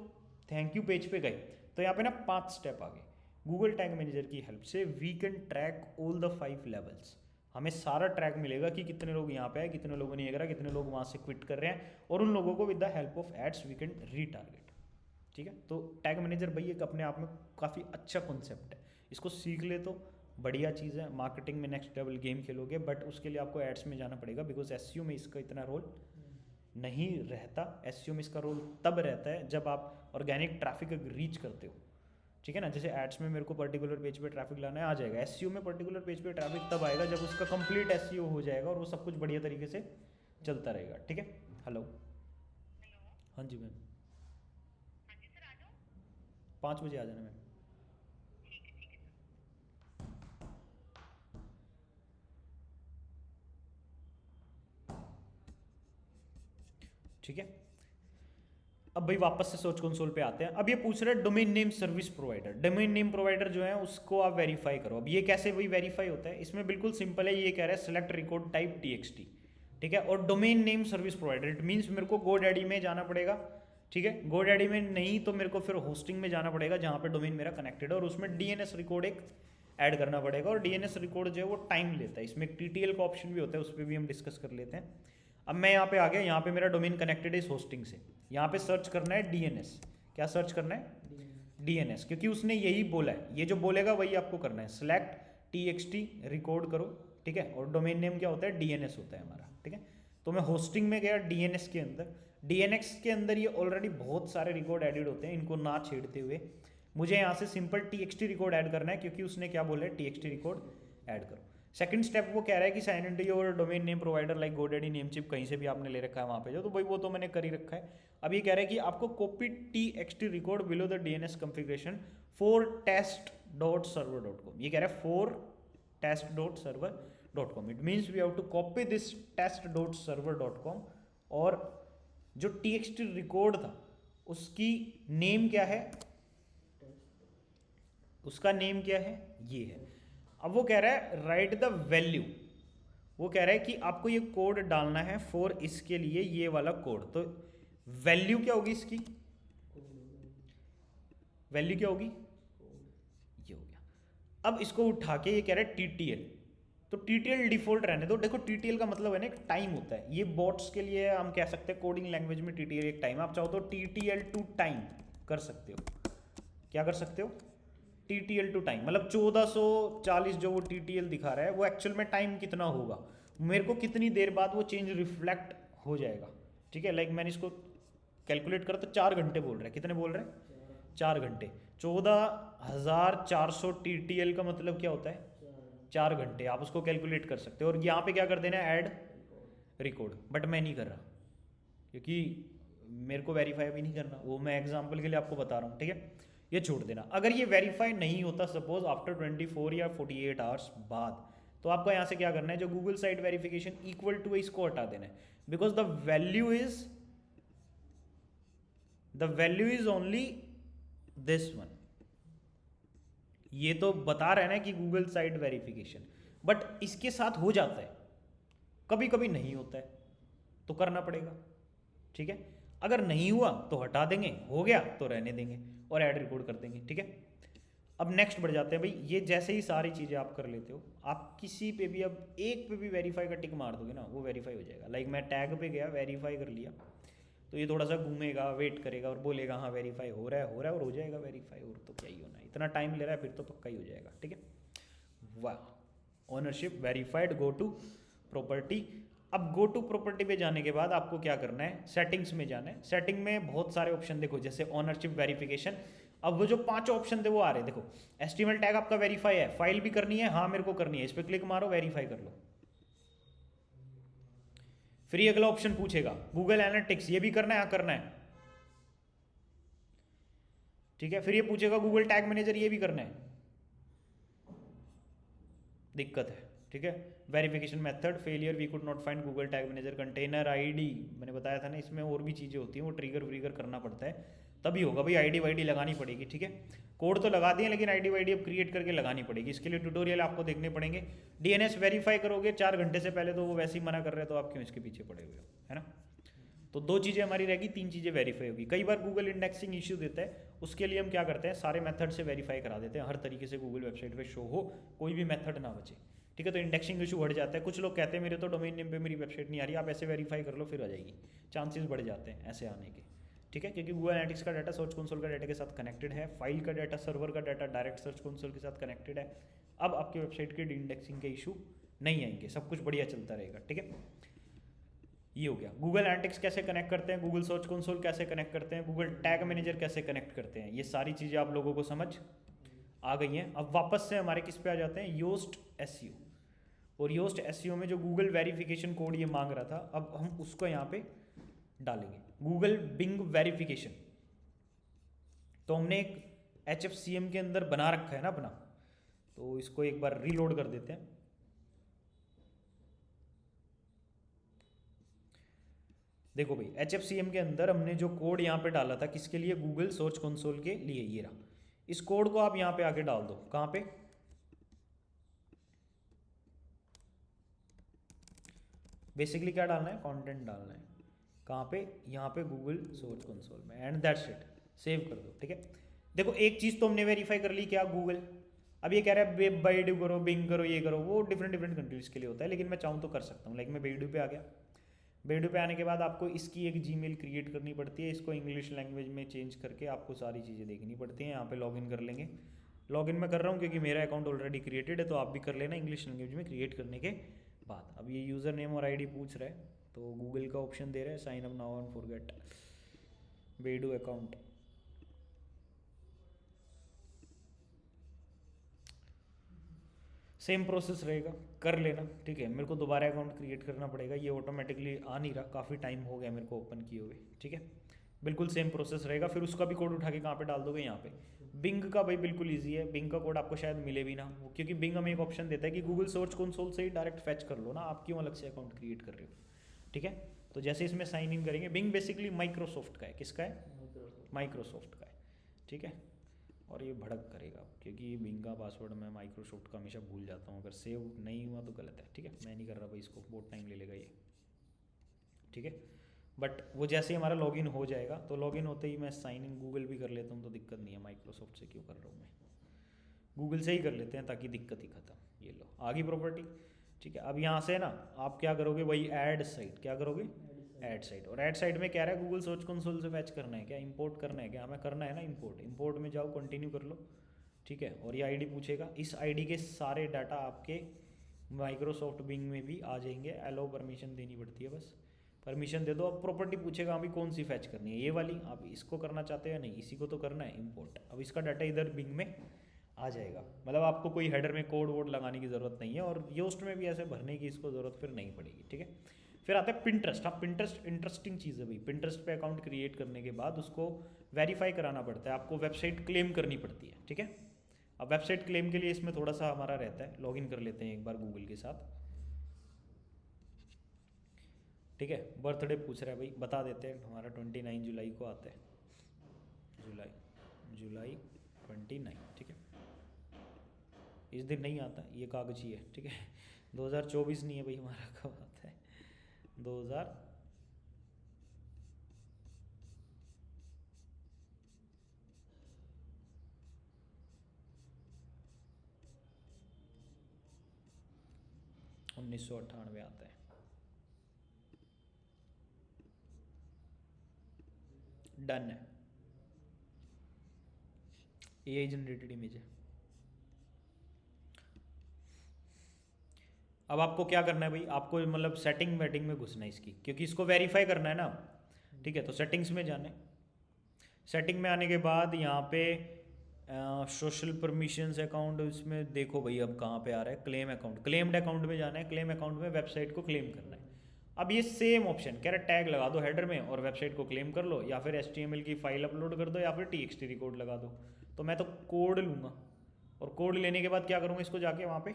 थैंक यू पेज पे गए। तो यहाँ पे ना 5 स्टेप आ गए। गूगल टैग मैनेजर की हेल्प से we can track all the 5 levels. हमें सारा ट्रैक मिलेगा कि कितने लोग यहाँ पे आए, कितने लोगों ने ये करा, कितने लोग वहाँ से क्विट कर रहे हैं, और उन लोगों को with the help of ads we can retarget, ठीक है। तो टैग मैनेजर भाई एक अपने आप में काफ़ी अच्छा कॉन्सेप्ट है, इसको सीख ले तो बढ़िया चीज़ है। मार्केटिंग में नेक्स्ट लेवल गेम खेलोगे, बट उसके लिए आपको एड्स में जाना पड़ेगा, बिकॉज एसईओ में इसका इतना रोल नहीं रहता। एसईओ में इसका रोल तब रहता है जब आप ऑर्गेनिक ट्रैफिक रीच करते हो, ठीक है ना। जैसे एड्स में मेरे को पर्टिकुलर पेज पे ट्रैफिक लाना है, आ जाएगा। एसईओ में पर्टिकुलर पेज पे ट्रैफिक तब आएगा जब उसका कंप्लीट एसईओ हो जाएगा और वो सब कुछ बढ़िया तरीके से चलता रहेगा, ठीक है। हेलो, हाँ जी मैम, 5 बजे आ जाना मैम। ठीक है, अब भाई वापस से सर्च कंसोल पे आते हैं। अब ये पूछ रहा है domain name service provider. Domain name provider जो है उसको आप वेरीफाई करो। अब ये कैसे वही वेरीफाई होता है, इसमें बिल्कुल सिंपल है। ये कह रहा है सेलेक्ट रिकॉर्ड टाइप txt, ठीक है। और domain name service provider, it means मेरे को गोडैडी में जाना पड़ेगा, ठीक है। गोडैडी में नहीं तो मेरे को फिर होस्टिंग में जाना पड़ेगा जहाँ पे डोमेन मेरा कनेक्टेड है, और उसमें डीएनएस रिकॉर्ड एक ऐड करना पड़ेगा। और डीएनएस रिकॉर्ड जो है वो टाइम लेता है। इसमें एक टीटीएल का ऑप्शन भी होता है, उस पर भी हम डिस्कस कर लेते हैं। अब मैं यहाँ पे आ गया, यहाँ पे मेरा डोमेन कनेक्टेड है इस होस्टिंग से। यहाँ पे सर्च करना है डीएनएस। क्या सर्च करना है, डीएनएस, क्योंकि उसने यही बोला है। ये जो बोलेगा वही आपको करना है। सेलेक्ट txt रिकॉर्ड करो, ठीक है। और डोमेन नेम क्या होता है, डीएनएस होता है हमारा, ठीक है। तो मैं होस्टिंग में गया डीएनएस के अंदर। डीएनएस के अंदर ये ऑलरेडी बहुत सारे रिकॉर्ड एडिड होते हैं, इनको ना छेड़ते हुए मुझे यहाँ से सिंपल txt रिकॉर्ड ऐड करना है, क्योंकि उसने क्या बोला है, txt रिकॉर्ड ऐड करो। सेकंड स्टेप वो कह रहा है कि sign in to your domain name provider like GoDaddy Namecheap, कहीं से भी आपने ले रखा है वहाँ पे जो, तो भाई वो तो मैंने कर ही रखा है। अब ये कह रहा है कि आपको copy txt record below the DNS configuration for test.server.com। ये कह रहा है for test.server.com, it means we have to copy this test.server.com, और जो txt रिकॉर्ड था उसकी नेम क्या है, उसका नेम क्या है, ये है। अब वो कह रहा है राइट द वैल्यू, वो कह रहा है कि आपको ये कोड डालना है फॉर इसके लिए ये वाला कोड, तो वैल्यू क्या होगी इसकी, वैल्यू क्या होगी, ये हो गया। अब इसको उठा के ये कह रहा है TTL, तो TTL डिफॉल्ट रहने दो। देखो TTL का मतलब है ना एक टाइम होता है, ये बॉट्स के लिए हम कह सकते हैं कोडिंग लैंग्वेज में TTL एक टाइम, आप चाहो तो TTL टू टाइम कर सकते हो। क्या कर सकते हो, TTL टू टाइम, मतलब 1440 जो वो TTL दिखा रहा है वो एक्चुअल में टाइम कितना होगा, मेरे को कितनी देर बाद वो चेंज रिफ्लेक्ट हो जाएगा। ठीक है, लाइक मैंने इसको कैलकुलेट करा तो 4 घंटे बोल रहा है, कितने बोल रहे हैं, 4 घंटे। 14,400 TTL का मतलब क्या होता है, 4 घंटे, आप उसको कैलकुलेट कर सकते हो। और यहाँ पे क्या कर देना है, ऐड रिकॉर्ड, बट मैं नहीं कर रहा क्योंकि मेरे को वेरीफाई भी नहीं करना, वो मैं एग्जाम्पल के लिए आपको बता रहा हूँ। ठीक है, ये छोड़ देना। अगर ये वेरीफाई नहीं होता सपोज आफ्टर 24 या 48 आवर्स बाद, तो आपको यहाँ से क्या करना है, जो Google site verification equal to है इसको हटा देना है, because the value is only this one. ये तो बता रहे हैं ना कि गूगल साइट वेरिफिकेशन, बट इसके साथ हो जाता है, कभी कभी नहीं होता है, तो करना पड़ेगा। ठीक है, अगर नहीं हुआ तो हटा देंगे, हो गया तो रहने देंगे और ऐड रिकॉर्ड कर देंगे। ठीक है, अब नेक्स्ट बढ़ जाते हैं भाई। ये जैसे ही सारी चीज़ें आप कर लेते हो, आप किसी पे भी अब एक पे भी वेरीफाई का टिक मार दोगे ना, वो वेरीफाई हो जाएगा। लाइक मैं टैग पे गया, वेरीफाई कर लिया, तो ये थोड़ा सा घूमेगा, वेट करेगा और बोलेगा हाँ वेरीफाई हो रहा है और हो जाएगा वेरीफाई, और तो क्या ही होना है, इतना टाइम ले रहा है फिर तो पक्का ही हो जाएगा। ठीक है, वाह, ownership verified, go to property. अब गो टू प्रॉपर्टी पे जाने के बाद आपको क्या करना है, सेटिंग्स में जाना है। सेटिंग में बहुत सारे ऑप्शन देखो, जैसे ओनरशिप वेरिफिकेशन, अब वो जो 5 ऑप्शन थे वो आ रहे हैं। देखो HTML टैग आपका वेरीफाई है, फाइल भी करनी है, हाँ मेरे को करनी है, इस पर क्लिक मारो, वेरीफाई कर लो। फिर ये अगला ऑप्शन पूछेगा गूगल एनालिटिक्स, ये भी करना है, हाँ करना है। ठीक है, फिर ये पूछेगा गूगल टैग मैनेजर, ये भी करना है, दिक्कत है। ठीक है, verification method failure, we could not find Google tag manager, container ID मैंने बताया था ना, इसमें और भी चीज़ें होती हैं, वो ट्रिगर करना पड़ता है तभी होगा भाई, आईडी वाईडी लगानी पड़ेगी। ठीक है, कोड तो लगा दिए लेकिन आईडी वाईडी अब क्रिएट करके लगानी पड़ेगी, इसके लिए ट्यूटोरियल आपको देखने पड़ेंगे। DNS वेरीफाई करोगे 4 घंटे से पहले, तो वो वैसे ही मना कर रहे हैं, तो आप क्यों इसके पीछे पड़े हुए हो, है ना। तो 2 चीज़ें हमारी रहेगी, 3 चीज़ें वेरीफाई होगी। कई बार गूगल इंडेक्सिंग इश्यू देता है, उसके लिए हम क्या करते हैं, सारे मेथड से वेरीफाई करा देते हैं, हर तरीके से गूगल वेबसाइट पे शो हो, कोई भी मेथड ना बचे। ठीक है, तो इंडेक्सिंग इशू बढ़ जाता है। कुछ लोग कहते हैं मेरे तो डोमेन नेम पे मेरी वेबसाइट नहीं आ रही, आप ऐसे वेरीफाई कर लो फिर आ जाएगी, चांसेस बढ़ जाते हैं ऐसे आने के। ठीक है, क्योंकि गूगल एनालिटिक्स का डाटा सर्च कंसोल का डाटा के साथ कनेक्टेड है, फाइल का डाटा, सर्वर का डाटा डायरेक्ट सर्च कंसोल के साथ कनेक्टेड है। अब आपकी वेबसाइट के इंडेक्सिंग के इशू नहीं आएंगे, सब कुछ बढ़िया चलता रहेगा। ठीक है, ये हो गया। गूगल एनालिटिक्स कैसे कनेक्ट करते हैं, गूगल सर्च कंसोल कैसे कनेक्ट करते हैं, गूगल टैग मैनेजर कैसे कनेक्ट करते हैं, ये सारी चीज़ें आप लोगों को समझ आ गई हैं। अब वापस से हमारे किस पे आ जाते हैं, योस्ट SEO। और योस्ट SEO में जो गूगल वेरिफिकेशन कोड ये मांग रहा था, अब हम उसको यहाँ पे डालेंगे, गूगल बिंग वेरिफिकेशन। तो हमने एक HFCM के अंदर बना रखा है ना अपना, तो इसको एक बार रीलोड कर देते हैं। देखो भाई, HFCM के अंदर हमने जो कोड यहाँ पे डाला था, किसके लिए, गूगल सर्च कंसोल के लिए, ये रहा। इस कोड को आप यहाँ पे आके डाल दो, कहाँ पे, बेसिकली क्या डालना है, कंटेंट डालना है, कहाँ पे, यहाँ पे गूगल सर्च कंसोल में, एंड दैट्स इट, सेव कर दो। ठीक है, देखो एक चीज़ तो हमने वेरीफाई कर ली, क्या, गूगल। अब ये कह रहा है वेब बाइडू करो, बिंग करो, ये करो, वो डिफरेंट कंट्रीज के लिए होता है, लेकिन मैं चाहूँ तो कर सकता हूँ। लाइक मैं बाइडू पे आ गया, बाइडू पे आने के बाद आपको इसकी एक जीमेल क्रिएट करनी पड़ती है, इसको इंग्लिश लैंग्वेज में चेंज करके आपको सारी चीज़ें देखनी पड़ती हैं। यहाँ पे लॉगिन कर लेंगे, लॉगिन मैं कर रहा हूँ क्योंकि मेरा अकाउंट ऑलरेडी क्रिएटेड है, तो आप भी कर लेना इंग्लिश लैंग्वेज में क्रिएट करने के बाद। अब ये यूज़र नेम और ID पूछ रहा है, तो गूगल का ऑप्शन दे रहा है, sign up now and forget Baidu account. Same process रहेगा, कर लेना, ठीक है। मेरे को दोबारा अकाउंट क्रिएट करना पड़ेगा, ये ऑटोमेटिकली आ नहीं रहा, काफ़ी टाइम हो गया मेरे को ओपन किए हुए, ठीक है। बिल्कुल सेम प्रोसेस रहेगा। फिर उसका भी कोड उठा के कहाँ पे डाल दोगे, यहाँ पे। बिंग का भाई बिल्कुल ईजी है, बिंग का कोड आपको शायद मिले भी ना, क्योंकि बिंग हमें एक ऑप्शन देता है कि गूगल सर्च कंसोल से ही डायरेक्ट फैच कर लो ना, आप क्यों अलग से अकाउंट क्रिएट कर रहे हो, ठीक है। तो जैसे इसमें साइन इन करेंगे, बिंग बेसिकली माइक्रोसॉफ्ट का है, किसका है, माइक्रोसॉफ्ट का है, ठीक है। और ये भड़क करेगा क्योंकि बिंग का पासवर्ड मैं माइक्रोसॉफ्ट का हमेशा भूल जाता हूँ, अगर सेव नहीं हुआ तो गलत है, ठीक है। मैं नहीं कर रहा भाई इसको, बहुत टाइम ले लेगा ये, ठीक है। बट वो जैसे ही हमारा लॉगिन हो जाएगा, तो लॉगिन होते ही मैं साइन इन गूगल भी कर लेता हूँ, तो दिक्कत नहीं है। माइक्रोसॉफ्ट से क्यों कर रहा हूँ मैं, गूगल से ही कर लेते हैं ताकि दिक्कत ही खत्म। ये लो आ गई प्रॉपर्टी, ठीक है। अब यहाँ से ना आप क्या करोगे, वही ऐड साइट, क्या करोगे, ऐड साइट। और ऐड साइट में क्या रहा है, गूगल सर्च कंसोल से फैच करना है क्या, इंपोर्ट करना है क्या, हमें करना है ना इंपोर्ट। इंपोर्ट में जाओ, कंटिन्यू कर लो, ठीक है। और ये आईडी पूछेगा, इस आईडी के सारे डाटा आपके माइक्रोसॉफ्ट बिंग में भी आ जाएंगे। एलो परमिशन देनी पड़ती है, बस परमिशन दे दो। अब प्रॉपर्टी पूछेगा अभी कौन सी फैच करनी है, ये वाली, आप इसको करना चाहते हो या नहीं, इसी को तो करना है इंपोर्ट। अब इसका डाटा इधर बिंग में आ जाएगा, मतलब आपको कोई हेडर में कोड वोड लगाने की ज़रूरत नहीं है, और योस्ट में भी ऐसे भरने की इसको ज़रूरत फिर नहीं पड़ेगी, ठीक है। फिर आता है पिंटरेस्ट। हाँ, पिंटरेस्ट इंटरेस्टिंग चीज़ है भाई। पिंटरेस्ट पे अकाउंट क्रिएट करने के बाद उसको वेरीफाई कराना पड़ता है, आपको वेबसाइट क्लेम करनी पड़ती है, ठीक है। अब वेबसाइट क्लेम के लिए इसमें थोड़ा सा हमारा रहता है, लॉगिन कर लेते हैं एक बार गूगल के साथ, ठीक है। बर्थडे पूछ रहा है भाई, बता देते हैं, हमारा 29 जुलाई को आता है, जुलाई 29, ठीक है। इस दिन नहीं आता, ये कागजी है, ठीक है। 2024 नहीं है भाई हमारा, कब आता है, 2000 1998 आता है। डन है, एआई जनरेटेड इमेज है। अब आपको क्या करना है भाई, आपको मतलब सेटिंग वेटिंग में घुसना है इसकी, क्योंकि इसको वेरीफाई करना है ना, ठीक है। तो सेटिंग्स में जाना है, सेटिंग में आने के बाद यहाँ पे सोशल परमिशंस अकाउंट, इसमें देखो भाई अब कहाँ पे आ रहा है, क्लेम अकाउंट, क्लेम्ड अकाउंट में जाना है। क्लेम अकाउंट में वेबसाइट को क्लेम करना है। अब ये सेम ऑप्शन कह रहा है, टैग लगा दो हेडर में और वेबसाइट को क्लेम कर लो, या फिर HTML की फाइल अपलोड कर दो, या फिर TXT रिकॉर्ड लगा दो। तो मैं तो कोड लूँगा, और कोड लेने के बाद क्या करूँगा, इसको जाके वहाँ पे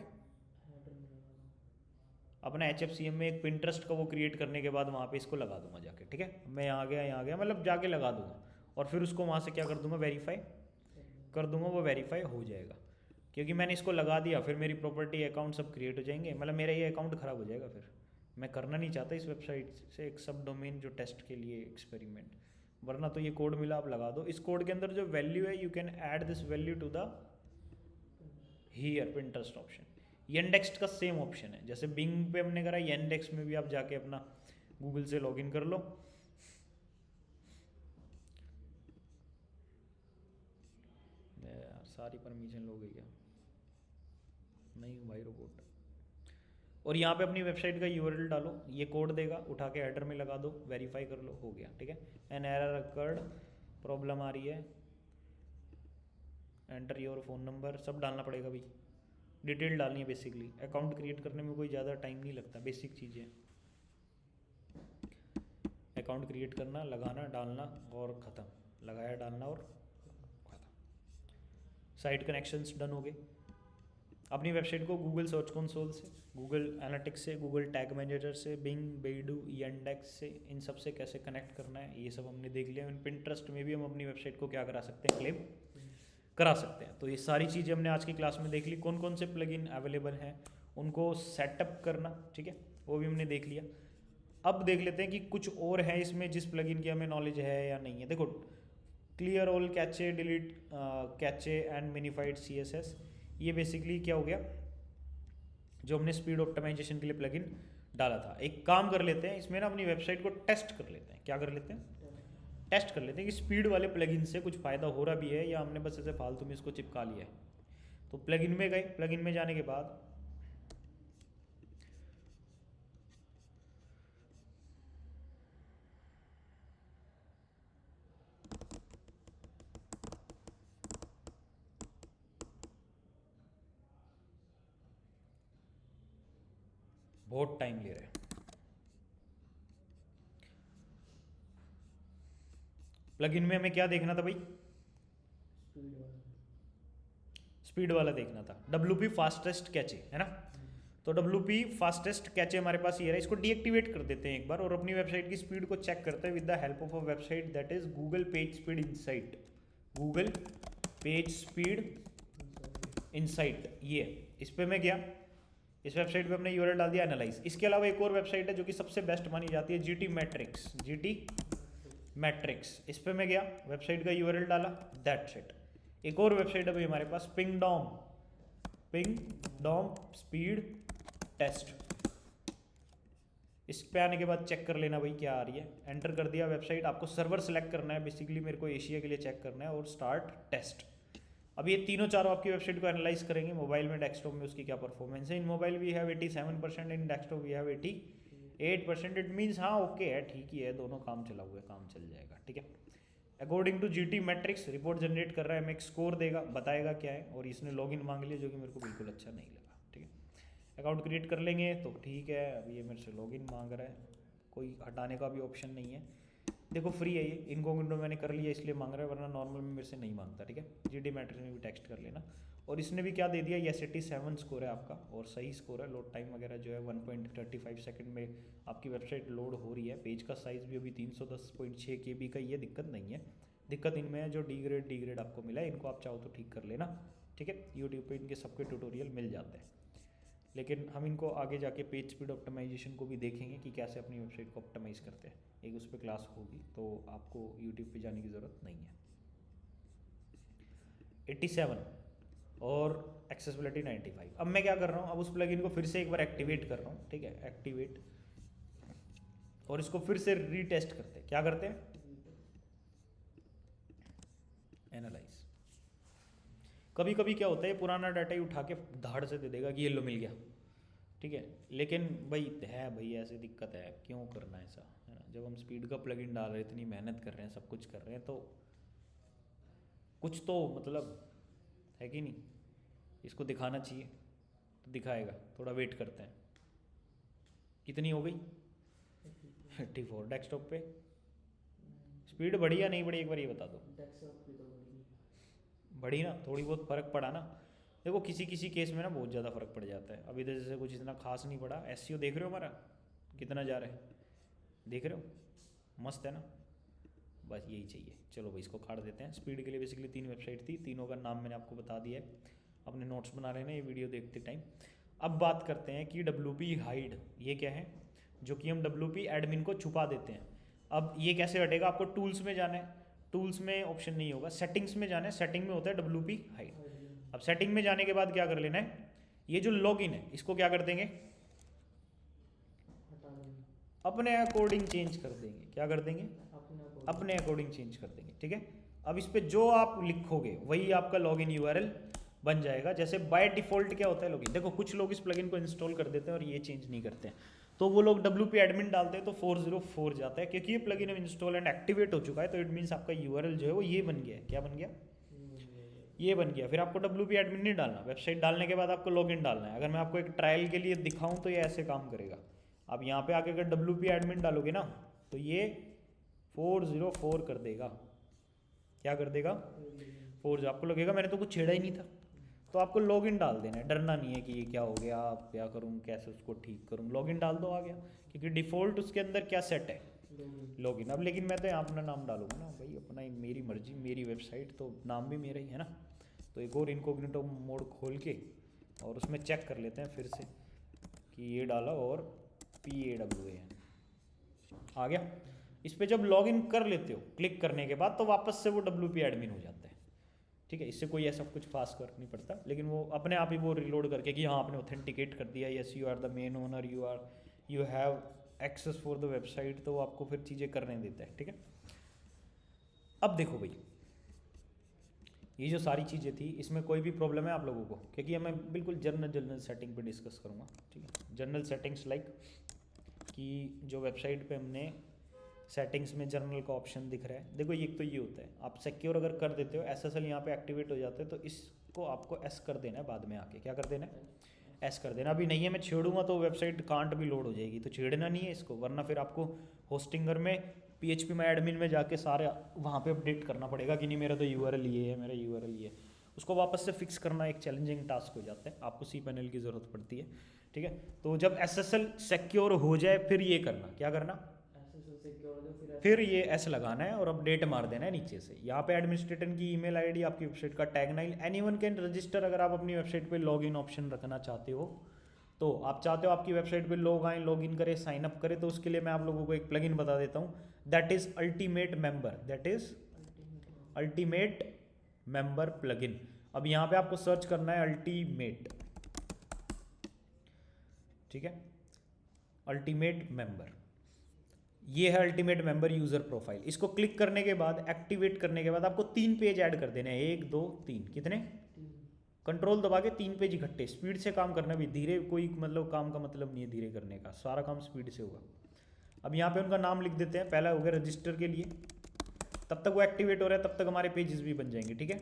अपना HFCM में एक पिंटरेस्ट का वो क्रिएट करने के बाद वहाँ पे इसको लगा दूंगा जाके, ठीक है। मैं यहाँ गया मतलब जाके लगा दूंगा, और फिर उसको वहाँ से क्या कर दूंगा, वेरीफाई कर दूंगा, वो वेरीफाई हो जाएगा। क्योंकि मैंने इसको लगा दिया, फिर मेरी प्रॉपर्टी अकाउंट सब क्रिएट हो जाएंगे, मतलब मेरा ये अकाउंट ख़राब हो जाएगा। फिर मैं करना नहीं चाहता इस वेबसाइट से एक सब डोमेन जो टेस्ट के लिए एक्सपेरिमेंट, वरना तो ये कोड मिला, आप लगा दो। इस कोड के अंदर जो वैल्यू है, you can add this value to the here Pinterest option. Yandex का सेम ऑप्शन है, जैसे बिंग पे हमने करा, येंडेक्स में भी आप जाके अपना गूगल से लॉगिन कर लो। यार सारी परमिशन लो गई क्या, नहीं भाई रोबोट। और यहाँ पे अपनी वेबसाइट का URL डालो, ये कोड देगा, उठा के हेडर में लगा दो, वेरीफाई कर लो, हो गया, ठीक है। एन एरर अकर्ड, प्रॉब्लम आ रही है, एंटर योर फ़ोन नंबर, सब डालना पड़ेगा भाई, डिटेल डालनी है। बेसिकली अकाउंट क्रिएट करने में कोई ज़्यादा टाइम नहीं लगता, बेसिक चीज़ें, अकाउंट क्रिएट करना, लगाना, डालना और ख़त्म, लगाया, डालना और ख़त्म। साइट कनेक्शंस डन हो गए। अपनी वेबसाइट को गूगल सर्च कंसोल से, गूगल एनालिटिक्स से, गूगल टैग मैनेजर से, बिंग, बेडू, येंडेक्स से, इन सब से कैसे कनेक्ट करना है, ये सब हमने देख लिया। पिंटरेस्ट में भी हम अपनी वेबसाइट को क्या करा सकते हैं, क्लेम करा सकते हैं। तो ये सारी चीज़ें हमने आज की क्लास में देख ली, कौन कौन से प्लगइन अवेलेबल हैं, उनको सेटअप करना, ठीक है, वो भी हमने देख लिया। अब देख लेते हैं कि कुछ और है इसमें जिस प्लगइन की हमें नॉलेज है या नहीं है। देखो, clear all cache, delete cache and minified CSS, ये बेसिकली क्या हो गया, जो हमने स्पीड ऑप्टिमाइजेशन के लिए प्लगइन डाला था। एक काम कर लेते हैं, इसमें ना अपनी वेबसाइट को टेस्ट कर लेते हैं। क्या कर लेते हैं, टेस्ट कर लेते हैं कि स्पीड वाले प्लगइन से कुछ फ़ायदा हो रहा भी है, या हमने बस ऐसे फालतू में इसको चिपका लिया है। तो प्लगइन में गए, प्लगइन में जाने के बाद बहुत टाइम ले रहा है। प्लगइन में हमें क्या देखना था भाई? स्पीड वाला देखना था, WP फास्टेस्ट कैचे, है ना? तो WP फास्टेस्ट कैचे हमारे पास ये रहा, इसको डीएक्टिवेट कर देते हैं एक बार और अपनी वेबसाइट की स्पीड को चेक करते हैं with the help of a website that is Google page speed insight. Google page speed insight, ये इस पे मैं गया, इस वेबसाइट पे अपने यूआरएल डाल दिया, एनालाइज। इसके अलावा एक और वेबसाइट है जो कि सबसे बेस्ट मानी जाती है, जीटी मैट्रिक्स। जीटी मैट्रिक्स, इस पे मैं गया, वेबसाइट का यूआरएल डाला, दैट्स इट। एक और वेबसाइट है भाई हमारे पास, पिंगडॉम। पिंगडॉम स्पीड टेस्ट। इस पे आने के बाद चेक कर लेना भाई क्या आ रही है। एंटर कर दिया वेबसाइट, आपको सर्वर सेलेक्ट करना है, बेसिकली मेरे को एशिया के लिए चेक करना है, और स्टार्ट टेस्ट। अब ये तीनों चारों आपकी वेबसाइट को एनालाइज करेंगे, मोबाइल में, डेस्कटॉप में उसकी क्या परफॉर्मेंस है। In mobile we have 87%, in desktop we have 88%। It means हाँ ओके है, ठीक ही है, दोनों काम चला हुआ है, काम चल जाएगा, ठीक है। According to GTmetrix report generate कर रहा है, हमें एक स्कोर देगा, बताएगा क्या है, और इसने लॉगिन मांग लिया जो कि मेरे को बिल्कुल अच्छा नहीं लगा, ठीक है। अकाउंट क्रिएट कर लेंगे तो ठीक है। अभी ये मेरे से लॉगिन मांग रहा है, कोई हटाने का भी ऑप्शन नहीं है, देखो फ्री है ये, इनकॉग्निटो मैंने कर लिया इसलिए मांग रहा है, वरना नॉर्मल में मेरे से नहीं मांगता, ठीक है। जीटी मैट्रिक्स में भी टेक्स्ट कर लेना। और इसने भी क्या दे दिया, ये 87 स्कोर है आपका, और सही स्कोर है। लोड टाइम वगैरह जो है 1.35 सेकंड में आपकी वेबसाइट लोड हो रही है। पेज का साइज़ भी अभी 310.6 KB का, ये दिक्कत नहीं है। दिक्कत इनमें है जो डी ग्रेड आपको मिला है, इनको आप चाहो तो ठीक कर लेना, ठीक है। यूट्यूब पे इनके सबके ट्यूटोरियल मिल जाते हैं, लेकिन हम इनको आगे जाके पेज स्पीड ऑप्टिमाइजेशन को भी देखेंगे कि कैसे अपनी वेबसाइट को ऑप्टिमाइज़ करते हैं, एक उस पर क्लास होगी, तो आपको यूट्यूब पे जाने की ज़रूरत नहीं है। 87 और एक्सेसिबिलिटी 95। अब मैं क्या कर रहा हूँ, अब उस प्लगइन को फिर से एक बार एक्टिवेट कर रहा हूँ, ठीक है, एक्टिवेट, और इसको फिर से रीटेस्ट करते हैं। क्या करते हैं, एनालाइज। कभी कभी क्या होता है, पुराना डाटा ही उठा के धाड़ से दे देगा कि ये लो मिल गया, ठीक है। लेकिन भाई ऐसी दिक्कत है, क्यों करना है ऐसा, है ना। जब हम स्पीड का प्लगइन डाल रहे हैं, इतनी मेहनत कर रहे हैं, सब कुछ कर रहे हैं, तो कुछ तो मतलब है कि नहीं, इसको दिखाना चाहिए, तो दिखाएगा। थोड़ा वेट करते हैं। कितनी हो गई, 84। डेस्कटॉप पे स्पीड बढ़ी या नहीं बढ़ी, एक बार ये बता दो। बढ़ी ना, थोड़ी बहुत फ़र्क पड़ा ना। देखो किसी किसी केस में ना बहुत ज़्यादा फ़र्क पड़ जाता है। अभी तो जैसे कुछ इतना खास नहीं पड़ा। एसईओ देख रहे हो हमारा कितना जा रहा है, देख रहे हो, मस्त है ना। बस यही चाहिए। चलो भाई इसको काट देते हैं। स्पीड के लिए बेसिकली 3 वेबसाइट थी, तीनों का नाम मैंने आपको बता दिया है, अपने नोट्स बना रहे हैं ये वीडियो देखते टाइम। अब बात करते हैं कि WP हाइड, ये क्या है, जो कि हम WP एडमिन को छुपा देते हैं। अब ये कैसे हटेगा, आपको टूल्स में जाना है, टूल्स में ऑप्शन नहीं होगा, सेटिंग्स में जाना है, सेटिंग में होता है WP हाइड। अब सेटिंग में जाने के बाद क्या कर लेना है, ये जो लॉगिन है इसको क्या कर देंगे, अपने अकॉर्डिंग चेंज कर देंगे। क्या कर देंगे, अपने अकॉर्डिंग चेंज कर देंगे, ठीक है। अब इस पे जो आप लिखोगे वही आपका लॉगिन यूआरएल बन जाएगा। जैसे बाय डिफॉल्ट क्या होता है लॉगिन, देखो कुछ लोग इस प्लगइन को इंस्टॉल कर देते हैं और ये चेंज नहीं करते हैं, तो वो लोग WP एडमिन डालते हैं तो 404 जाता है। क्योंकि ये प्लगइन इंस्टॉल एंड एक्टिवेट हो चुका है, तो इट मीन्स आपका यूआरएल जो है वो ये बन गया है। क्या बन गया, ये बन गया। फिर आपको WP एडमिन नहीं डालना, वेबसाइट डालने के बाद आपको लॉगिन डालना है। अगर मैं आपको एक ट्रायल के लिए दिखाऊं तो ये ऐसे काम करेगा। आप यहाँ पे आके अगर WP एडमिन डालोगे ना तो ये 404 कर देगा। क्या कर देगा, 4। आपको लगेगा मैंने तो कुछ छेड़ा ही नहीं था, तो आपको लॉगिन डाल देना है। डरना नहीं है कि ये क्या हो गया, आप क्या करूँ, कैसे उसको ठीक करूँ, लॉगिन डाल दो, आ गया। क्योंकि डिफ़ॉल्ट उसके अंदर क्या सेट है, लॉगिन। अब लेकिन मैं तो यहाँ अपना नाम डालूंगा ना भाई, अपना ही, मेरी मर्जी, मेरी वेबसाइट, तो नाम भी मेरा ही है ना। तो एक और इनकॉग्निटो मोड खोल के और उसमें चेक कर लेते हैं फिर से कि ये डाला और PAWAN आ गया। इस पर जब लॉगिन कर लेते हो क्लिक करने के बाद, तो वापस से वो WP एडमिन हो जाता है, ठीक है। इससे कोई ऐसा कुछ खास फर्क नहीं पड़ता, लेकिन वो अपने आप ही वो रिलोड करके कि हाँ आपने ऑथेंटिकेट कर दिया, yes you are the main owner, you have access for the website, तो वो आपको फिर चीज़ें करने देता है, ठीक है। अब देखो भाई, ये जो सारी चीज़ें थी, इसमें कोई भी प्रॉब्लम है आप लोगों को, क्योंकि मैं बिल्कुल जनरल सेटिंग पे डिस्कस करूँगा, ठीक है। जनरल सेटिंग्स लाइक कि जो वेबसाइट पे हमने सेटिंग्स में जर्नल का ऑप्शन दिख रहा है, देखो एक तो ये होता है, आप सिक्योर अगर कर देते हो, SSL यहाँ पे एक्टिवेट हो जाता है, तो इसको आपको S कर देना है बाद में आके। क्या कर देना है, एस कर देना। अभी नहीं है, मैं छेड़ूंगा तो वेबसाइट कांट भी लोड हो जाएगी, तो छेड़ना नहीं है इसको, वरना फिर आपको होस्टिंगर में PHP में एडमिन में जाके सारे वहाँ पे अपडेट करना पड़ेगा कि नहीं मेरा तो URL ये है, मेरा URL ये है। उसको वापस से फिक्स करना एक चैलेंजिंग टास्क हो जाता है, आपको cPanel की ज़रूरत पड़ती है, ठीक है। तो जब SSL सिक्योर हो जाए फिर ये करना, क्या करना, फिर ये एस लगाना है और अपडेट मार देना है नीचे से। यहाँ पे एडमिनिस्ट्रेटर की ईमेल आईडी, आपकी वेबसाइट का टैगनाइल, एनीवन कैन रजिस्टर। अगर आप अपनी वेबसाइट पे लॉगिन ऑप्शन रखना चाहते हो, तो आप चाहते हो आपकी वेबसाइट पे लोग आए, लॉगिन करें, साइन अप करें, तो उसके लिए मैं आप लोगों को एक प्लगइन बता देता हूँ, that is ultimate member, that is ultimate member plugin. अब यहाँ पे आपको सर्च करना है अल्टीमेट, ठीक है, अल्टीमेट मेंबर, ये है अल्टीमेट मेंबर यूजर प्रोफाइल। इसको क्लिक करने के बाद, एक्टिवेट करने के बाद आपको 3 पेज ऐड कर देने हैं, 1 2 3, कितने, कंट्रोल दबा के 3 पेज इकट्ठे। स्पीड से काम करना भी, धीरे कोई मतलब काम का मतलब नहीं है धीरे करने का, सारा काम स्पीड से होगा। अब यहाँ पे उनका नाम लिख देते हैं, पहला हो गया रजिस्टर के लिए, तब तक वो एक्टिवेट हो रहा है, तब तक हमारे पेजेस भी बन जाएंगे, ठीक है।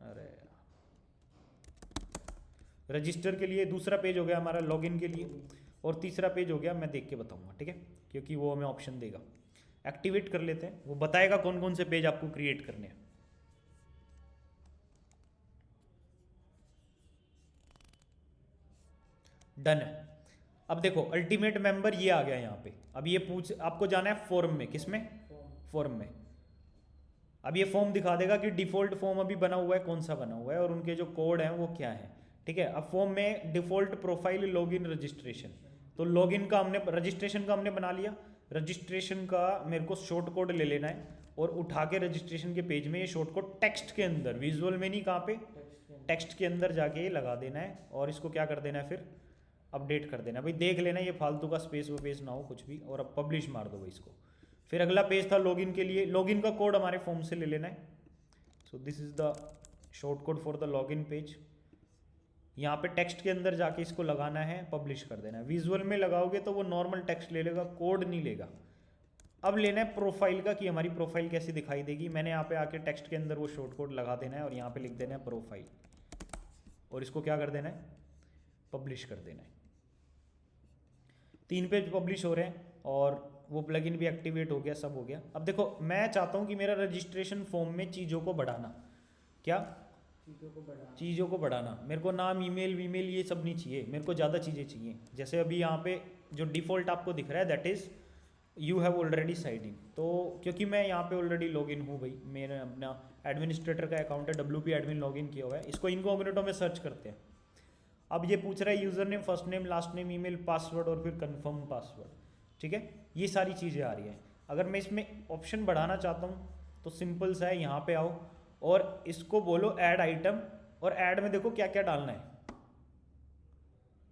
अरे रजिस्टर के लिए दूसरा पेज हो गया हमारा लॉगिन के लिए, और तीसरा पेज हो गया, मैं देख के बताऊंगा, ठीक है, क्योंकि वो हमें ऑप्शन देगा। एक्टिवेट कर लेते हैं, वो बताएगा कौन कौन से पेज आपको क्रिएट करने हैं। डन है। अब देखो अल्टीमेट मेंबर ये आ गया यहाँ पे। अब ये पूछ, आपको जाना है फॉर्म में, किसमें, फॉर्म में। अब ये फॉर्म दिखा देगा कि डिफॉल्ट फॉर्म अभी बना हुआ है, कौन सा बना हुआ है, और उनके जो कोड हैं वो क्या है, ठीक है। अब फॉर्म में डिफॉल्ट प्रोफाइल लॉगिन रजिस्ट्रेशन, तो लॉगिन का हमने, रजिस्ट्रेशन का हमने बना लिया। रजिस्ट्रेशन का मेरे को शॉर्ट कोड ले लेना है और उठा के रजिस्ट्रेशन के पेज में ये शॉर्ट कोड टेक्स्ट के अंदर, विजुअल में नहीं, कहाँ पे, टेक्स्ट के अंदर जाके ये लगा देना है, और इसको क्या कर देना है, फिर अपडेट कर देना। भाई देख लेना ये फालतू का स्पेस वपेस ना हो कुछ भी, और अब पब्लिश मार दो भाई इसको। फिर अगला पेज था लॉगिन के लिए, लॉगिन का कोड हमारे फॉर्म से ले लेना है। So this is the short code for the login page. यहाँ पे टेक्स्ट के अंदर जाके इसको लगाना है, पब्लिश कर देना है। विजुअल में लगाओगे तो वो नॉर्मल टेक्स्ट ले लेगा, कोड नहीं लेगा। अब लेना है प्रोफाइल का, कि हमारी प्रोफाइल कैसी दिखाई देगी। मैंने यहाँ पे आके टेक्स्ट के अंदर वो शॉर्ट कोड लगा देना है, और यहाँ पे लिख देना है प्रोफाइल, और इसको क्या कर देना है, पब्लिश कर देना है। 3 पेज पब्लिश हो रहे हैं, और वो प्लगइन भी एक्टिवेट हो गया, सब हो गया। अब देखो मैं चाहता हूँ कि मेरा रजिस्ट्रेशन फॉर्म में चीज़ों को बढ़ाना, क्या, चीज़ों को बढ़ाना। मेरे को नाम, ईमेल वीमेल ये सब नहीं चाहिए, मेरे को ज़्यादा चीज़ें चाहिए। जैसे अभी यहाँ पे जो डिफ़ॉल्ट आपको दिख रहा है, that is you have already side इन। तो क्योंकि मैं यहाँ पे ऑलरेडी लॉगिन हूँ भाई, मेरे अपना एडमिनिस्ट्रेटर का अकाउंट है, WP एडमिन लॉगिन किया हुआ है। इसको इनकॉग्निटो में सर्च करते हैं। अब ये पूछ रहा है user name, first name, last name, email, password, और फिर कंफर्म पासवर्ड, ठीक है। ये सारी चीज़ें आ रही हैं। अगर मैं इसमें ऑप्शन बढ़ाना चाहता हूँ तो सिंपल सा है, यहाँ पे आओ और इसको बोलो ऐड आइटम, और ऐड में देखो क्या क्या डालना है।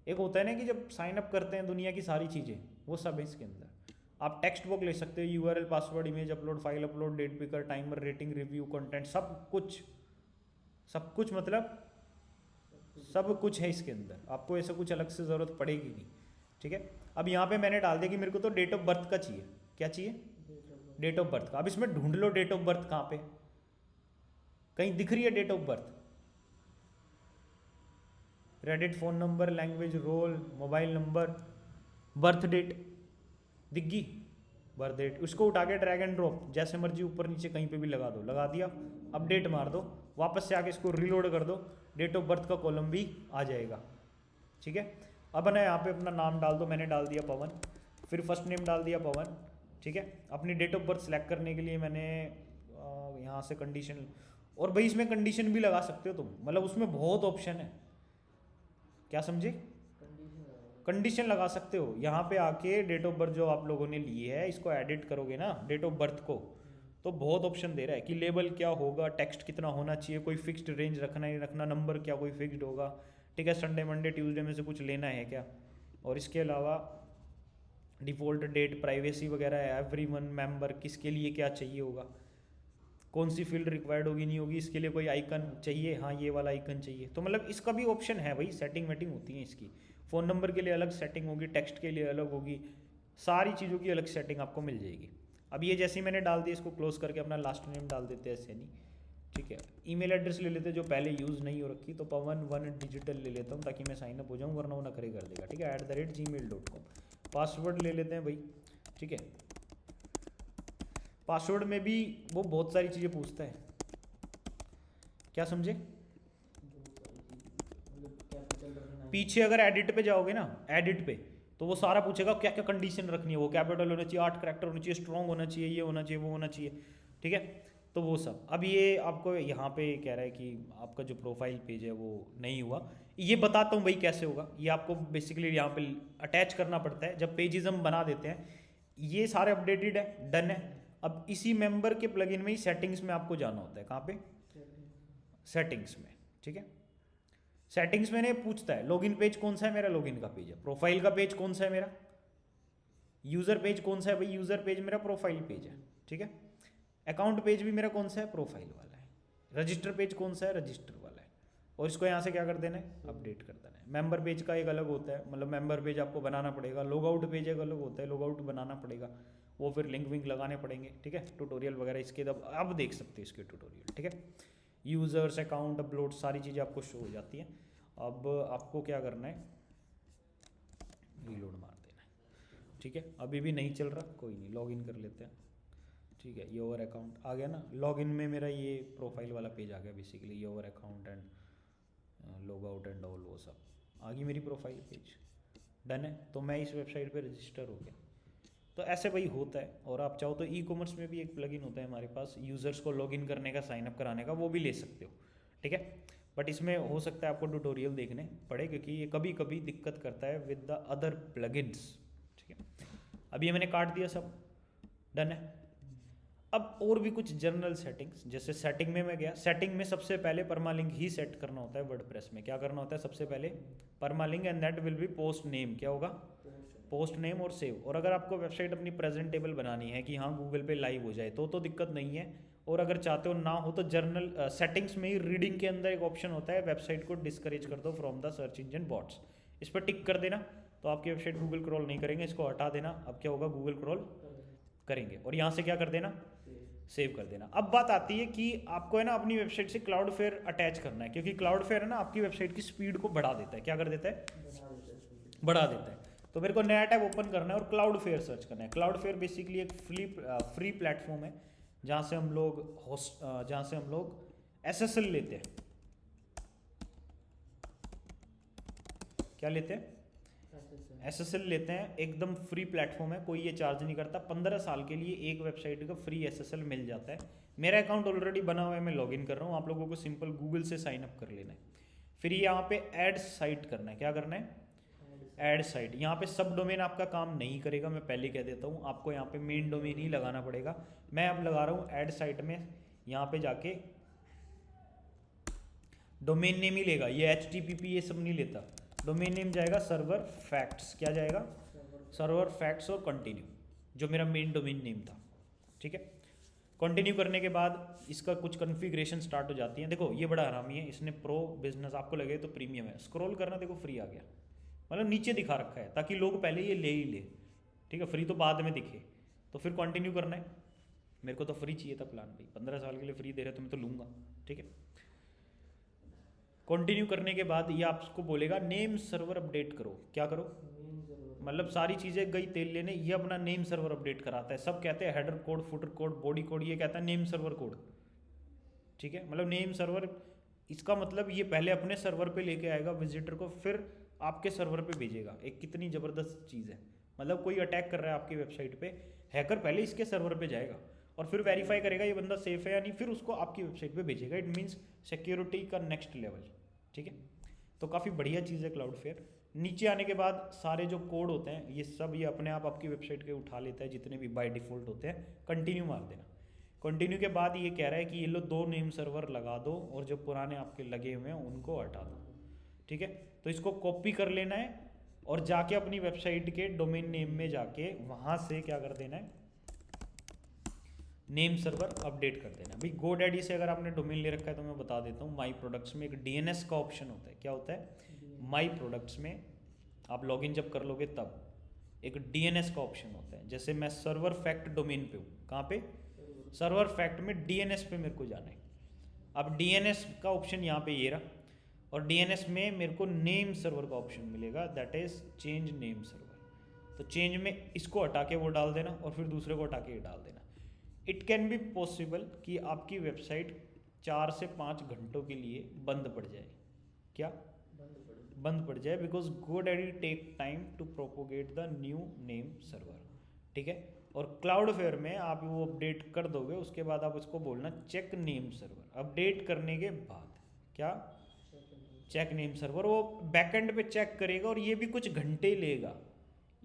एक होता है ना कि जब साइन अप करते हैं दुनिया की सारी चीज़ें, वो सब है इसके अंदर। आप टेक्स्ट बुक ले सकते हो, URL, password, image upload, file upload, date picker, timer, rating, review, content, सब कुछ, सब कुछ मतलब सब कुछ है इसके अंदर। आपको ऐसा कुछ अलग से ज़रूरत पड़ेगी नहीं, ठीक है। अब यहाँ पे मैंने डाल दिया कि मेरे को तो डेट ऑफ बर्थ का चाहिए। क्या चाहिए, डेट ऑफ बर्थ का। अब इसमें ढूंढ लो डेट ऑफ बर्थ कहाँ पे, कहीं दिख रही है date of birth, Reddit, phone number, language, role, mobile number, birth date दिख गई, बर्थ डेट। उसको उठा के ड्रैग एंड ड्रॉप जैसे मर्जी ऊपर नीचे कहीं पे भी लगा दो, लगा दिया, अपडेट मार दो, वापस से आके इसको रीलोड कर दो, डेट ऑफ बर्थ का कॉलम भी आ जाएगा, ठीक है। अब ना यहाँ पे अपना नाम डाल दो, मैंने डाल दिया पवन, फिर फर्स्ट नेम डाल दिया पवन, ठीक है। अपनी डेट ऑफ बर्थ सेलेक्ट करने के लिए मैंने यहाँ से कंडीशन, और भाई इसमें कंडीशन भी लगा सकते हो तुम, मतलब उसमें बहुत ऑप्शन है, क्या समझे, कंडीशन लगा सकते हो। यहाँ पे आके डेट ऑफ बर्थ जो आप लोगों ने ली है, इसको एडिट करोगे ना डेट ऑफ बर्थ को, तो बहुत ऑप्शन दे रहा है कि लेबल क्या होगा, टेक्स्ट कितना होना चाहिए, कोई फिक्स्ड रेंज रखना नहीं रखना, नंबर क्या कोई फिक्स्ड होगा, ठीक है। संडे मंडे ट्यूसडे में से कुछ लेना है क्या, और इसके अलावा डिफ़ॉल्ट डेट, प्राइवेसी वगैरह, एवरीवन मेंबर किसके लिए क्या चाहिए होगा, कौन सी फील्ड रिक्वायर्ड होगी नहीं होगी, इसके लिए कोई आइकन चाहिए, हाँ ये वाला आइकन चाहिए। तो मतलब इसका भी ऑप्शन है भाई, सेटिंग वेटिंग होती है इसकी। फ़ोन नंबर के लिए अलग सेटिंग होगी, टेक्स्ट के लिए अलग होगी, सारी चीज़ों की अलग सेटिंग आपको मिल जाएगी। अब ये जैसे ही मैंने डाल दिया, इसको क्लोज करके अपना लास्ट नेम डाल देते हैं, सैनी, ठीक है। ईमेल एड्रेस ले लेते हैं जो पहले यूज़ नहीं हो रखी, तो पवन1 डिजिटल ले लेता हूँ ताकि मैं साइन अप हो जाऊँ, वरना वो नखरे कर देगा, ठीक है। @gmail.com। पासवर्ड ले लेते हैं भाई, ठीक है। पासवर्ड में भी वो बहुत सारी चीज़ें पूछता है, क्या समझे। पीछे अगर एडिट पे जाओगे ना, एडिट पे, तो वो सारा पूछेगा क्या क्या कंडीशन रखनी है, वो कैपिटल होना चाहिए, 8 करैक्टर होना चाहिए, स्ट्रॉन्ग होना चाहिए, ये होना चाहिए, वो होना चाहिए, ठीक है। तो वो सब अब ये आपको यहाँ पे कह रहा है कि आपका जो प्रोफाइल पेज है वो नहीं हुआ। ये बताता हूँ भाई कैसे होगा। ये आपको बेसिकली यहाँ पे अटैच करना पड़ता है जब पेजेस हम बना देते हैं। ये सारे अपडेटेड है, डन है। अब इसी मेंबर के प्लगइन में ही सेटिंग्स में आपको जाना होता है। कहाँ पे? सेटिंग्स में, ठीक है। सेटिंग्स में पूछता है लॉगिन पेज कौन सा है, मेरा लॉगिन का पेज है। प्रोफाइल का पेज कौन सा है मेरा, यूज़र पेज कौन सा है भाई, यूज़र पेज मेरा प्रोफाइल पेज है, ठीक है। अकाउंट पेज भी मेरा कौन सा है, प्रोफाइल वाला है। रजिस्टर पेज कौन सा है, रजिस्टर वाला है। और इसको यहाँ से क्या कर देना है, अपडेट कर देना है। मेंबर पेज का एक अलग होता है, मतलब मेंबर पेज आपको बनाना पड़ेगा। लॉग आउट पेज एक अलग होता है, लॉग आउट बनाना पड़ेगा, वो फिर लिंक विंक लगाने पड़ेंगे, ठीक है। ट्यूटोरियल वगैरह इसके अब देख सकते हैं इसके ट्यूटोरियल, ठीक है। यूज़र्स, अकाउंट, अपलोड, सारी चीज़ें आपको शो हो जाती हैं। अब आपको क्या करना है, रीलोड मार देना है, ठीक है। अभी भी नहीं चल रहा, कोई नहीं, लॉगिन कर लेते हैं, ठीक है। योर अकाउंट आ गया ना, लॉगिन में मेरा ये प्रोफाइल वाला पेज आ गया basically, your account and log out and all, वो सब आ गई मेरी प्रोफाइल पेज, डन है। तो मैं इस वेबसाइट पे रजिस्टर हो गया। तो ऐसे भाई होता है। और आप चाहो तो ई कॉमर्स में भी एक प्लगइन होता है हमारे पास, यूज़र्स को लॉगिन करने का, साइन अप कराने का, वो भी ले सकते हो, ठीक है। बट इसमें हो सकता है आपको ट्यूटोरियल देखने पड़े, क्योंकि ये कभी कभी दिक्कत करता है विद द अदर प्लगइन्स, ठीक है। अभी ये मैंने काट दिया सब, डन है। अब और भी कुछ जनरल सेटिंग्स, जैसे सेटिंग में मैं गया। सेटिंग में सबसे पहले परमालिंक ही सेट करना होता है। वर्डप्रेस में क्या करना होता है, सबसे पहले permalink and that will be post name. क्या होगा, पोस्ट नेम और सेव। और अगर आपको वेबसाइट अपनी प्रेजेंटेबल बनानी है कि हाँ गूगल पे लाइव हो जाए, तो दिक्कत नहीं है। और अगर चाहते हो ना हो तो जर्नल सेटिंग्स में ही रीडिंग के अंदर एक ऑप्शन होता है, वेबसाइट को डिस्करेज कर दो from the search engine bots. इस पर टिक कर देना तो आपकी वेबसाइट गूगल क्रॉल नहीं करेंगे। इसको हटा देना, अब क्या होगा, गूगल क्रॉल करेंगे। और यहाँ से क्या कर देना, सेव कर देना। अब बात आती है कि आपको है ना अपनी वेबसाइट से क्लाउडफ्लेयर अटैच करना है, क्योंकि क्लाउडफ्लेयर है ना आपकी वेबसाइट की स्पीड को बढ़ा देता है। क्या कर देता है, बढ़ा देता है। तो मेरे को नया टैब ओपन करना है और क्लाउडफ्लेयर सर्च करना है। क्लाउडफ्लेयर बेसिकली एक फ्री प्लेटफॉर्म है जहाँ से हम लोग एसएसएल लेते हैं। क्या लेते हैं, एसएसएल लेते हैं। एकदम फ्री प्लेटफॉर्म है, कोई ये चार्ज नहीं करता। 15 साल के लिए एक वेबसाइट का फ्री एसएसएल मिल जाता है। मेरा अकाउंट ऑलरेडी बना हुआ है, मैं लॉगिन कर रहा हूँ। आप लोगों को सिंपल गूगल से साइन अप कर लेना है। फिर यहाँ पे ऐड साइट करना है। क्या करना है, ऐड साइट। यहाँ पे सब डोमेन आपका काम नहीं करेगा, मैं पहले कह देता हूँ। आपको यहाँ पे मेन डोमेन ही लगाना पड़ेगा। मैं अब लगा रहा हूँ ऐड साइट में। यहाँ पे जाके डोमेन नेम ही लेगा, ये HTTP ये सब नहीं लेता। डोमेन नेम जाएगा सर्वर फैक्ट्स। क्या जाएगा, सर्वर फैक्ट्स और कंटिन्यू, जो मेरा मेन डोमेन नेम था, ठीक है। कंटिन्यू करने के बाद इसका कुछ कॉन्फ़िगरेशन स्टार्ट हो जाती है। देखो ये बड़ा आरामी है, इसने प्रो बिजनेस आपको लगे तो प्रीमियम है। स्क्रॉल करना, देखो फ्री आ गया, मतलब नीचे दिखा रखा है ताकि लोग पहले ये ले ही ले, ठीक है। फ्री तो बाद में दिखे। तो फिर कंटिन्यू करना है। मेरे को तो फ्री चाहिए था प्लान भाई, 15 साल के लिए फ्री दे रहे तो मैं तो लूँगा, ठीक है। कंटिन्यू करने के बाद ये आपको बोलेगा नेम सर्वर अपडेट करो। क्या करो, मतलब सारी चीज़ें गई तेल लेने, ये अपना नेम सर्वर अपडेट कराता है। सब कहते हैं header code, footer code, body code, ये कहता है नेम सर्वर कोड, ठीक है। मतलब नेम सर्वर, इसका मतलब ये पहले अपने सर्वर पे लेके आएगा विजिटर को, फिर आपके सर्वर पे भेजेगा। एक कितनी ज़बरदस्त चीज़ है। मतलब कोई अटैक कर रहा है आपकी वेबसाइट पे, हैकर पहले इसके सर्वर पे जाएगा और फिर वेरीफाई करेगा ये बंदा सेफ है या नहीं, फिर उसको आपकी वेबसाइट पे भेजेगा। इट मीन्स सिक्योरिटी का नेक्स्ट लेवल, ठीक है। तो काफ़ी बढ़िया चीज़ है क्लाउडफ्लेयर। नीचे आने के बाद सारे जो कोड होते हैं ये सब ये अपने आप आपकी वेबसाइट के उठा लेता है, जितने भी बाय डिफ़ॉल्ट होते हैं। कंटिन्यू मार देना। कंटिन्यू के बाद ये कह रहा है कि ये लो 2 नेम सर्वर लगा दो और जो पुराने आपके लगे हुए हैं उनको हटा दो, ठीक है। तो इसको कॉपी कर लेना है और जाके अपनी वेबसाइट के डोमेन नेम में जाके वहाँ से क्या कर देना है, नेम सर्वर अपडेट कर देना। भाई GoDaddy से अगर आपने डोमेन ले रखा है तो मैं बता देता हूँ, माई प्रोडक्ट्स में एक DNS का ऑप्शन होता है। क्या होता है, माई प्रोडक्ट्स में आप लॉगिन जब कर लोगे तब एक DNS का ऑप्शन होता है। जैसे मैं सर्वर फैक्ट डोमेन पे हूँ, कहाँ पे, सर्वर फैक्ट में DNS पे मेरे को जाना है। अब डीएनएस का ऑप्शन यहाँ पे ये रहा, और डीएनएस में मेरे को नेम सर्वर का ऑप्शन मिलेगा, that is change name server. तो चेंज में इसको हटा के वो डाल देना और फिर दूसरे को हटा के ये डाल देना। इट कैन बी पॉसिबल कि आपकी वेबसाइट 4 से 5 घंटों के लिए बंद पड़ जाए। क्या बंद पड़ जाए? Because GoDaddy take time to propagate the new name server, ठीक है। और क्लाउडफेयर में आप वो अपडेट कर दोगे, उसके बाद आप उसको बोलना चेक नेम सर्वर। अपडेट करने के बाद क्या चेक नेम सर्वर, वो बैकएंड पे चेक करेगा और ये भी कुछ घंटे लेगा।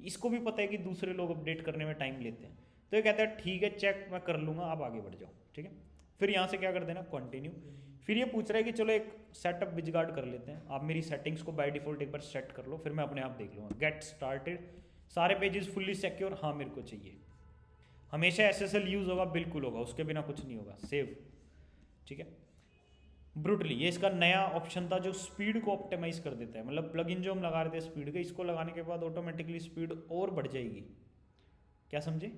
इसको भी पता है कि दूसरे लोग अपडेट करने में टाइम लेते हैं, तो ये कहता है ठीक है चेक मैं कर लूँगा, आप आगे बढ़ जाओ, ठीक है। फिर यहाँ से क्या कर देना, कंटिन्यू। फिर ये पूछ रहा है कि चलो एक सेटअप विजगार्ड कर लेते हैं, आप मेरी सेटिंग्स को बाय डिफॉल्ट एक बार सेट कर लो, फिर मैं अपने आप देख लूँगा। गेट स्टार्टेड, सारे पेजेस फुल्ली सिक्योर, हाँ मेरे को चाहिए। हमेशा SSL यूज़ होगा, बिल्कुल होगा, उसके बिना कुछ नहीं होगा। सेव, ठीक है। ब्रूटली, ये इसका नया ऑप्शन था जो स्पीड को ऑप्टिमाइज कर देता है। मतलब प्लगइन जो हम लगा रहे थे स्पीड के, इसको लगाने के बाद ऑटोमेटिकली स्पीड और बढ़ जाएगी। क्या समझे?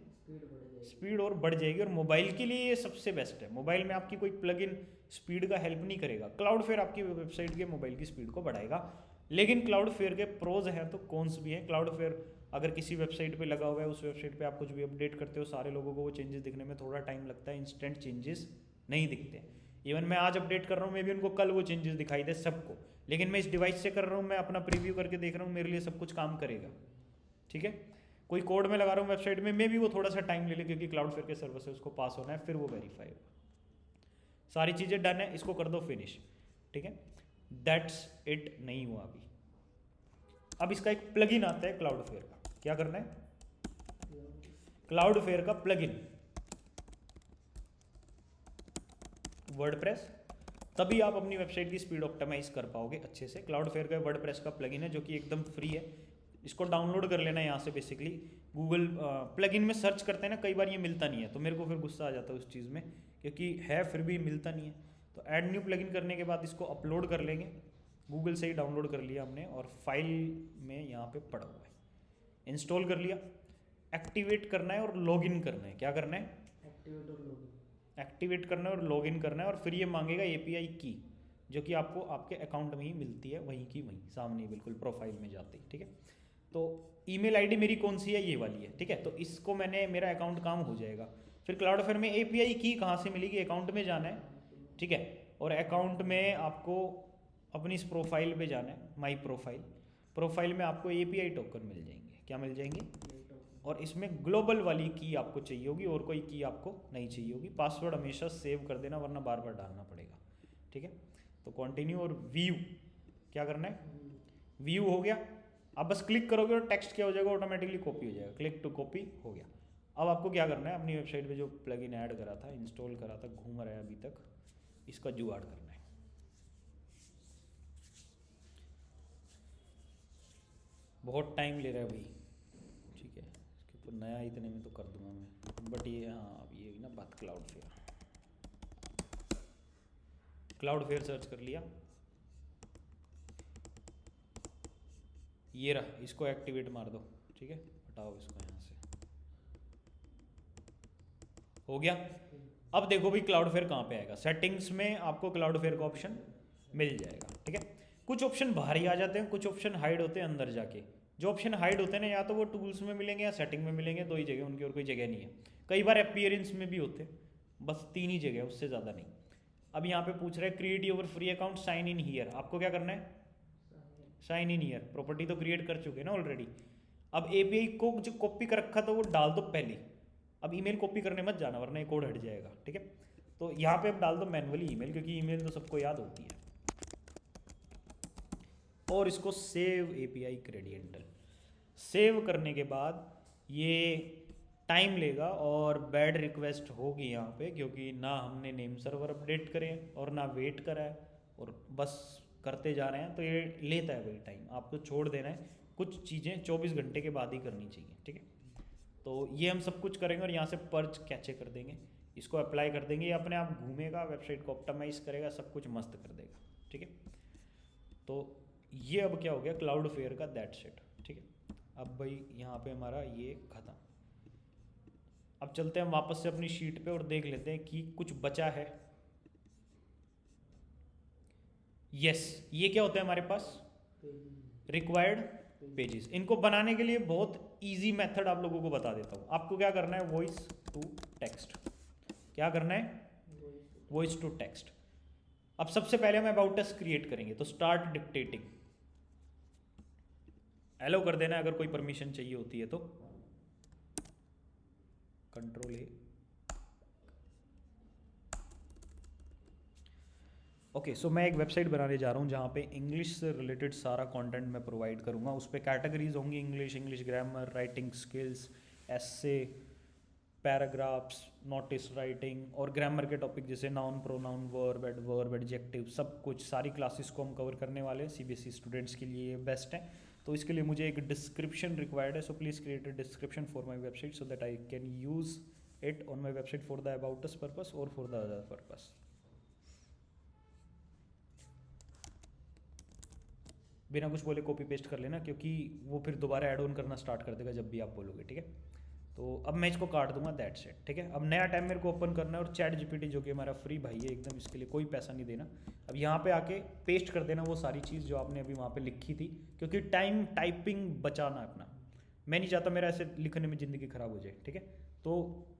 स्पीड और बढ़ जाएगी, और मोबाइल के लिए ये सबसे बेस्ट है। मोबाइल में आपकी कोई प्लगइन स्पीड का हेल्प नहीं करेगा। क्लाउडफेयर आपकी वेबसाइट के मोबाइल की स्पीड को बढ़ाएगा, लेकिन क्लाउडफेयर के प्रोज हैं तो कॉन्स भी हैं। क्लाउडफेयर अगर किसी वेबसाइट पे लगा हुआ है, उस वेबसाइट पे आप कुछ भी अपडेट करते हो, सारे लोगों को वो चेंजेस दिखने में थोड़ा टाइम लगता है, इंस्टेंट चेंजेस नहीं दिखते। इवन मैं आज अपडेट कर रहा हूँ, मे भी उनको कल वो चेंजेस दिखाई दे सबको, लेकिन मैं इस डिवाइस से कर रहा हूँ, मैं अपना प्रीव्यू करके देख रहा हूँ, मेरे लिए सब कुछ काम करेगा, ठीक है। कोई कोड में लगा रहा हूँ वेबसाइट में, मे भी वो थोड़ा सा टाइम ले ले, क्योंकि क्लाउडफेयर के सर्वर से उसको पास होना है, फिर वो वेरीफाई होगा। सारी चीज़ें डन है, इसको कर दो फिनिश, ठीक है। दैट्स इट, नहीं हुआ अभी। अब इसका एक प्लगइन आता है क्लाउडफेयर का, क्या करना है, क्लाउडफेयर का प्लगइन वर्डप्रेस, तभी आप अपनी वेबसाइट की स्पीड ऑप्टिमाइज कर पाओगे अच्छे से। क्लाउडफेयर का वर्डप्रेस का प्लगइन है जो कि एकदम फ्री है, इसको डाउनलोड कर लेना है यहाँ से। बेसिकली गूगल प्लगइन में सर्च करते हैं ना, कई बार ये मिलता नहीं है, तो मेरे को फिर गुस्सा आ जाता है उस चीज़ में, क्योंकि है फिर भी मिलता नहीं है। तो ऐड न्यू प्लगइन करने के बाद इसको अपलोड कर लेंगे, गूगल से ही डाउनलोड कर लिया हमने, और फाइल में यहाँ पे पड़ा हुआ है, इंस्टॉल कर लिया। एक्टिवेट करना है और लॉगिन करना है। क्या करना है? एक्टिवेट करना है और लॉगिन करना है, और फिर ये मांगेगा API की, जो कि आपको आपके अकाउंट में ही मिलती है, वहीं की वहीं सामने बिल्कुल प्रोफाइल में जाते ही, ठीक है। तो ईमेल आईडी मेरी कौन सी है, ये वाली है, ठीक है। तो इसको मैंने, मेरा अकाउंट काम हो जाएगा। फिर क्लाउडफेयर में API की कहाँ से मिलेगी, अकाउंट में जाना है, ठीक है। और अकाउंट में आपको अपनी इस प्रोफाइल पे जाना है, माई प्रोफाइल में आपको API टोकन मिल जाएंगे। क्या मिल जाएंगे? और इसमें ग्लोबल वाली की आपको चाहिए होगी, और कोई की आपको नहीं चाहिए होगी। पासवर्ड हमेशा सेव कर देना, वरना बार बार डालना पड़ेगा, ठीक है। तो कंटिन्यू और व्यू, क्या करना है, व्यू हो गया। अब बस क्लिक करोगे और टेक्स्ट क्या हो जाएगा, ऑटोमेटिकली कॉपी हो जाएगा, क्लिक टू कॉपी हो गया। अब आपको क्या करना है, अपनी वेबसाइट पे जो प्लगइन ऐड करा था, इंस्टॉल करा था, घूम रहा है अभी तक, इसका जुगाड़ करना है। बहुत टाइम ले रहा है भाई, ठीक है। इसके ऊपर नया इतने में तो कर दूंगा मैं, बट ये हाँ, अब ये ना बात, क्लाउडफेयर सर्च कर लिया, ये रहा, इसको एक्टिवेट मार दो, ठीक है। हटाओ इसको यहाँ से, हो गया। अब देखो भाई क्लाउडफेयर कहाँ पे आएगा, सेटिंग्स में आपको क्लाउडफेयर का ऑप्शन मिल जाएगा, ठीक है। कुछ ऑप्शन बाहर ही आ जाते हैं, कुछ ऑप्शन हाइड होते हैं अंदर जाके। जो ऑप्शन हाइड होते हैं ना, या तो वो टूल्स में मिलेंगे या सेटिंग में मिलेंगे, दो ही जगह उनकी, और कोई जगह नहीं है। कई बार अपीयरेंस में भी होते हैं, बस 3 ही जगह, उससे ज़्यादा नहीं। अब यहाँ पे पूछ रहा है create your free account, sign in here. आपको क्या करना है, साइन इन हियर। प्रॉपर्टी तो क्रिएट कर चुके हैं ना ऑलरेडी। अब API को जो कॉपी कर रखा था वो डाल दो पहले। अब ईमेल कॉपी करने मत जाना, वरना ये कोड हट जाएगा, ठीक है। तो यहाँ पे अब डाल दो मैनुअली ईमेल, क्योंकि ईमेल तो सबको याद होती है। और इसको सेव API क्रेडेंशियल, सेव करने के बाद ये टाइम लेगा, और बैड रिक्वेस्ट होगी यहाँ पे, क्योंकि ना हमने नेम सर्वर अपडेट करे और ना वेट करा है, और बस करते जा रहे हैं, तो ये लेता है भाई टाइम। आपको छोड़ देना है, कुछ चीज़ें 24 घंटे के बाद ही करनी चाहिए, ठीक है। तो ये हम सब कुछ करेंगे, और यहाँ से पर्च कैचे कर देंगे, इसको अप्लाई कर देंगे, ये अपने आप घूमेगा, वेबसाइट को ऑप्टिमाइज करेगा, सब कुछ मस्त कर देगा, ठीक है। तो ये अब क्या हो गया क्लाउडफेयर का, दैट्स इट, ठीक है। अब भाई यहाँ पे हमारा ये खत्म। अब चलते हैं वापस से अपनी शीट पे और देख लेते हैं कि कुछ बचा है। यस, ये क्या होता है हमारे पास, रिक्वायर्ड पेजेस। इनको बनाने के लिए बहुत इजी मेथड आप लोगों को बता देता हूँ। आपको क्या करना है, वॉइस टू टेक्स्ट। क्या करना है, वॉइस टू टेक्स्ट। अब सबसे पहले हम अबाउट अस क्रिएट करेंगे, तो स्टार्ट डिक्टेटिंग, एलो कर देना अगर कोई परमिशन चाहिए होती है तो, कंट्रोल ए। ओके, सो मैं एक वेबसाइट बनाने जा रहा हूँ जहाँ पे इंग्लिश से रिलेटेड सारा कंटेंट मैं प्रोवाइड करूँगा। उस पर कैटेगरीज होंगी, English, English grammar, writing skills, essay, paragraphs, notice writing, और ग्रामर के टॉपिक जैसे नाउन, प्रोनाउन, वर्ब, एडजेक्टिव, सब कुछ सारी क्लासेस को हम कवर करने वाले हैं। सीबीएसई स्टूडेंट्स के लिए ये बेस्ट है। तो इसके लिए मुझे एक डिस्क्रिप्शन रिक्वायर्ड है, so please create a description for my website so that I can use it on my website for the about us purpose और फॉर द अदर पर्पस। बिना कुछ बोले कॉपी पेस्ट कर लेना, क्योंकि वो फिर दोबारा ऐड ऑन करना स्टार्ट कर देगा जब भी आप बोलोगे, ठीक है। तो अब मैं इसको काट दूंगा, दैट्स इट, ठीक है। अब नया टैब मेरे को ओपन करना है और चैट जीपीटी जो कि हमारा फ्री भाई है एकदम, इसके लिए कोई पैसा नहीं देना। अब यहाँ पे आके पेस्ट कर देना वो सारी चीज़ जो आपने अभी वहाँ पे लिखी थी, क्योंकि टाइम टाइपिंग बचाना है अपना। मैं नहीं चाहता मेरा ऐसे लिखने में ज़िंदगी ख़राब हो जाए, ठीक है। तो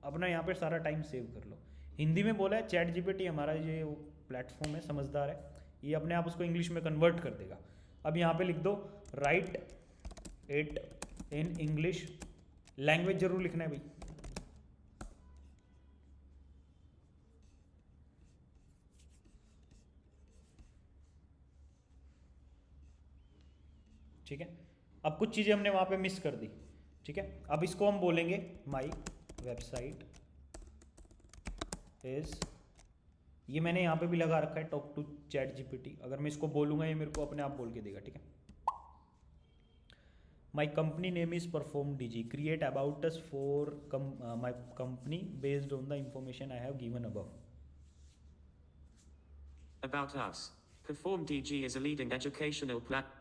अपना यहाँ पर सारा टाइम सेव कर लो। हिंदी में बोला है, चैट जीपीटी हमारा ये प्लेटफॉर्म है, समझदार है, ये अपने आप उसको इंग्लिश में कन्वर्ट कर देगा। अब यहाँ पे लिख दो right it in English, language जरूर लिखना है भाई। ठीक है, अब कुछ चीज़ें हमने वहाँ पे मिस कर दी, ठीक है। अब इसको हम बोलेंगे माई वेबसाइट इज, ये मैंने यहाँ पे भी लगा रखा है टॉक टू चैट जीपीटी। अगर मैं इसको बोलूँगा ये मेरे को अपने आप बोल के देगा, ठीक है। My company name is perform DG, create about us for my company based on the information I have given above. About us. Perform DG is a leading educational platform.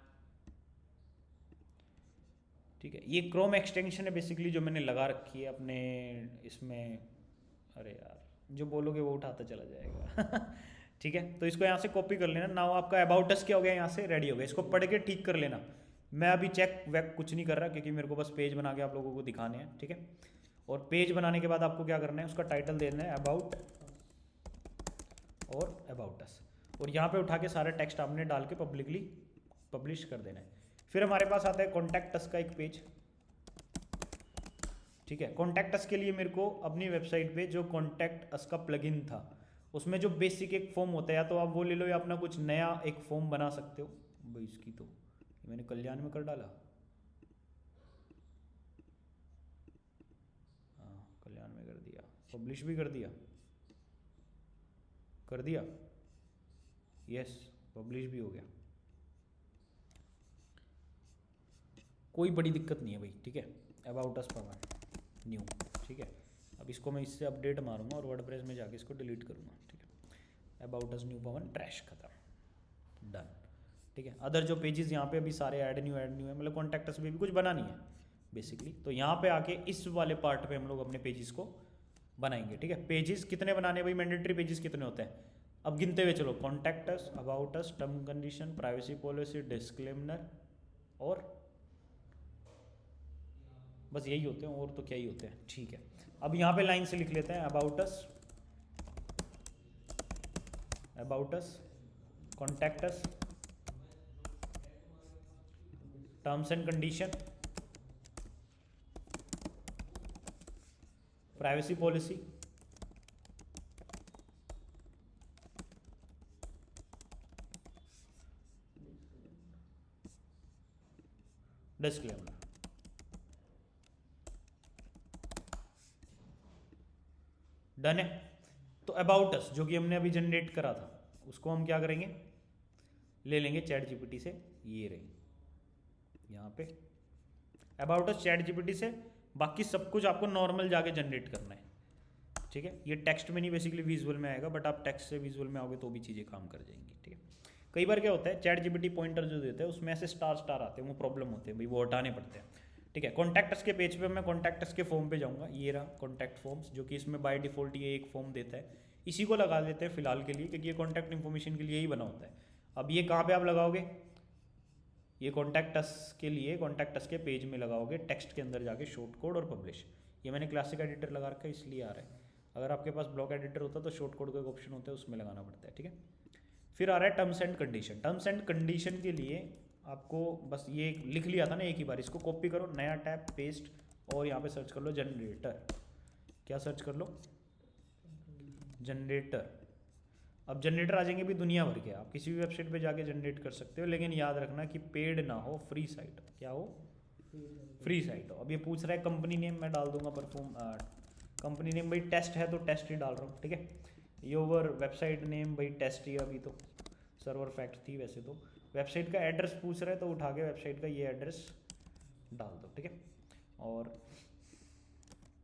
ठीक है, ये क्रोम एक्सटेंशन है basically जो मैंने लगा रखी है अपने इसमें। अरे यार, जो बोलोगे वो उठाता चला जाएगा ठीक है, तो इसको यहाँ से कॉपी कर लेना। नाउ आपका अबाउट अस क्या हो गया, यहाँ से रेडी हो गया। इसको पढ़ के ठीक कर लेना। मैं अभी चेक वेक कुछ नहीं कर रहा, क्योंकि मेरे को बस पेज बना के आप लोगों को दिखाने हैं, ठीक है। और पेज बनाने के बाद आपको क्या करना है, उसका टाइटल देना है अबाउट और अबाउट अस, और यहाँ पे उठा के सारे टेक्स्ट आपने डाल के पब्लिकली पब्लिश कर देना है। फिर हमारे पास आता है कॉन्टैक्ट अस का एक पेज, ठीक है। कॉन्टैक्ट अस के लिए मेरे को अपनी वेबसाइट पे जो कॉन्टैक्ट अस का प्लगइन था उसमें जो बेसिक एक फॉर्म होता है, या तो आप वो ले लो या अपना कुछ नया एक फॉर्म बना सकते हो भाई। इसकी तो मैंने कल्याण में कर डाला, हाँ कल्याण में कर दिया, पब्लिश भी कर दिया, यस पब्लिश भी हो गया, कोई बड़ी दिक्कत नहीं है भाई, ठीक है। अबाउट अस पवन न्यू, ठीक है। अब इसको मैं इससे अपडेट मारूंगा और वर्डप्रेस में जाके इसको डिलीट करूंगा, ठीक है। About us new Pawan trash खत्म, डन, ठीक है। अदर जो पेजेस यहाँ पे अभी सारे ऐड न्यू है, मतलब कॉन्टैक्ट अस पे भी कुछ बना नहीं है बेसिकली। तो यहाँ पे आके इस वाले पार्ट पे हम लोग अपने पेजेस को बनाएंगे, ठीक है। पेजेस कितने बनाने भाई, मैंडेटरी पेजेस कितने होते हैं अब गिनते हुए चलो। Contact us, about us, term condition, privacy policy, disclaimer, और बस यही होते हैं, और तो क्या ही होते हैं, ठीक है। अब यहाँ पे लाइन से लिख लेते हैं about us, contact us, terms and condition, privacy policy, disclaimer. Done है। तो अबाउट अस जो कि हमने अभी जनरेट करा था उसको हम क्या करेंगे, ले लेंगे चैट जीपीटी से, ये रही यहाँ पे अबाउट अस चैट जीपीटी से। बाकी सब कुछ आपको नॉर्मल जाके जनरेट करना है, ठीक है। ये टेक्स्ट में नहीं, बेसिकली विजुअल में आएगा, बट आप टेक्स्ट से विजुअल में आओगे तो भी चीज़ें काम कर जाएंगी, ठीक है। कई बार क्या होता है, चैट जीपीटी पॉइंटर जो देता है उसमें ऐसे स्टार आते हैं, वो प्रॉब्लम होते हैं भाई, वो हटाने पड़ते हैं, ठीक है। कॉन्टैक्ट्स के पेज पे मैं कॉन्टैक्ट्स के फॉर्म पे जाऊंगा, ये रहा कॉन्टैक्ट फॉर्म्स, जो कि इसमें बाय डिफॉल्ट ये एक फॉर्म देता है, इसी को लगा देते हैं फिलहाल के लिए, क्योंकि ये कॉन्टैक्ट इन्फॉर्मेशन के लिए ही बना होता है। अब ये कहाँ पे आप लगाओगे, ये कॉन्टैक्ट अस के लिए कॉन्टैक्ट अस के पेज में लगाओगे, टेक्स्ट के अंदर जाके शॉर्ट कोड और पब्लिश। ये मैंने क्लासिक एडिटर लगा रखा है इसलिए आ रहा है, अगर आपके पास ब्लॉक एडिटर होता तो शॉर्ट कोड का एक ऑप्शन होता है उसमें लगाना पड़ता है, ठीक है। फिर आ रहा है terms and condition. Terms and condition के लिए आपको बस ये लिख लिया था ना एक ही बार, इसको कॉपी करो, नया टैब पेस्ट, और यहाँ पे सर्च कर लो जनरेटर। क्या सर्च कर लो, जनरेटर। अब जनरेटर आ जाएंगे भी दुनिया भर के, आप किसी भी वेबसाइट पे जाके जनरेट कर सकते हो, लेकिन याद रखना कि पेड ना हो, फ्री साइट। क्या हो, फ्री साइट हो। अब ये पूछ रहा है कंपनी नेम, मैं डाल दूंगा परफॉर्म, कंपनी नेम भाई टेस्ट है तो टेस्ट ही डाल रहा हूँ, ठीक है। योर वेबसाइट नेम भाई टेस्ट ही, अभी तो सर्वर फैक्ट थी वैसे तो। वेबसाइट का एड्रेस पूछ रहा है तो उठा के वेबसाइट का ये एड्रेस डाल दो, ठीक है, और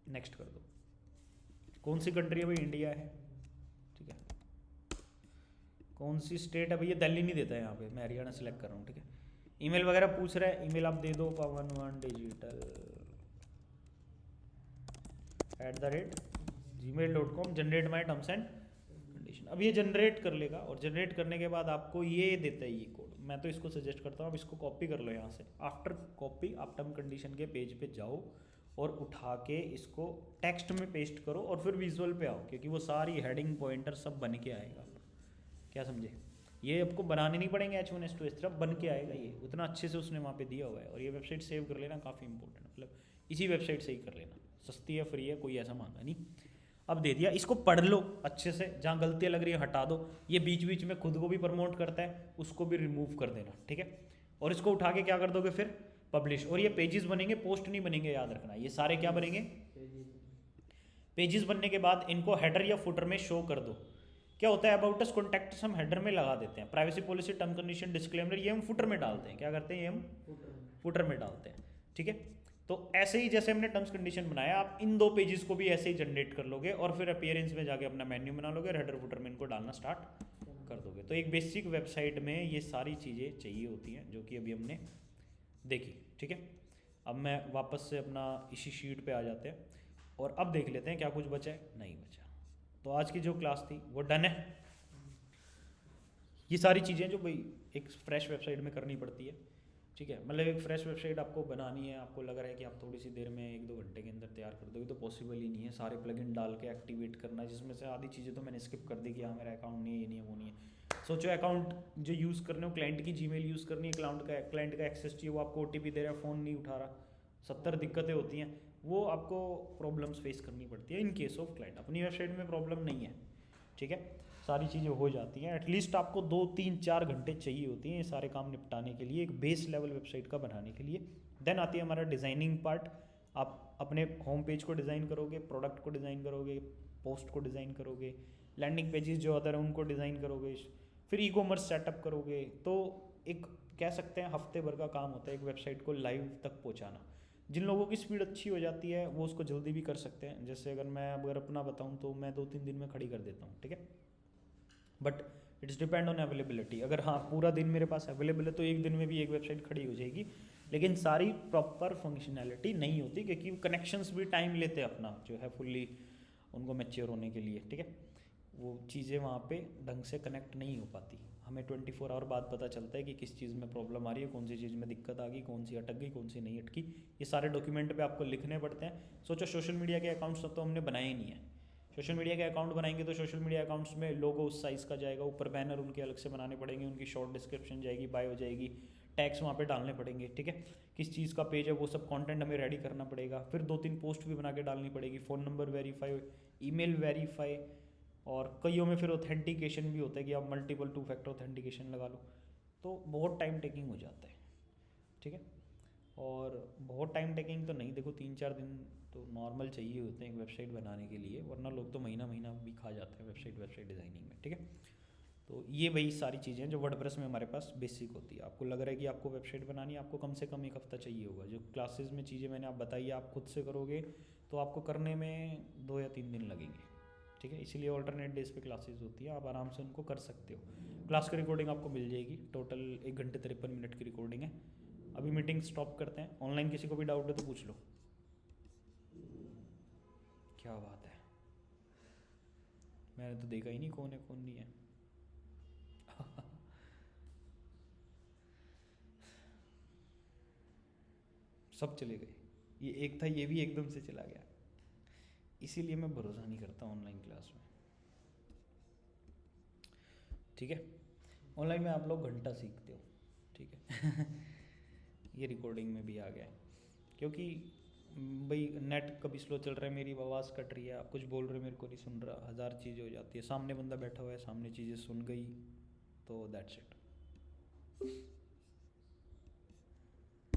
नेक्स्ट कर दो। कौन सी कंट्री है भाई, इंडिया है, ठीक है। कौन सी स्टेट है भाई, ये दिल्ली नहीं देता है यहाँ पे, मैं हरियाणा सेलेक्ट कर रहा हूँ, ठीक है। ईमेल वगैरह पूछ रहा है, ईमेल आप दे दो pawan1digital@gmail.com, generate my terms and condition. अब ये जनरेट कर लेगा, और जनरेट करने के बाद आपको ये देता है ये कोड। मैं तो इसको सजेस्ट करता हूँ आप इसको कॉपी कर लो यहाँ से। आफ्टर कॉपी आप टर्म कंडीशन के पेज पे जाओ और उठा के इसको टेक्स्ट में पेस्ट करो, और फिर विजुअल पे आओ, क्योंकि वो सारी हेडिंग पॉइंटर सब बन के आएगा। क्या समझे, ये आपको बनाने नहीं पड़ेंगे H1 इस तरफ बन के आएगा, ये उतना अच्छे से उसने वहाँ पे दिया हुआ है। और ये वेबसाइट सेव कर लेना, काफ़ी इंपॉर्टेंट, मतलब इसी वेबसाइट से ही कर लेना, सस्ती है, फ्री है, कोई ऐसा मांगा नहीं। अब दे दिया, इसको पढ़ लो अच्छे से, जहाँ गलतियाँ लग रही है हटा दो। ये बीच बीच में खुद को भी प्रमोट करता है, उसको भी रिमूव कर देना, ठीक है। और इसको उठा के क्या कर दोगे फिर, पब्लिश। और ये पेजेस बनेंगे, पोस्ट नहीं बनेंगे, याद रखना। ये सारे क्या बनेंगे, पेजेस बनने के बाद इनको हेडर या फुटर में शो कर दो। क्या होता है, अबाउट अस कॉन्टैक्ट हम हेडर में लगा देते हैं, privacy policy term condition disclaimer ये हम फुटर में डालते हैं। क्या करते हैं, ये हम फुटर में डालते हैं, ठीक है। तो ऐसे ही जैसे हमने टर्म्स कंडीशन बनाया, आप इन दो पेजेस को भी ऐसे ही जनरेट कर लोगे, और फिर अपीयरेंस में जाके अपना मेन्यू बना लोगे, और हेडर फुटर में इनको डालना स्टार्ट कर दोगे। तो एक बेसिक वेबसाइट में ये सारी चीज़ें चाहिए होती हैं, जो कि अभी हमने देखी, ठीक है। अब मैं वापस से अपना इसी शीट पे आ जाते हैं, और अब देख लेते हैं क्या कुछ बचा है, नहीं बचा। तो आज की जो क्लास थी वो डन है। ये सारी चीज़ें जो भाई एक फ्रेश वेबसाइट में करनी पड़ती है, ठीक है। मतलब एक फ्रेश वेबसाइट आपको बनानी है, आपको लग रहा है कि आप थोड़ी सी देर में 1-2 घंटे के अंदर तैयार कर दोगे, तो पॉसिबल ही नहीं है। सारे प्लगइन डाल के एक्टिवेट करना, जिसमें से आधी चीज़ें तो मैंने स्किप कर दी कि हाँ मेरा अकाउंट नहीं है, ये नहीं है, वो नहीं है। सोचो अकाउंट जो यूज़ करने हो, क्लाइंट की जीमेल यूज़ करनी है, क्लाइंट का एक्सेस चाहिए, वो आपको OTP दे रहा है, फ़ोन नहीं उठा रहा, 70 दिक्कतें होती हैं, वो आपको प्रॉब्लम्स फेस करनी पड़ती है। इन केस ऑफ क्लाइंट अपनी वेबसाइट में प्रॉब्लम नहीं है, ठीक है, सारी चीज़ें हो जाती हैं। एटलीस्ट आपको 2-3-4 घंटे चाहिए होती हैं ये सारे काम निपटाने के लिए, एक बेस लेवल वेबसाइट का बनाने के लिए। देन आती है हमारा डिज़ाइनिंग पार्ट। आप अपने होम पेज को डिज़ाइन करोगे, प्रोडक्ट को डिज़ाइन करोगे, पोस्ट को डिज़ाइन करोगे, लैंडिंग पेजेस जो अदर हैं उनको डिज़ाइन करोगे, फिर ई-कॉमर्स सेटअप करोगे। तो एक कह सकते हैं हफ्ते भर का काम होता है एक वेबसाइट को लाइव तक पहुँचाना। जिन लोगों की स्पीड अच्छी हो जाती है वो उसको जल्दी भी कर सकते हैं। जैसे अगर अपना बताऊँ तो मैं 2-3 दिन में खड़ी कर देता हूँ, ठीक है। But it's depend on availability. अगर हाँ पूरा दिन मेरे पास अवेलेबल है तो एक दिन में भी एक वेबसाइट खड़ी हो जाएगी, लेकिन सारी प्रॉपर फंक्शनैलिटी नहीं होती, क्योंकि कनेक्शंस भी टाइम लेते हैं अपना जो है फुल्ली उनको मैच्योर होने के लिए, ठीक है। वो चीज़ें वहाँ पे ढंग से कनेक्ट नहीं हो पाती। हमें 24 आवर बाद पता चलता है कि किस चीज़ में प्रॉब्लम आ रही है, कौन सी चीज़ में दिक्कत आ गई, कौन सी अटक गई, कौन सी नहीं अटकी। ये सारे डॉक्यूमेंट पे आपको लिखने पड़ते हैं। सोचो सोशल मीडिया के अकाउंट्स तो हमने बनाए ही नहीं है। सोशल मीडिया के अकाउंट बनाएंगे तो सोशल मीडिया अकाउंट्स में लोगो उस साइज़ का जाएगा, ऊपर बैनर उनके अलग से बनाने पड़ेंगे, उनकी शॉर्ट डिस्क्रिप्शन जाएगी, बायो जाएगी, टैग्स वहाँ पे डालने पड़ेंगे, ठीक है। किस चीज़ का पेज है वो सब कंटेंट हमें रेडी करना पड़ेगा। फिर 2-3 पोस्ट भी बना के डालनी पड़ेगी, phone number verify, email verify, और कईयों में फिर ऑथेंटिकेशन भी होता है कि आप मल्टीपल 2 फैक्टर ऑथेंटिकेशन लगा लो। तो बहुत टाइम टेकिंग हो जाता है, ठीक है। और बहुत टाइम टेकिंग तो नहीं, देखो 3-4 दिन तो नॉर्मल चाहिए होते हैं एक वेबसाइट बनाने के लिए, वरना लोग तो महीना भी खा जाते हैं वेबसाइट डिज़ाइनिंग में, ठीक है। तो ये वही सारी चीज़ें जो वर्डप्रेस में हमारे पास बेसिक होती है। आपको लग रहा है कि आपको वेबसाइट बनानी है, आपको कम से कम 1 हफ्ता चाहिए होगा। जो क्लासेस में चीज़ें मैंने आप बताई आप खुद से करोगे तो आपको करने में 2 या 3 दिन लगेंगे, ठीक है। इसीलिए ऑल्टरनेट डेज पे क्लासेस होती है, आप आराम से उनको कर सकते हो। क्लास की रिकॉर्डिंग आपको मिल जाएगी, टोटल 1 घंटे 53 मिनट की रिकॉर्डिंग है। अभी मीटिंग स्टॉप करते हैं, ऑनलाइन किसी को भी डाउट है तो पूछ लो। क्या बात है, मैंने तो देखा ही नहीं कौन है कौन नहीं है। सब चले गए, ये एक था ये भी एकदम से चला गया। इसीलिए मैं भरोसा नहीं करता ऑनलाइन क्लास में, ठीक है। ऑनलाइन में आप लोग घंटा सीखते हो, ठीक है। ये रिकॉर्डिंग में भी आ गया है, क्योंकि भाई नेट कभी स्लो चल रहा है, मेरी आवाज़ कट रही है, आप कुछ बोल रहे हो मेरे को नहीं सुन रहा, हज़ार चीज़ें हो जाती है, सामने बंदा बैठा हुआ है, सामने चीज़ें सुन गई, तो दैट्स इट।